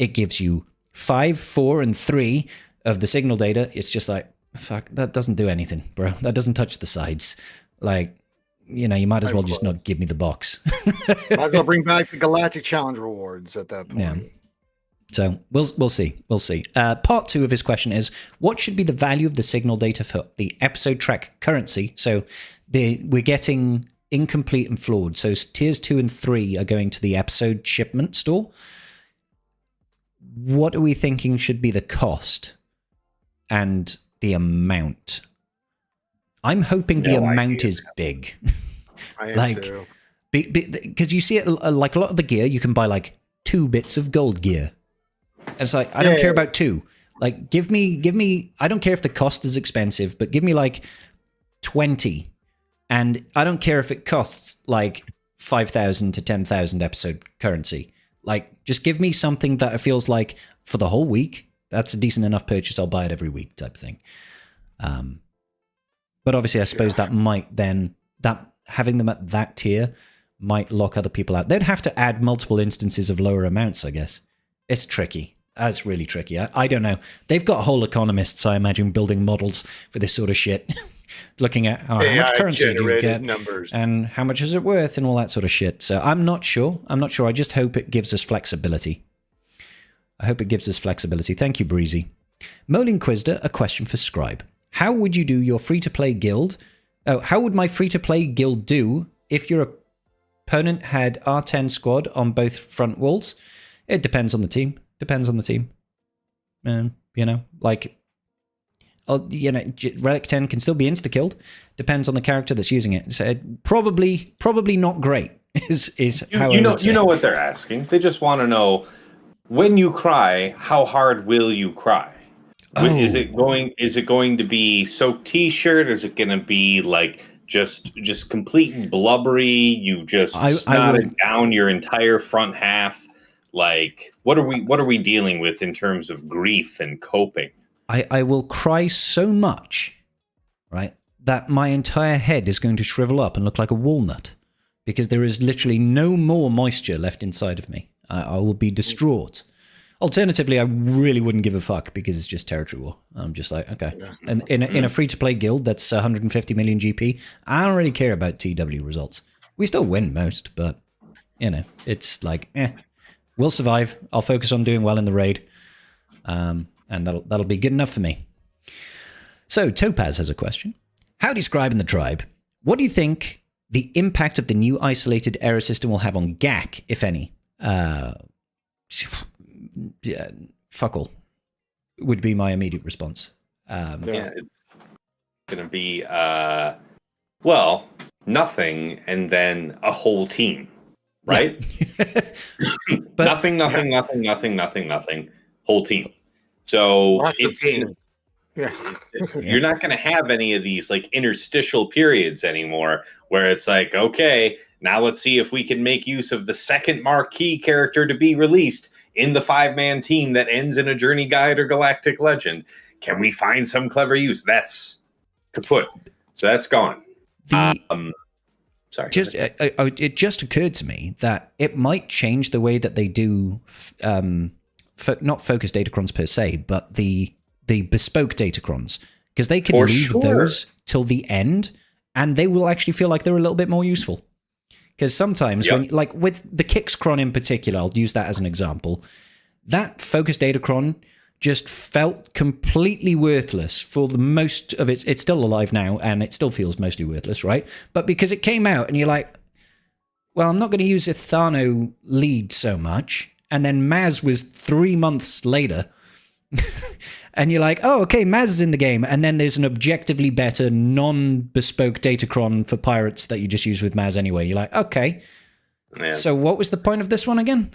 S1: it gives you 5, 4, and 3 of the signal data. It's just like, fuck, that doesn't do anything, bro. That doesn't touch the sides. Like, you might as well just not give me the box.
S2: Might as well bring back the Galactic Challenge rewards at that point.
S1: Yeah. So we'll see. We'll see. Part 2 of his question is, what should be the value of the signal data for the episode track currency? So we're getting incomplete and flawed. So tiers 2 and 3 are going to the episode shipment store. What are we thinking should be the cost and the amount? I'm hoping the amount is big.
S2: I am too.
S1: Because you see it like a lot of the gear, you can buy like 2 bits of gold gear. It's like, I don't care about 2. Like, give me, I don't care if the cost is expensive, but give me like 20. And I don't care if it costs like 5,000 to 10,000 episode currency. Like, just give me something that it feels like for the whole week, that's a decent enough purchase, I'll buy it every week type of thing. But obviously, I suppose that might then, that having them at that tier might lock other people out. They'd have to add multiple instances of lower amounts, I guess. It's tricky. That's really tricky. I don't know. They've got whole economists, I imagine, building models for this sort of shit. Looking at how much currency do you get
S2: numbers
S1: and how much is it worth and all that sort of shit. So I'm not sure. I just hope it gives us flexibility. Thank you, Breezy. Molin Quizder, a question for Scribe. How would you do your free-to-play guild? How would my free-to-play guild do if your opponent had R10 squad on both front walls? It depends on the team. Like, Relic 10 can still be insta-killed. Depends on the character that's using it. So probably not great is how I would say.
S3: You know what they're asking. They just want to know, when you cry, how hard will you cry? Is it going to be soaked t-shirt? Is it going to be like just complete and blubbery? You've just snotted down your entire front half. Like, what are we dealing with in terms of grief and coping?
S1: I will cry so much, right, that my entire head is going to shrivel up and look like a walnut because there is literally no more moisture left inside of me. I will be distraught. Alternatively, I really wouldn't give a fuck because it's just territory war. I'm just like, okay. And in a free-to-play guild that's 150 million GP, I don't really care about TW results. We still win most, but, it's like, we'll survive. I'll focus on doing well in the raid. And that'll be good enough for me. So Topaz has a question. How describe in the tribe? What do you think the impact of the new isolated error system will have on GAC, if any? Fuck all would be my immediate response.
S3: It's going to be nothing, and then a whole team, right?
S1: But,
S3: nothing, whole team. So you're not going to have any of these like interstitial periods anymore where it's like, okay, now let's see if we can make use of the second marquee character to be released in the 5-man team that ends in a Journey Guide or Galactic Legend. Can we find some clever use? That's kaput. So that's gone. Sorry.
S1: It just occurred to me that it might change the way that they do, not focus datacrons per se, but the bespoke datacrons, because they can leave those till the end, and they will actually feel like they're a little bit more useful. Because sometimes, when, like with the Kixcron in particular, I'll use that as an example, that focus datacron just felt completely worthless for the most of it. It's still alive now, and it still feels mostly worthless, right? But because it came out, and you're like, well, I'm not going to use Ithano lead so much. And then Maz was 3 months later. And you're like, oh, okay, Maz is in the game. And then there's an objectively better non-bespoke datacron for pirates that you just use with Maz anyway. You're like, okay. Yeah. So what was the point of this one again?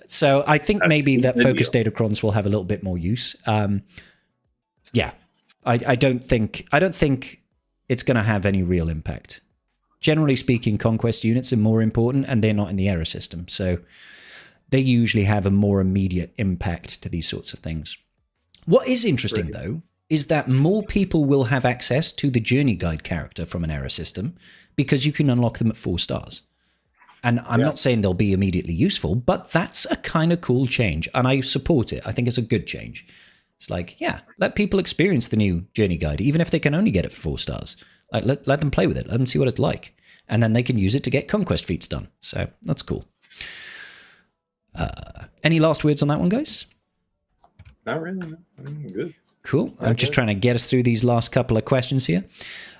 S1: So I think maybe that focus datacrons will have a little bit more use. I don't think it's going to have any real impact. Generally speaking, conquest units are more important, and they're not in the error system. So they usually have a more immediate impact to these sorts of things. What is interesting, though, is that more people will have access to the Journey Guide character from an error system because you can unlock them at 4 stars. And I'm not saying they'll be immediately useful, but that's a kind of cool change. And I support it. I think it's a good change. It's like, yeah, let people experience the new journey guide, even if they can only get it for 4 stars. Like, let them play with it. Let them see what it's like. And then they can use it to get conquest feats done. So that's cool. Any last words on that one, guys?
S3: Not really. I'm good.
S1: Cool. I'm just trying to get us through these last couple of questions here.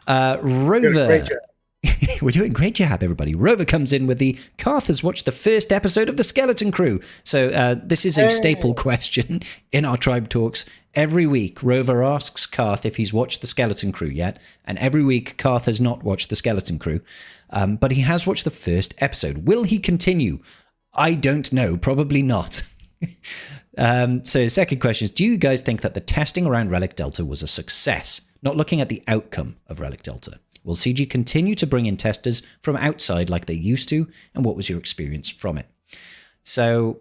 S1: Rover. We're doing great job, everybody. Rover comes in with the Karth has watched the first episode of The Skeleton Crew. So this is a staple question in our tribe talks. Every week, Rover asks Karth if he's watched The Skeleton Crew yet. And every week, Karth has not watched The Skeleton Crew. But he has watched the first episode. Will he continue? I don't know. Probably not. So the second question is, do you guys think that the testing around Relic Delta was a success? Not looking at the outcome of Relic Delta. Will CG continue to bring in testers from outside like they used to? And what was your experience from it? So,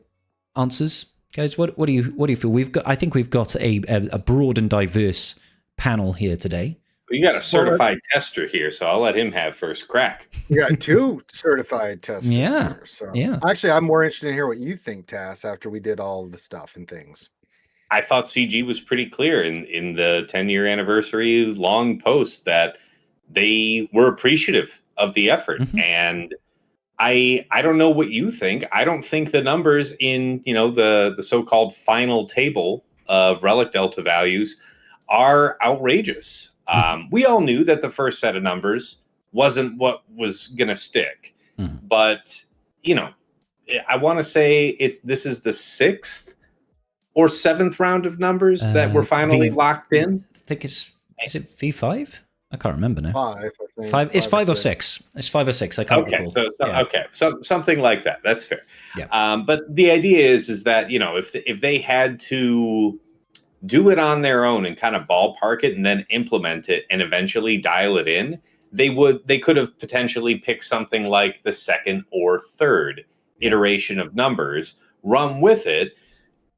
S1: answers, guys. What do you feel? I think we've got a broad and diverse panel here today.
S3: You got a certified tester here, so I'll let him have first crack.
S2: You got 2 certified testers.
S1: Yeah.
S2: Here, so.
S1: Yeah.
S2: Actually, I'm more interested in hear what you think, Tass, after we did all the stuff and things.
S3: I thought CG was pretty clear in the 10-year anniversary long post that they were appreciative of the effort. Mm-hmm. And I don't know what you think. I don't think the numbers in, the so-called final table of Relic Delta values are outrageous. We all knew that the first set of numbers wasn't what was going to stick. Mm-hmm. But, I want to say this is the 6th or 7th round of numbers that were finally locked in.
S1: I think is it V5? I can't remember now.
S2: 5, I think.
S1: 5. It's 5 or 6. It's 5 or 6. I can't recall.
S3: So something like that. That's fair.
S1: Yeah.
S3: But the idea is that if they had to do it on their own and kind of ballpark it and then implement it and eventually dial it in, they could have potentially picked something like the 2nd or 3rd iteration of numbers, run with it,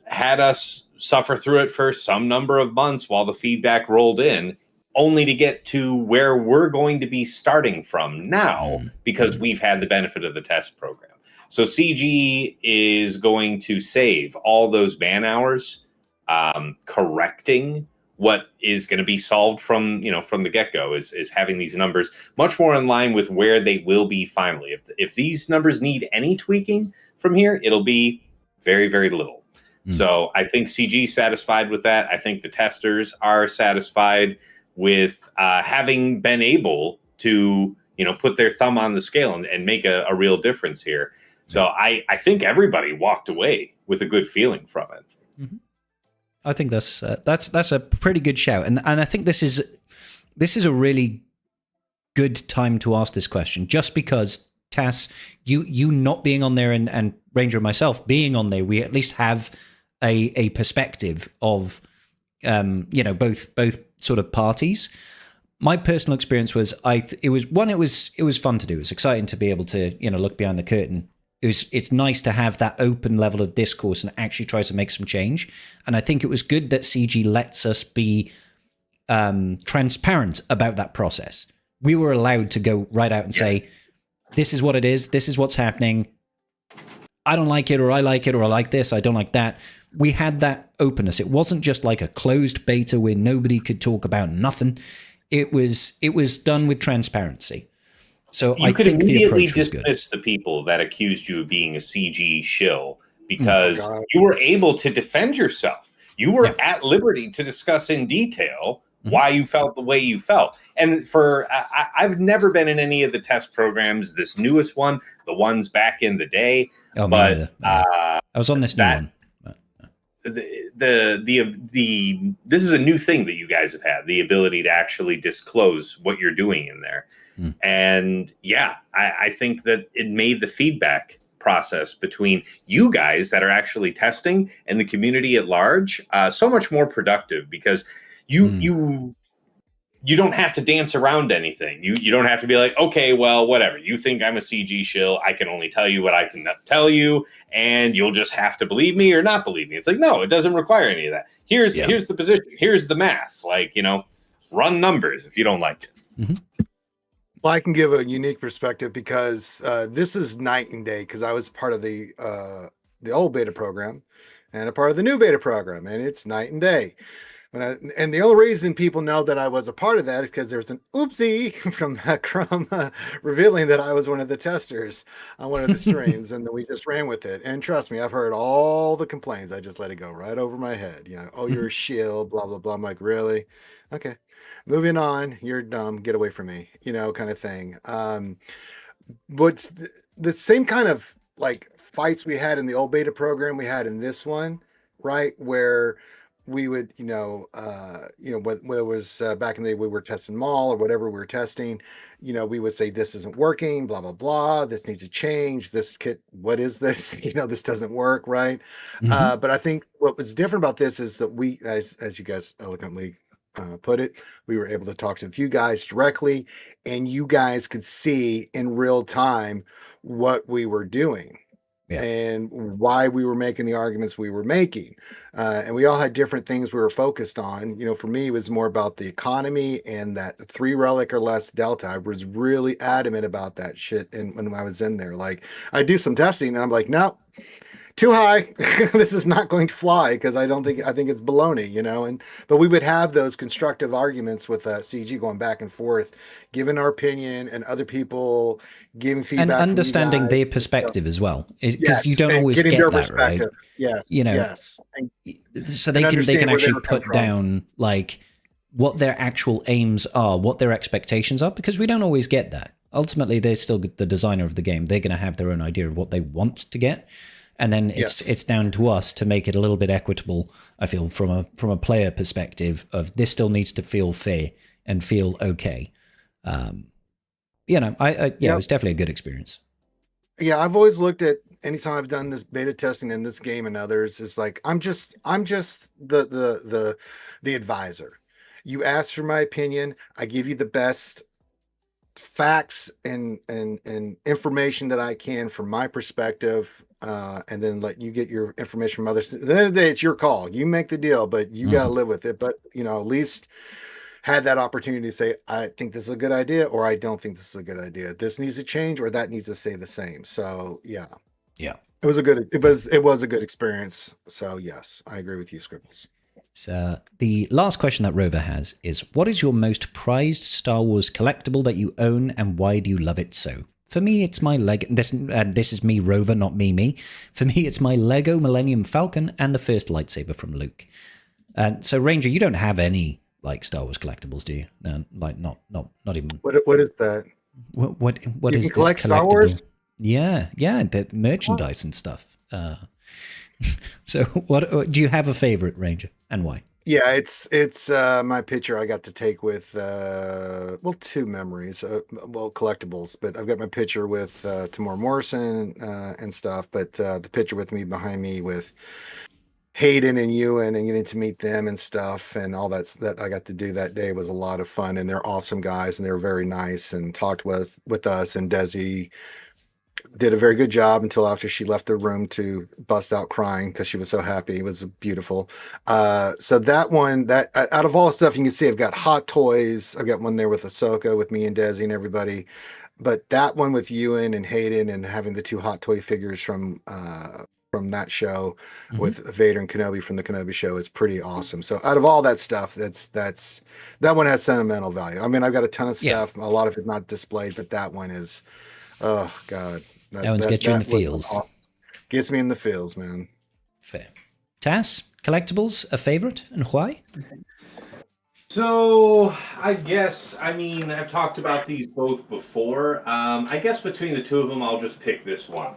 S3: had us suffer through it for some number of months while the feedback rolled in, only to get to where we're going to be starting from now because we've had the benefit of the test program. So CG is going to save all those man hours correcting what is going to be solved from the get-go is having these numbers much more in line with where they will be finally. If these numbers need any tweaking from here, it'll be very, very little. So I think CG is satisfied with that. I think the testers are satisfied with having been able to, put their thumb on the scale and make a real difference here. So I think everybody walked away with a good feeling from it.
S1: Mm-hmm. I think that's a pretty good shout, and I think this is a really good time to ask this question, just because Tass, you not being on there and Ranger and myself being on there, we at least have a perspective of both sort of parties. My personal experience was it was fun to do. It was exciting to be able to look behind the curtain. It's nice to have that open level of discourse and actually try to make some change. And I think it was good that CG lets us be transparent about that process. We were allowed to go right out and say, this is what it is. This is what's happening. I don't like it, or I like it, or I like this. I don't like that. We had that openness. It wasn't just like a closed beta where nobody could talk about nothing. It was done with transparency. So
S3: you could immediately dismiss the people that accused you of being a CG shill because you were able to defend yourself. You were at liberty to discuss in detail why you felt the way you felt. And I've never been in any of the test programs, this newest one, the ones back in the day.
S1: Oh, but I was on this new one.
S3: This is a new thing that you guys have had, the ability to actually disclose what you're doing in there. And I think that it made the feedback process between you guys that are actually testing and the community at large so much more productive, because you don't have to dance around anything. You don't have to be like, okay, well, whatever. You think I'm a CG shill. I can only tell you what I can tell you, and you'll just have to believe me or not believe me. It's like, no, it doesn't require any of that. Here's the position. Here's the math. Run numbers if you don't like it.
S1: Mm-hmm.
S2: Well, I can give a unique perspective because this is night and day because I was part of the old beta program and a part of the new beta program, and it's night and day. And the only reason people know that I was a part of that is because there's an oopsie from Chrome revealing that I was one of the testers on one of the streams, and we just ran with it. And trust me, I've heard all the complaints. I just let it go right over my head. Oh, you're a shill, blah blah blah. I'm like, really? Okay, moving on. You're dumb. Get away from me. Kind of thing. But the same kind of like fights we had in the old beta program we had in this one, right? Where we would, when it was back in the day, we were testing mall or whatever we were testing, we would say, this isn't working, blah, blah, blah. This needs to change. This kit, what is this? This doesn't work, right? But I think what was different about this is that we, as you guys eloquently put it, we were able to talk to you guys directly, and you guys could see in real time what we were doing. Yeah. And why we were making the arguments we were making. And we all had different things we were focused on. For me, it was more about the economy and that 3 relic or less delta. I was really adamant about that shit. And when I was in there, like I do some testing and I'm like, no, too high. This is not going to fly because I think it's baloney, but we would have those constructive arguments with CG going back and forth, giving our opinion and other people giving feedback
S1: and understanding their perspective as well, because you don't always get that, right?
S2: Yes.
S1: Yes. So they can actually put down like what their actual aims are, what their expectations are, because we don't always get that. Ultimately, they're still the designer of the game. They're going to have their own idea of what they want to get. And then it's down to us to make it a little bit equitable. I feel from a player perspective of this still needs to feel fair and feel okay. It was definitely a good experience.
S2: Yeah, I've always looked at anytime I've done this beta testing in this game and others, it's like I'm just the advisor. You ask for my opinion, I give you the best facts and information that I can from my perspective. And then let you get your information from others. At the end of the day, it's your call. You make the deal, but you got to live with it. But, at least had that opportunity to say, I think this is a good idea, or I don't think this is a good idea. This needs to change, or that needs to stay the same. So, yeah. It was a good experience. So, yes, I agree with you, Scribbles.
S1: So the last question that Rover has is, what is your most prized Star Wars collectible that you own, and why do you love it so? For me, it's my Lego. This is me, Rover, not me. For me, it's my Lego Millennium Falcon and the first lightsaber from Luke. So, Ranger, you don't have any like Star Wars collectibles, do you? No, like not even.
S2: What is that?
S1: What is this
S2: collect
S1: collectible?
S2: Star Wars?
S1: Yeah, the merchandise and stuff. So, what do you have a favorite, Ranger, and why?
S2: Yeah, it's my picture I got to take with 2 memories, collectibles, but I've got my picture with Tamora Morrison and stuff, but the picture with me behind me with Hayden and Ewan and getting to meet them and stuff and all that I got to do that day was a lot of fun, and they're awesome guys and they were very nice and talked with us, and Desi did a very good job until after she left the room to bust out crying because she was so happy. It was beautiful. So that one, that out of all the stuff you can see, I've got Hot Toys. I've got one there with Ahsoka, with me and Desi and everybody. But that one with Ewan and Hayden and having the 2 Hot Toy figures from that show with Vader and Kenobi from the Kenobi show is pretty awesome. So out of all that stuff, that one has sentimental value. I mean, I've got a ton of stuff. A lot of it not displayed, but that one is, oh God.
S1: That one's gets you in the feels.
S2: Awesome. Gets me in the feels, man.
S1: Fair. Tass, collectibles, a favorite, and why?
S3: So I guess, I've talked about these both before. I guess between the 2 of them, I'll just pick this one.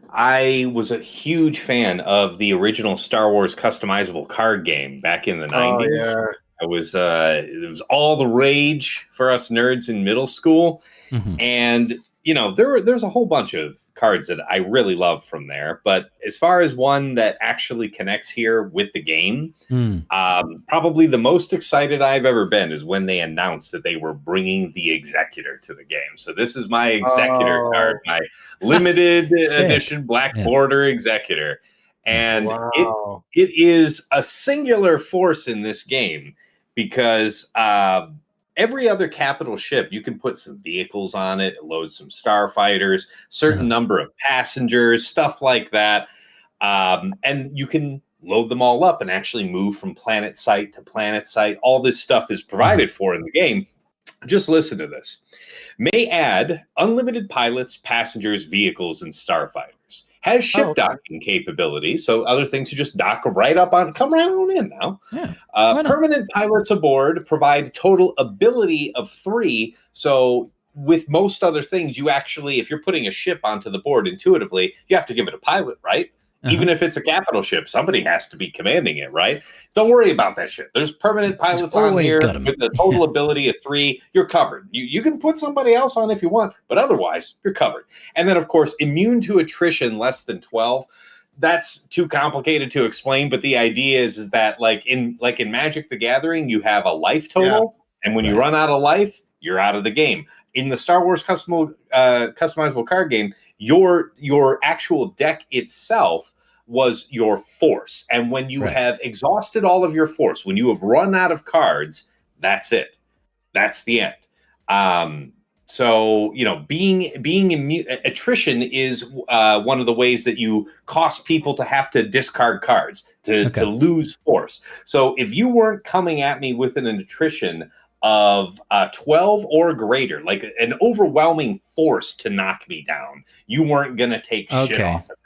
S3: I was a huge fan of the original Star Wars customizable card game back in the 90s.
S2: Yeah.
S3: It was all the rage for us nerds in middle school. And there's a whole bunch of cards that I really love from there. But as far as one that actually connects here with the game, probably the most excited I've ever been is when they announced that they were bringing the Executor to the game. So this is my Executor card, my limited edition black border Executor. And it is a singular force in this game because every other capital ship, you can put some vehicles on it, load some starfighters, certain number of passengers, stuff like that. And you can load them all up and actually move from planet site to planet site. All this stuff is provided for in the game. Just listen to this. May add unlimited pilots, passengers, vehicles, and starfighters. Has ship docking capability, so other things you just dock right up on. Come right on in now. Yeah, permanent pilots aboard provide total ability of 3. So with most other things, you actually, if you're putting a ship onto the board intuitively, you have to give it a pilot, right? Even if it's a capital ship, somebody has to be commanding it, right? Don't worry about that shit. There's permanent pilots on here with a total ability of 3. You're covered. You can put somebody else on if you want, but otherwise, you're covered. And then, of course, immune to attrition less than 12. That's too complicated to explain, but the idea is that like in Magic the Gathering, you have a life total, and when you run out of life, you're out of the game. In the Star Wars customizable card game, your actual deck itself was your force. And when you have exhausted all of your force, when you have run out of cards, that's it. That's the end. So, attrition is one of the ways that you cost people to have to discard cards, to lose force. So if you weren't coming at me with an attrition of 12 or greater, like an overwhelming force to knock me down, you weren't going to take shit off of it.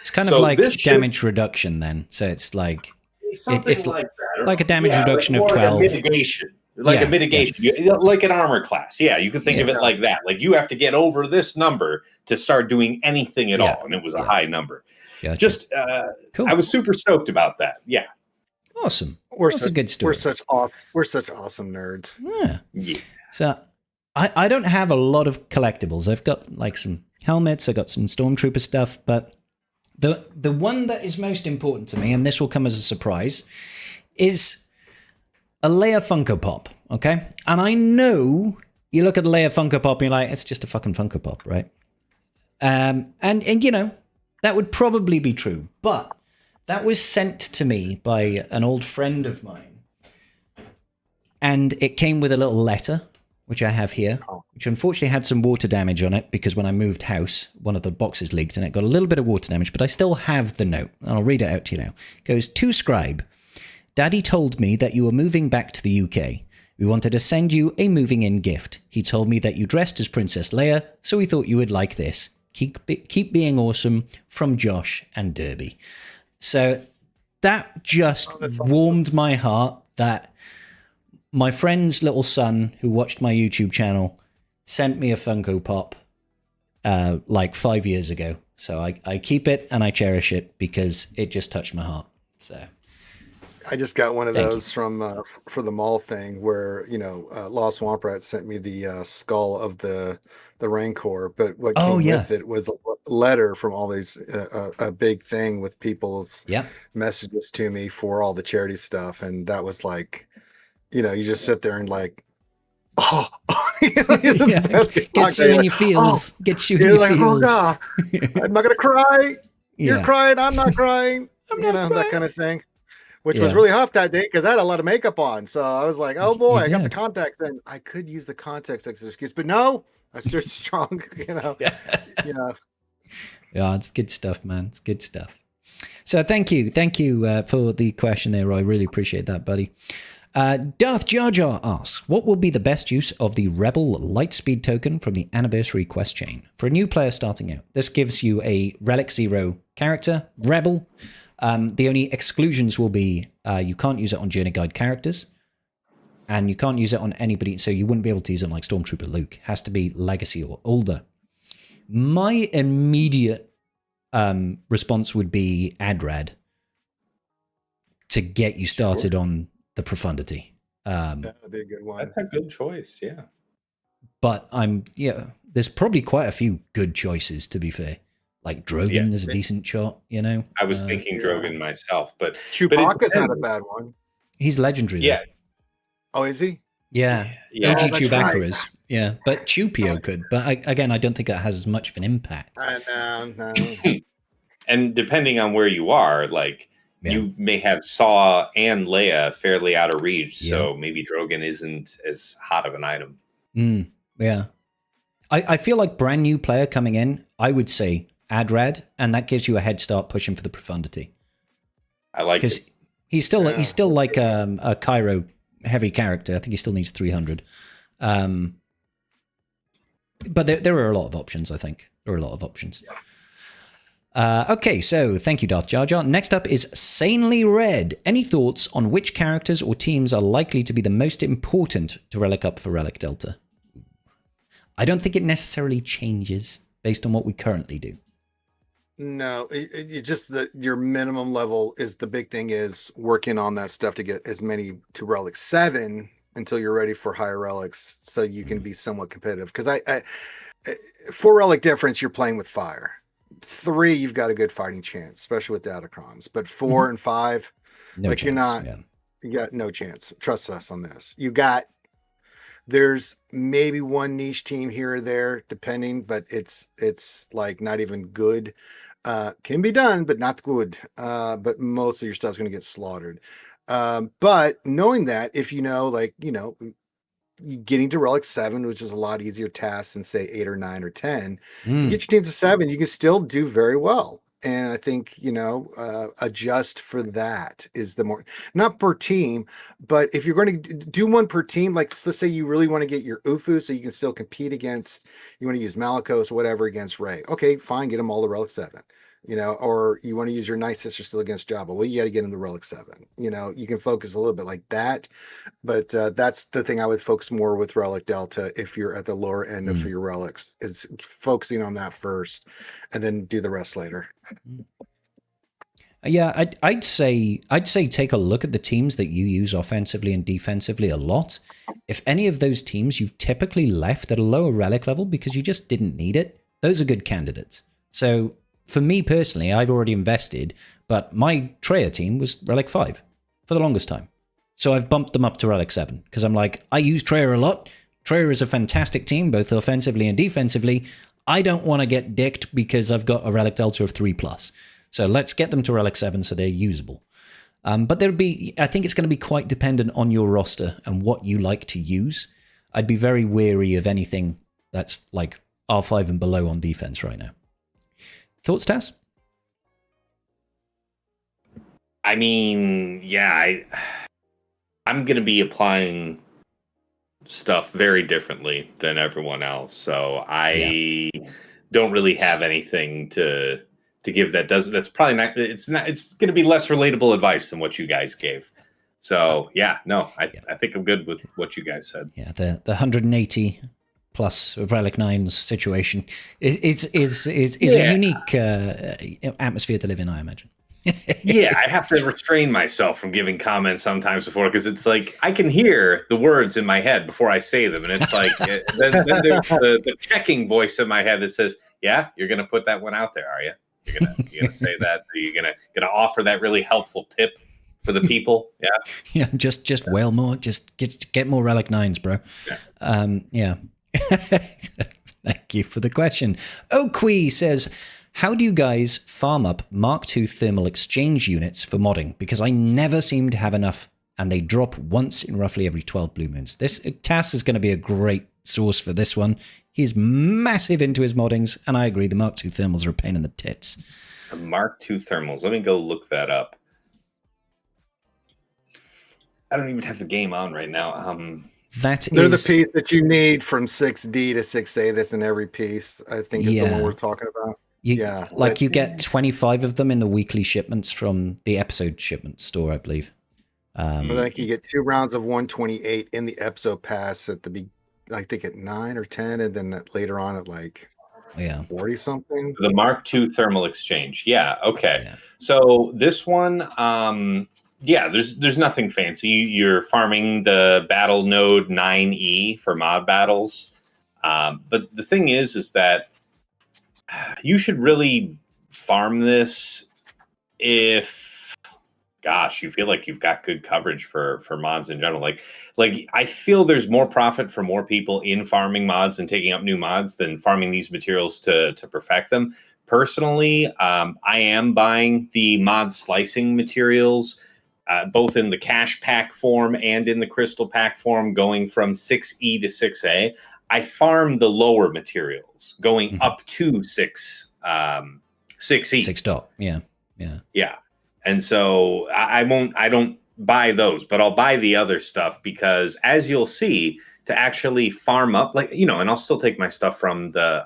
S1: It's kind of like damage reduction then. So it's like it's like that, like a damage reduction of 12.
S3: Like a mitigation. A mitigation. Like an armor class. Yeah, you could think of it like that. Like you have to get over this number to start doing anything at all. And it was a high number. Gotcha. Just cool. I was super stoked about that. Yeah.
S1: Awesome. That's a good story.
S2: We're such awesome nerds.
S1: Yeah. So I don't have a lot of collectibles. I've got like some helmets, I got some Stormtrooper stuff, but the one that is most important to me, and this will come as a surprise, is a Leia Funko Pop, okay? And I know you look at the Leia Funko Pop and you're like, it's just a fucking Funko Pop, right? And you know, that would probably be true, but that was sent to me by an old friend of mine. And it came with a little letter, which I have here, which unfortunately had some water damage on it because when I moved house, one of the boxes leaked and it got a little bit of water damage, but I still have the note. And I'll read it out to you now. It goes, "To Scribe, Daddy told me that you were moving back to the UK. We wanted to send you a moving in gift. He told me that you dressed as Princess Leia, so we thought you would like this. Keep being awesome, from Josh and Derby." So that just warmed my heart that my friend's little son who watched my YouTube channel sent me a Funko Pop like 5 years ago. So I keep it and I cherish it because it just touched my heart. So
S2: I just got one of those from for the mall thing where, Lost Swamp Rat sent me the skull of the Rancor, but what came with it was a letter from all these, a big thing with people's messages to me for all the charity stuff. And that was like, you just sit there and like,
S1: gets you in your feels. Gets you in your feels.
S2: Oh God, I'm not gonna cry. You're crying. I'm not crying. That kind of thing. Which was really tough that day because I had a lot of makeup on. So I was like, oh boy, I got the contacts in. I could use the contacts as an excuse, but no, I was just strong,
S1: Yeah, it's good stuff, man. It's good stuff. So thank you for the question there, Roy. Really appreciate that, buddy. Darth Jar Jar asks, what will be the best use of the Rebel Lightspeed token from the Anniversary quest chain for a new player starting out? This gives you a Relic Zero character, Rebel. The only exclusions will be you can't use it on Journey Guide characters, and you can't use it on anybody, so you wouldn't be able to use it on like Stormtrooper Luke. It has to be Legacy or older. My immediate response would be Adrad to get you started on the Profundity.
S2: That'd be a good one.
S3: That's a good choice, yeah.
S1: But there's probably quite a few good choices, to be fair. Like Drogon is a decent shot,
S3: I was thinking Drogon myself, but
S2: Chewbacca's not a bad one.
S1: He's legendary.
S3: Yeah.
S1: Though.
S2: Oh, is he?
S1: Yeah. OG Chewbacca is. Yeah, but Chewpio could. But I don't think that has as much of an impact.
S2: No.
S3: And depending on where you are, like you may have Saw and Leia fairly out of reach, so maybe Drogon isn't as hot of an item.
S1: Yeah. I feel like brand new player coming in, I would say Adrad, and that gives you a head start pushing for the profundity.
S3: I like it.
S1: Because he's still like a Cairo heavy character. I think he still needs 300. But there are a lot of options, I think. There are a lot of options. Okay, so thank you, Darth Jar Jar. Next up is Sanely Red. Any thoughts on which characters or teams are likely to be the most important to Relic Up for Relic Delta? I don't think it necessarily changes based on what we currently do.
S2: No, it just that your minimum level is the big thing is working on that stuff to get as many to Relic 7 until you're ready for higher relics so you can be somewhat competitive. Because I 4 relic difference, you're playing with fire. 3, you've got a good fighting chance, especially with Datacrons. But 4 and 5,
S1: No chance,
S2: you got no chance. Trust us on this. There's maybe one niche team here or there, depending, but it's like not even good. Can be done, but not good. But most of your stuff's going to get slaughtered. But knowing that, if getting to Relic 7, which is a lot easier task than say 8 or 9 or 10, you get your teams of 7, you can still do very well. And I think, adjust for that is the more, not per team, but if you're going to do one per team, like let's say you really want to get your Ufu so you can still compete against, you want to use Malicos or whatever against Rey. Okay, fine, get them all to Relic 7. Or you want to use your Night Sister still against Jabba. Well, you got to get them to Relic 7. You can focus a little bit like that. But that's the thing I would focus more with Relic Delta if you're at the lower end of your relics, is focusing on that first and then do the rest later.
S1: Yeah, I'd say take a look at the teams that you use offensively and defensively a lot. If any of those teams you've typically left at a lower relic level because you just didn't need it, those are good candidates. So for me personally, I've already invested, but my Treya team was Relic 5 for the longest time. So I've bumped them up to Relic 7 because I'm like, I use Treya a lot. Treya is a fantastic team, both offensively and defensively. I don't want to get dicked because I've got a Relic Delta of 3+. So let's get them to Relic 7 so they're usable. But I think it's going to be quite dependent on your roster and what you like to use. I'd be very wary of anything that's like R5 and below on defense right now. Thoughts, Taz?
S3: I mean, yeah, I'm going to be applying stuff very differently than everyone else. So I don't really have anything to give that's probably not, it's going to be less relatable advice than what you guys gave. So I think I'm good with what you guys said.
S1: Yeah. The 180 plus Relic 9's situation is a unique atmosphere to live in, I imagine.
S3: Yeah, I have to restrain myself from giving comments sometimes before, because it's like I can hear the words in my head before I say them, and it's like then there's the checking voice in my head that says, "Yeah, you're going to put that one out there, are you? You're gonna say that? Are you gonna offer that really helpful tip for the people?" Yeah,
S1: just wail more, just get more Relic 9s, bro. Yeah. Thank you for the question. Oqui says, how do you guys farm up Mark II thermal exchange units for modding? Because I never seem to have enough, and they drop once in roughly every 12 blue moons. Tass is going to be a great source for this one. He's massive into his moddings, and I agree, the Mark II thermals are a pain in the tits.
S3: The Mark II thermals. Let me go look that up. I don't even have the game on right now.
S2: They're the piece that you need from 6D to 6A. That's in every piece, I think, is the one we're talking about.
S1: You get 25 of them in the weekly shipments from the episode shipment store, I believe.
S2: Like you get 2 rounds of 128 in the episode pass at I think at 9 or 10, and then later on at 40 something.
S3: The Mark II thermal exchange. Yeah. Okay. Yeah. So this one, there's nothing fancy. You're farming the battle node 9E for mob battles. But the thing is that you should really farm this if, you feel like you've got good coverage for mods in general. Like I feel there's more profit for more people in farming mods and taking up new mods than farming these materials to perfect them. Personally, I am buying the mod slicing materials, both in the cash pack form and in the crystal pack form, going from 6E to 6A. I farm the lower materials, going up to 6E.
S1: 6 dot, yeah.
S3: And so I don't buy those, but I'll buy the other stuff because, as you'll see, to actually farm up, like, and I'll still take my stuff from the,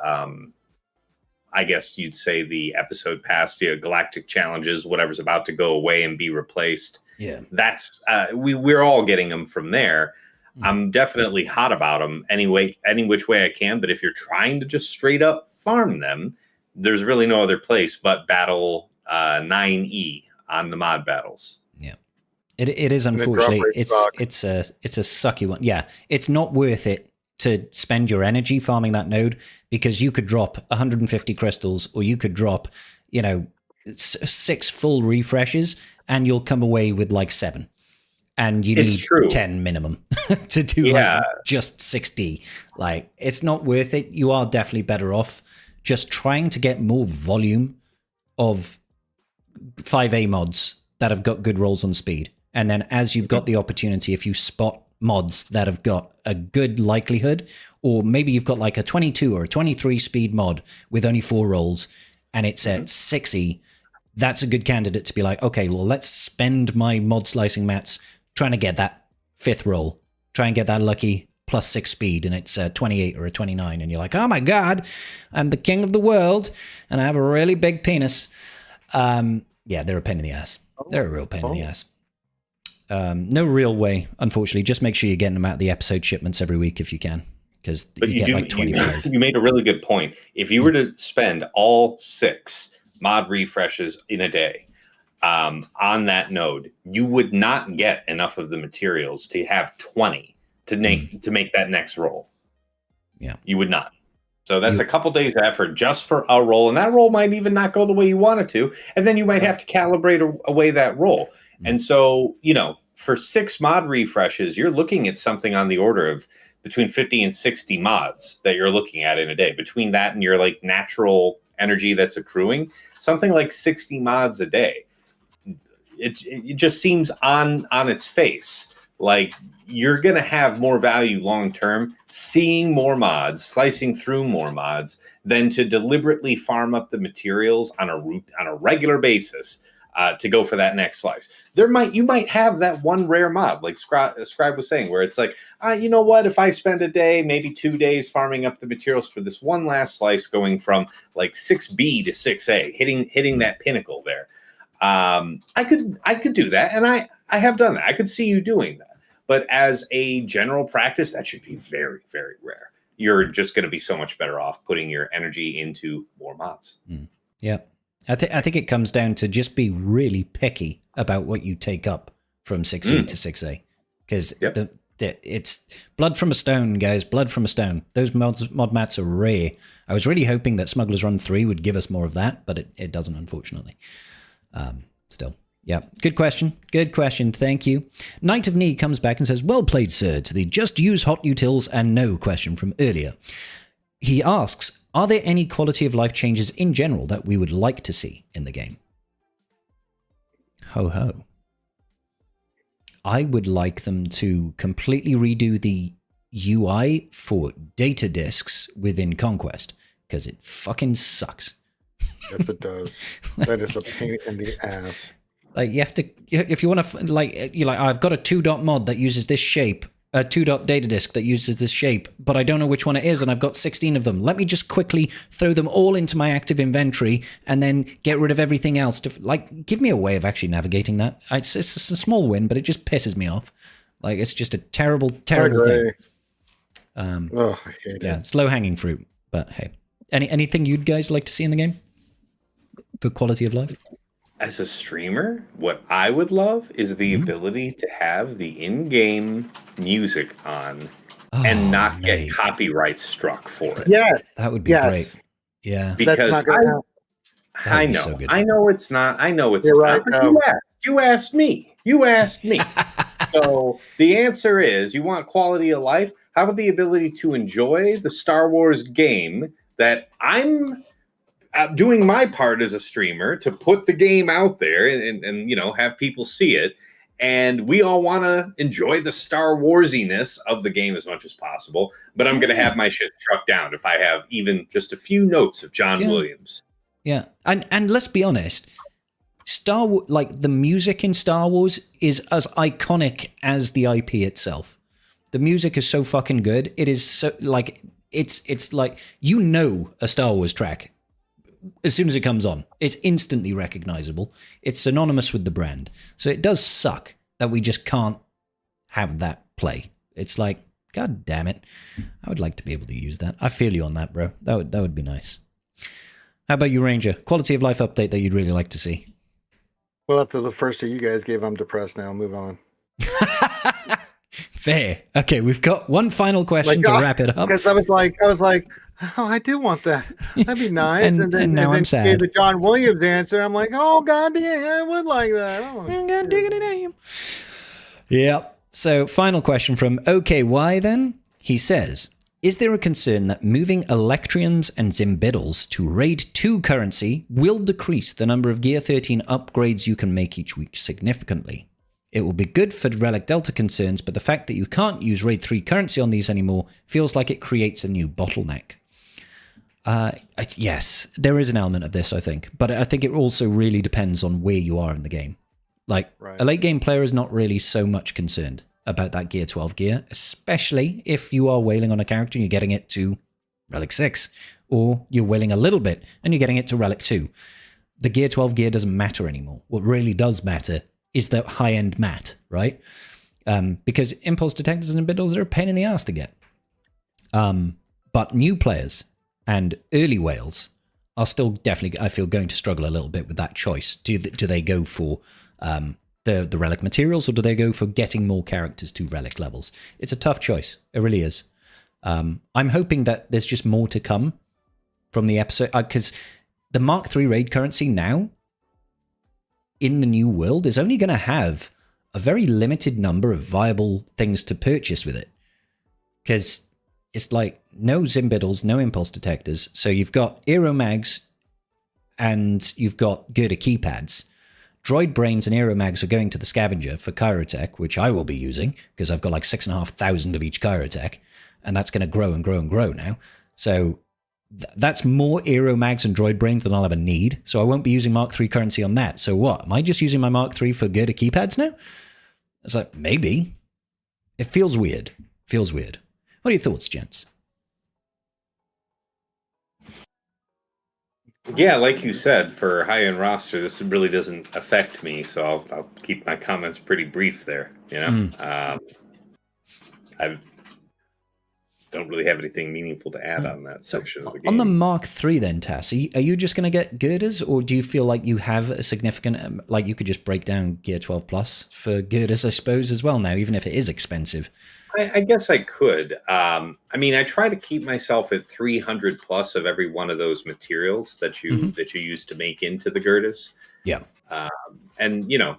S3: I guess you'd say the episode pass, the galactic challenges, whatever's about to go away and be replaced.
S1: Yeah,
S3: that's we're all getting them from there. I'm definitely hot about them any which way I can. But if you're trying to just straight up farm them, there's really no other place but Battle 9E on the mod battles.
S1: Yeah, it is, unfortunately. It's a sucky one. Yeah, it's not worth it to spend your energy farming that node, because you could drop 150 crystals, or you could drop 6 full refreshes, and you'll come away with like 7. And you need 10 minimum to do like just 60. Like, it's not worth it. You are definitely better off just trying to get more volume of 5A mods that have got good rolls on speed. And then as you've got the opportunity, if you spot mods that have got a good likelihood, or maybe you've got like a 22 or a 23 speed mod with only 4 rolls and it's at 6E, that's a good candidate to be like, okay, well, let's spend my mod slicing mats trying to get that 5th roll, try and get that lucky plus 6 speed, and it's a 28 or a 29, and you're like, oh my god, I'm the king of the world and I have a really big penis. Yeah, they're a pain in the ass. They're a real pain in the ass. No real way, unfortunately. Just make sure you're getting them out of the episode shipments every week if you can, because you get like 25.
S3: You made a really good point. If you were to spend all 6 mod refreshes in a day on that node, you would not get enough of the materials to have 20 to make that next roll.
S1: Yeah, you
S3: would not. So that's a couple days of effort just for a roll, and that roll might even not go the way you want it to, and then you might have to calibrate away that roll. And so, for 6 mod refreshes, you're looking at something on the order of between 50 and 60 mods that you're looking at in a day. Between that and your like natural energy that's accruing, something like 60 mods a day. It just seems on its face like you're going to have more value long term seeing more mods, slicing through more mods, than to deliberately farm up the materials on a regular basis to go for that next slice. You might have that one rare mod, like Scribe was saying, where it's like, you know what? If I spend a day, maybe 2 days farming up the materials for this one last slice, going from like 6B to 6A, hitting that pinnacle there. I could do that, and I have done that. I could see you doing that. But as a general practice, that should be very, very rare. You're just going to be so much better off putting your energy into more mods.
S1: Yeah. I think it comes down to just be really picky about what you take up from 6A to 6A. Because it's blood from a stone, guys. Blood from a stone. Those mod mats are rare. I was really hoping that Smuggler's Run 3 would give us more of that, but it doesn't, unfortunately. Still. Yeah, good question. Good question. Thank you. Knight of Knee comes back and says, well played, sir, to the just use hot utils and no question from earlier. He asks, are there any quality of life changes in general that we would like to see in the game? Ho ho. I would like them to completely redo the UI for data disks within Conquest, because it fucking sucks.
S2: Yes, it does. That is a pain in the ass.
S1: Like, you have to, if you want to, like, you're like, I've got a 2-dot mod that uses this shape, a 2-dot data disk that uses this shape, but I don't know which one it is, and I've got 16 of them. Let me just quickly throw them all into my active inventory and then get rid of everything else. Give me a way of actually navigating that. It's a small win, but it just pisses me off. Like, it's just a terrible, terrible thing.
S2: I hate it.
S1: It's low-hanging fruit, but hey. Anything you'd guys like to see in the game for quality of life?
S3: As a streamer, what I would love is the ability to have the in-game music on and not get copyright struck for it.
S2: Yes.
S1: That would be great. Yeah.
S3: Because
S2: that's not going to happen.
S3: I know.
S1: So good.
S3: I know it's not. I know it's
S2: You're
S3: not.
S2: right.
S3: But you asked me. You asked me. So the answer is, you want quality of life? How about the ability to enjoy the Star Wars game that doing my part as a streamer to put the game out there and have people see it. And we all want to enjoy the Star Warsiness of the game as much as possible. But I'm going to have my shit struck down if I have even just a few notes of John Williams.
S1: Yeah. And let's be honest, the music in Star Wars is as iconic as the IP itself. The music is so fucking good. It is so it's like, a Star Wars track as soon as it comes on. It's instantly recognizable. It's synonymous with the brand. So it does suck that we just can't have that play. It's like, God damn it. I would like to be able to use that. I feel you on that, bro. That would be nice. How about you, Ranger? Quality of life update that you'd really like to see?
S2: Well, after the first two you guys gave, I'm depressed now. Move on.
S1: Fair. Okay, we've got one final question to wrap it up.
S2: Because I was like, oh, I do want that. That'd be nice.
S1: and now I'm sad.
S2: Gave the John Williams answer. I'm like, oh, God damn, I would like that.
S1: Yeah. So, final question from OKY then. He says, is there a concern that moving Electriums and Zimbiddles to Raid 2 currency will decrease the number of Gear 13 upgrades you can make each week significantly? It will be good for Relic Delta concerns, but the fact that you can't use Raid 3 currency on these anymore feels like it creates a new bottleneck. Yes, there is an element of this, I think. But I think it also really depends on where you are in the game. Like, a late game player is not really so much concerned about that Gear 12 gear, especially if you are whaling on a character and you're getting it to Relic 6, or you're whaling a little bit and you're getting it to Relic 2. The Gear 12 gear doesn't matter anymore. What really does matter is the high-end mat, right? Because impulse detectors and bindles are a pain in the ass to get. But new players and early whales are still definitely, I feel, going to struggle a little bit with that choice. Do they go for the relic materials, or do they go for getting more characters to relic levels? It's a tough choice. It really is. I'm hoping that there's just more to come from the episode, because the Mark III raid currency now in the new world is only going to have a very limited number of viable things to purchase with it. Because it's like no Zimbiddles, no impulse detectors. So you've got Aero Mags and you've got Gerda keypads. Droid Brains and Aero Mags are going to the scavenger for Chirotech, which I will be using because I've got like 6,500 of each Chirotech, and that's going to grow and grow and grow now. So that's more Aero Mags and Droid Brains than I'll ever need. So I won't be using Mark III currency on that. So what? Am I just using my Mark III for Gerda keypads now? It's like, maybe. It feels weird. Feels weird. What are your thoughts, gents?
S3: Yeah, like you said, for high-end roster, this really doesn't affect me, so I'll keep my comments pretty brief there. You know, I don't really have anything meaningful to add on that section of the game.
S1: On the Mark III then, Tass, are you just going to get girders, or do you feel like you have a significant, like you could just break down Gear 12 Plus for girders, I suppose, as well now, even if it is expensive?
S3: I guess I could. I mean, I try to keep myself at 300 plus of every one of those materials that you use to make into the girders.
S1: Yeah.
S3: And you know,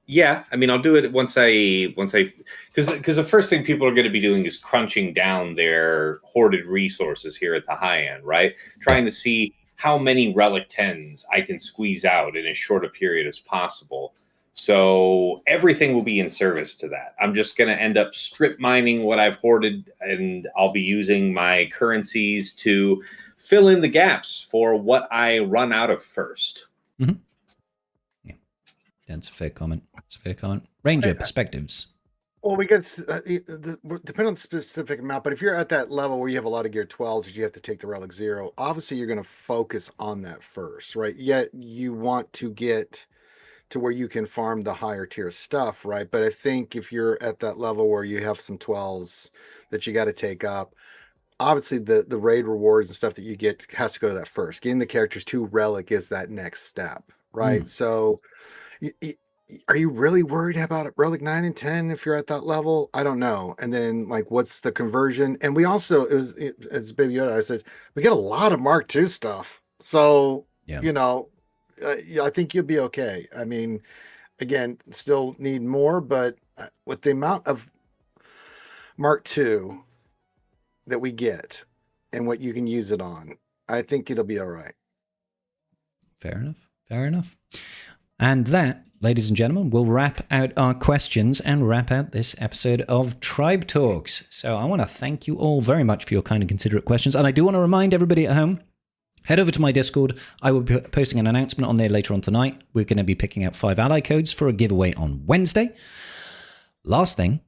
S3: yeah, I mean, I'll do it once I, because the first thing people are going to be doing is crunching down their hoarded resources here at the high end, right? Trying to see how many Relic 10s I can squeeze out in as short a period as possible. So everything will be in service to that. I'm just going to end up strip mining what I've hoarded, and I'll be using my currencies to fill in the gaps for what I run out of first.
S1: Mm-hmm. Yeah, that's a fair comment. That's a fair comment. Ranger perspectives.
S2: Well, we get depend on the specific amount, but if you're at that level where you have a lot of Gear 12s that you have to take the Relic 0, obviously you're going to focus on that first, right? Yet you want to get to where you can farm the higher tier stuff, right? But I think if you're at that level where you have some 12s that you got to take up, obviously the raid rewards and stuff that you get has to go to that first. Getting the characters to Relic is that next step, right? So are you really worried about Relic 9 and 10 if you're at that level? I don't know. And then like, what's the conversion? And we also, as Baby Yoda, I said, we get a lot of Mark II stuff. So, you know, I think you'll be okay. I mean, again, still need more, but with the amount of Mark II that we get and what you can use it on, I think it'll be all right.
S1: Fair enough. Fair enough. And that, ladies and gentlemen, will wrap out our questions and wrap out this episode of Tribe Talks. So I want to thank you all very much for your kind and considerate questions. And I do want to remind everybody at home, head over to my Discord. I will be posting an announcement on there later on tonight. We're going to be picking out 5 ally codes for a giveaway on Wednesday. Last thing,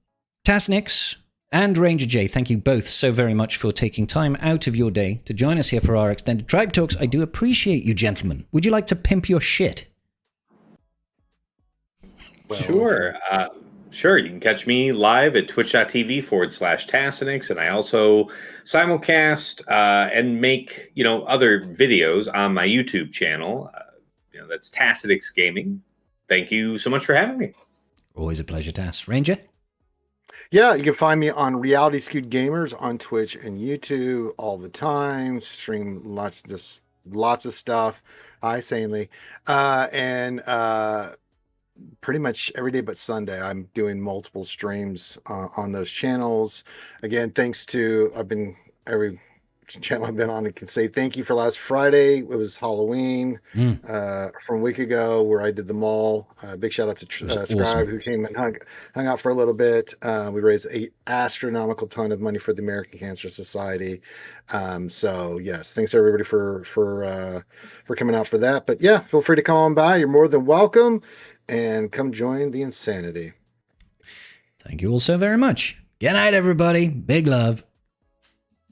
S1: Tasnix and Ranger J, thank you both so very much for taking time out of your day to join us here for our extended Tribe Talks. I do appreciate you, gentlemen. Would you like to pimp your shit?
S3: Well, sure. You can catch me live at twitch.tv/Tassinix, and I also simulcast and make other videos on my YouTube channel. That's Tassinix Gaming. Thank you so much for having me.
S1: Always a pleasure, Tass. Ranger?
S2: Yeah, you can find me on Reality Skewed Gamers on Twitch and YouTube all the time. Stream lots of stuff. Hi, Sanely. And pretty much every day but Sunday, I'm doing multiple streams on those channels. Again, thanks to every channel I've been on, I can say thank you for last Friday. It was Halloween from a week ago where I did the mall. Big shout out to Scribe, who came and hung out for a little bit. We raised an astronomical ton of money for the American Cancer Society. So yes, thanks everybody for coming out for that. But yeah, feel free to come on by. You're more than welcome, and come join the insanity.
S1: Thank you all so very much. Good night, everybody. Big love.